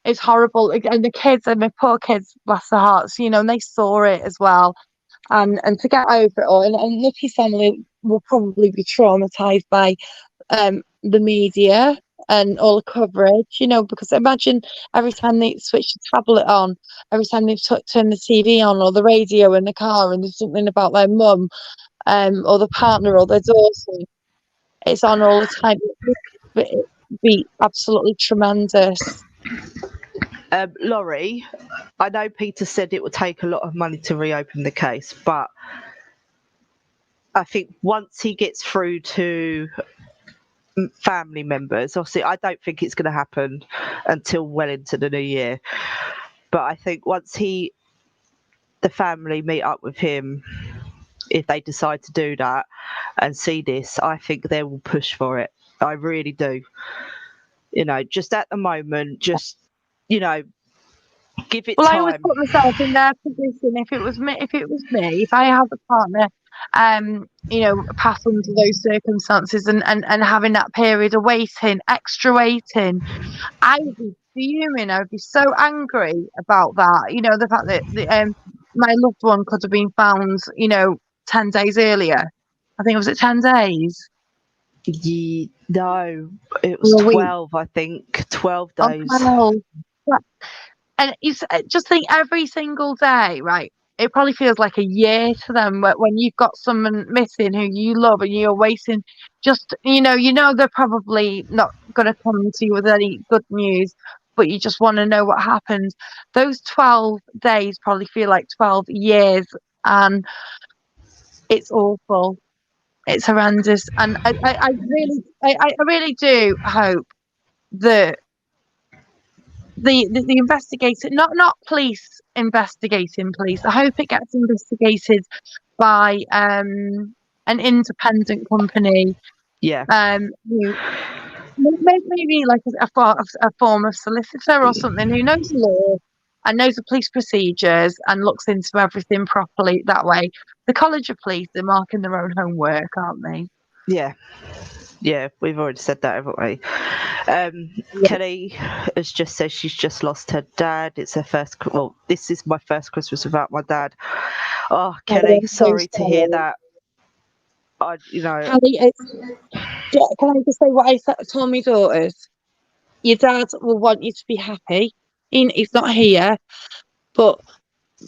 Speaker 2: It's horrible, and the kids, and my poor kids, bless their hearts, and they saw it as well, and to get over it all, and Nicky's family will probably be traumatized by the media, and all the coverage, because imagine every time they switch the tablet on, every time they turn the TV on or the radio in the car and there's something about their mum, or the partner or their daughter, it's on all the time. It'd be absolutely tremendous.
Speaker 1: Laurie, I know Peter said it would take a lot of money to reopen the case, but I think once he gets through to family members, obviously I don't think it's going to happen until well into the new year, but I think once the family meet up with him, if they decide to do that and see this, I think they will push for it. I really do. Just at the moment, just give it time.
Speaker 2: I always put myself in their position. If it was me, if I had a partner, pass under those circumstances and having that period of waiting, extra waiting, I would be fuming. I would be so angry about that. The fact that my loved one could have been found, 10 days earlier. I think, was it 10 days?
Speaker 1: No, it was 12. I think 12 days.
Speaker 2: Oh, 12. And just think, every single day, right? It probably feels like a year to them when you've got someone missing who you love and you're waiting. Just they're probably not going to come to you with any good news, but you just want to know what happened. Those 12 days probably feel like 12 years, and it's awful. It's horrendous, and I really do hope that the investigator, not police investigating police. I hope it gets investigated by an independent company.
Speaker 1: Yeah.
Speaker 2: Maybe like a form of solicitor or something who knows the law and knows the police procedures and looks into everything properly that way. The College of Police, they're marking their own homework, aren't they?
Speaker 1: Yeah, we've already said that, haven't we? Kelly has just said she's just lost her dad. It's her first. Well, this is my first Christmas without my dad. Oh, Kelly, sorry to hear that.
Speaker 2: Kelly, can I just say what I told my daughters? Your dad will want you to be happy. He's not here, but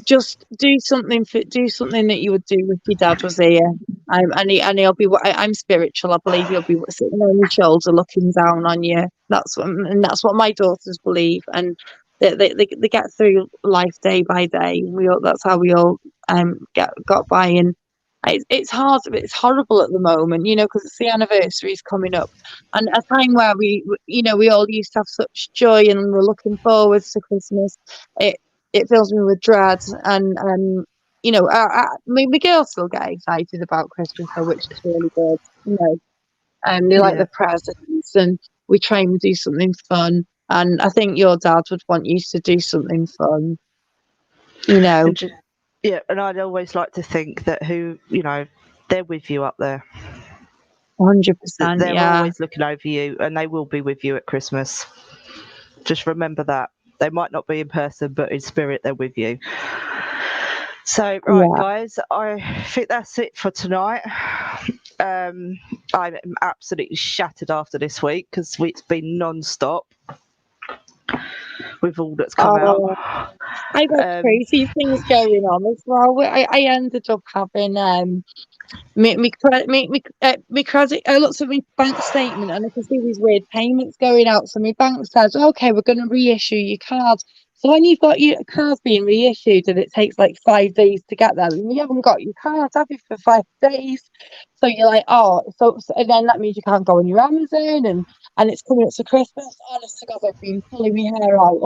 Speaker 2: just do something that you would do if your dad was here. And he'll be. I'm spiritual. I believe he'll be sitting on your shoulder, looking down on you. That's what my daughters believe, and they get through life day by day. That's how we all got by. And it's hard. It's horrible at the moment, because it's the anniversary's coming up, and a time where we all used to have such joy and we're looking forward to Christmas. It fills me with dread, and my girls still get excited about Christmas, which is really good. They like the presents, and we try and do something fun. And I think your dad would want you to do something fun.
Speaker 1: Yeah, and I'd always like to think that they're with you up there.
Speaker 2: 100%.
Speaker 1: They're always looking over you, and they will be with you at Christmas. Just remember that. They might not be in person, but in spirit, they're with you. So, right, guys, I think that's it for tonight. I'm absolutely shattered after this week because it's been non-stop with all that's come out.
Speaker 2: I got crazy things going on as well. I ended up having my credit. I looked at my bank statement and I could see these weird payments going out. So my bank says, "Okay, we're going to reissue your card." So when you've got your card being reissued and it takes like 5 days to get there, and you haven't got your card, have you, for 5 days? So you're like, and then that means you can't go on your Amazon, and it's coming up to Christmas. Honest to God, I've been pulling my hair out.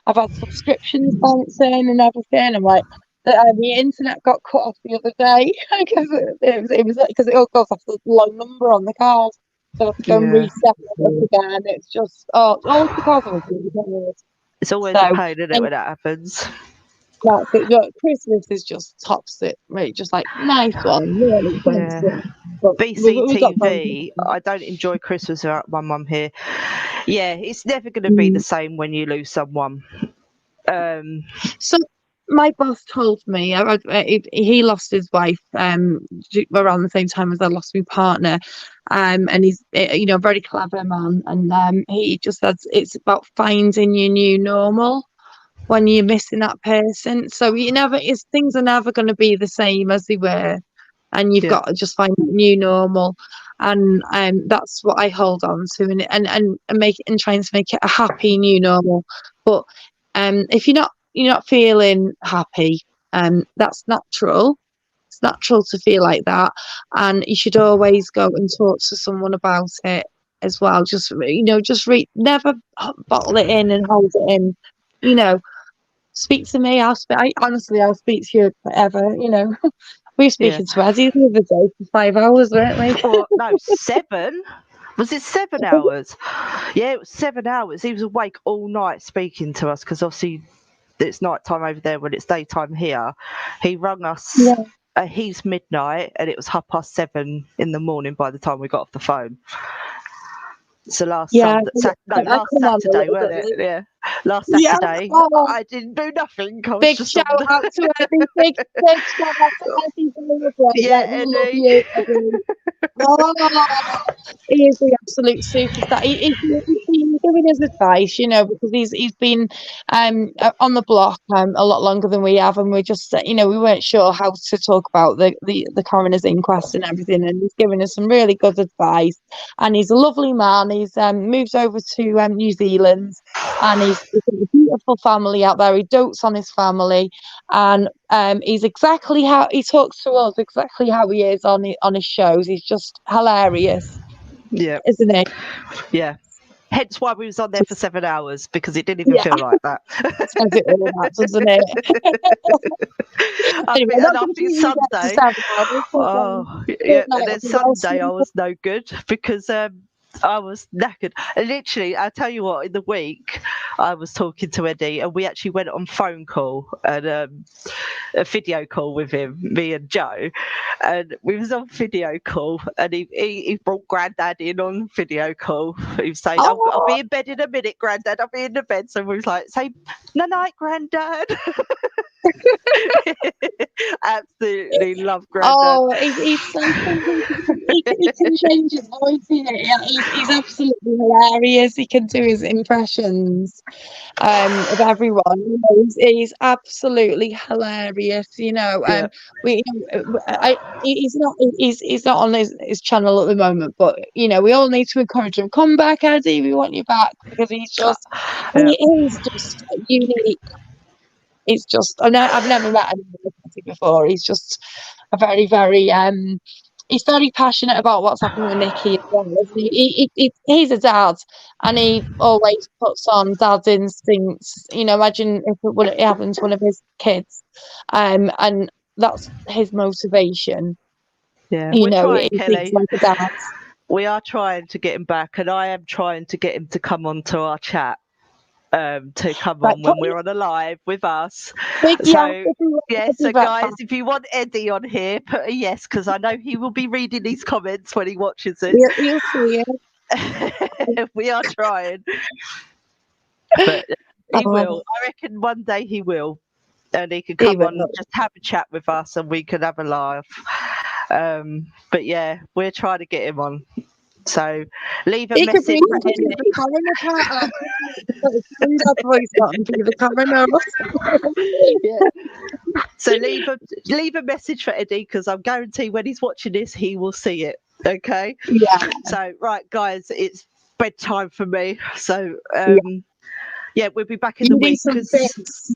Speaker 2: I've had subscriptions bouncing and everything. I'm like, the internet got cut off the other day because it all goes off the long number on the card. So I have to go and reset it up again. It's just all because of it.
Speaker 1: It's always a pain, isn't it, when that happens?
Speaker 2: That's it. Christmas is just tops it, right? Just like, nice one, really.
Speaker 1: Yeah. BCTV, I don't enjoy Christmas without my mum here. Yeah, it's never going to be the same when you lose someone.
Speaker 2: So my boss told me he lost his wife around the same time as I lost my partner, and he's a very clever man, and he just says it's about finding your new normal when you're missing that person. So things are never going to be the same as they were, and you've got to just find a new normal, and that's what I hold on to, and make it, and trying to make it a happy new normal. But if you're not feeling happy, that's natural. It's natural to feel like that, and you should always go and talk to someone about it as well. Just never bottle it in and hold it in. Speak to me. I'll speak to you forever. We were speaking to Eddie the other day for 5 hours, weren't we?
Speaker 1: Or, no, 7. Was it 7 hours? Yeah, it was 7 hours. He was awake all night speaking to us because obviously it's night time over there when it's daytime here. He rung us.
Speaker 2: Yeah.
Speaker 1: He's midnight, and it was 7:30 in the morning by the time we got off the phone. So last Saturday, wasn't it? Yeah, last Saturday.
Speaker 2: Yeah. Oh.
Speaker 1: I didn't do nothing.
Speaker 2: Big shout out to Eddie. Big shout out to Eddie.
Speaker 1: Yeah, Eddie.
Speaker 2: He is the absolute superstar. He's giving his advice, because he's been on the block a lot longer than we have, and we just we weren't sure how to talk about the coroner's inquest and everything, and he's giving us some really good advice. And he's a lovely man. He's moved over to New Zealand, and he's got a beautiful family out there. He dotes on his family, and he's exactly how he talks to us, exactly how he is on his shows. He's just hilarious.
Speaker 1: Yeah,
Speaker 2: isn't it?
Speaker 1: Yeah. Hence why we was on there for 7 hours, because it didn't even feel like that.
Speaker 2: Says it all that, doesn't it?
Speaker 1: Anyway, and after Sunday, and then Sunday I was no good because I was knackered. And literally, I'll tell you what, in the week I was talking to Eddie, and we actually went on phone call and a video call with him, me and Joe, and we was on video call, and he brought Grandad in on video call. He was saying, I'll be in bed in a minute, Grandad, I'll be in the bed. So we was like, say night, Grandad. Absolutely love Grandad.
Speaker 2: Oh, he's so he can change his voice. He's absolutely hilarious. He can do his impressions of everyone. He's absolutely hilarious. He's not on his channel at the moment, but we all need to encourage him. Come back, Eddie. We want you back, because he's just he is just unique. It's just I've never met anyone before. He's just a very, very he's very passionate about what's happening with Nikki as well. He's a dad, and he always puts on dad's instincts. Imagine if it happened to one of his kids, and that's his motivation.
Speaker 1: Yeah, we're trying, Kelly.
Speaker 2: Like a dad.
Speaker 1: We are trying to get him back, and I am trying to get him to come on to our chat. To come on when we're on a live with us. So guys, if you want Eddie on here, put a yes, because I know he will be reading these comments when he watches it.
Speaker 2: You'll see it.
Speaker 1: We are trying, but he will. I reckon one day he will, and he can come on and just have a chat with us, and we can have a laugh. But yeah, we're trying to get him on. So leave a message for Eddie. So leave a message for Eddie, because I'm guaranteed when he's watching this, he will see it. Okay.
Speaker 2: Yeah.
Speaker 1: So right, guys, it's bedtime for me. So we'll be back in the week. Because the kids,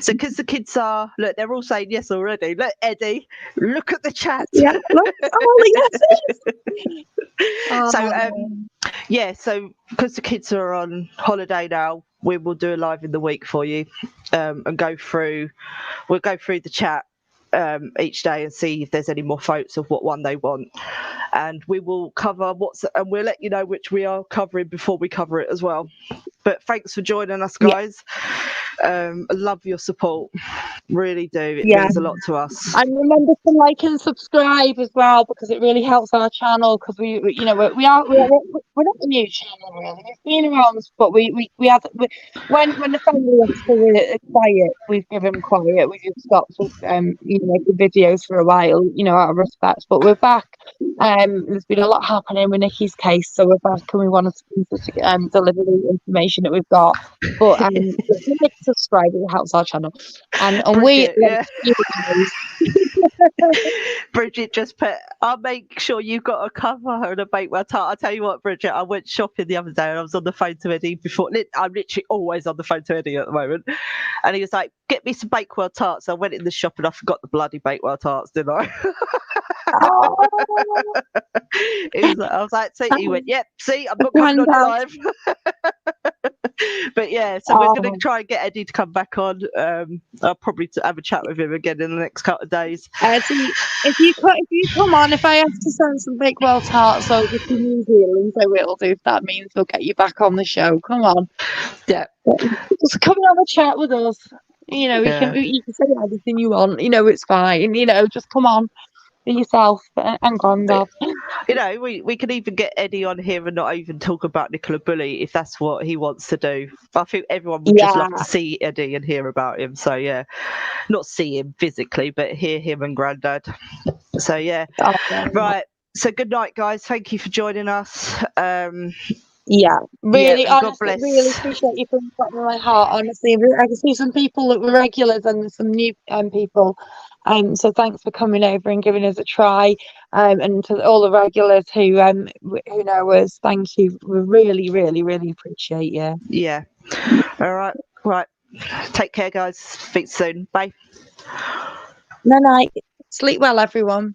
Speaker 1: so because the kids are, look, they're all saying yes already. Look, Eddie, look at the chat.
Speaker 2: Yeah, look,
Speaker 1: so because the kids are on holiday now, we will do a live in the week for you, and we'll go through the chat each day and see if there's any more votes of what one they want, and we will cover and we'll let you know which we are covering before we cover it as well. But thanks for joining us, guys. Love your support, really do. It means a lot to us.
Speaker 2: And remember to like and subscribe as well, because it really helps our channel. Because we're not a new channel really. We've been around, but when the family wants to quiet, we've given quiet. We just stopped with making videos for a while, out of respect. But we're back. There's been a lot happening with Nikki's case, so we're back and we wanted to deliver the information that we've got. But like, subscribe, it helps our channel. And
Speaker 1: Bridget,
Speaker 2: we
Speaker 1: yeah. Bridget just put, I'll make sure you've got a cover and a Bakewell tart. I'll tell you what, Bridget, I went shopping the other day and I was on the phone to Eddie before. I'm literally always on the phone to Eddie at the moment. And he was like, get me some Bakewell tarts. I went in the shop and I forgot the bloody Bakewell tarts, didn't I? I was like, see, he went, yep, see, I'm not coming on live. But yeah, so we're going to try and get Eddie to come back on. I'll probably have a chat with him again in the next couple of days.
Speaker 2: If you come on, if I have to send some Bakewell tarts over to New Zealand, I will do. If that means we'll get you back on the show, come on.
Speaker 1: Yeah,
Speaker 2: just come and have a chat with us. You can say anything you want. It's fine. Just come on. Yourself and Grandad.
Speaker 1: We can even get Eddie on here and not even talk about Nicola Bully if that's what he wants to do. I think everyone would just love to see Eddie and hear about him. So yeah, not see him physically, but hear him and Grandad. So yeah, right. So good night, guys. Thank you for joining us.
Speaker 2: Really, honestly, really appreciate you from the bottom of my heart. Honestly, I can see some people that were regulars and some new people. So thanks for coming over and giving us a try. And to all the regulars who know us, thank you. We really, really, really appreciate you.
Speaker 1: Yeah. All right. Right. Take care, guys. Speak soon. Bye.
Speaker 2: Night. Sleep well, everyone.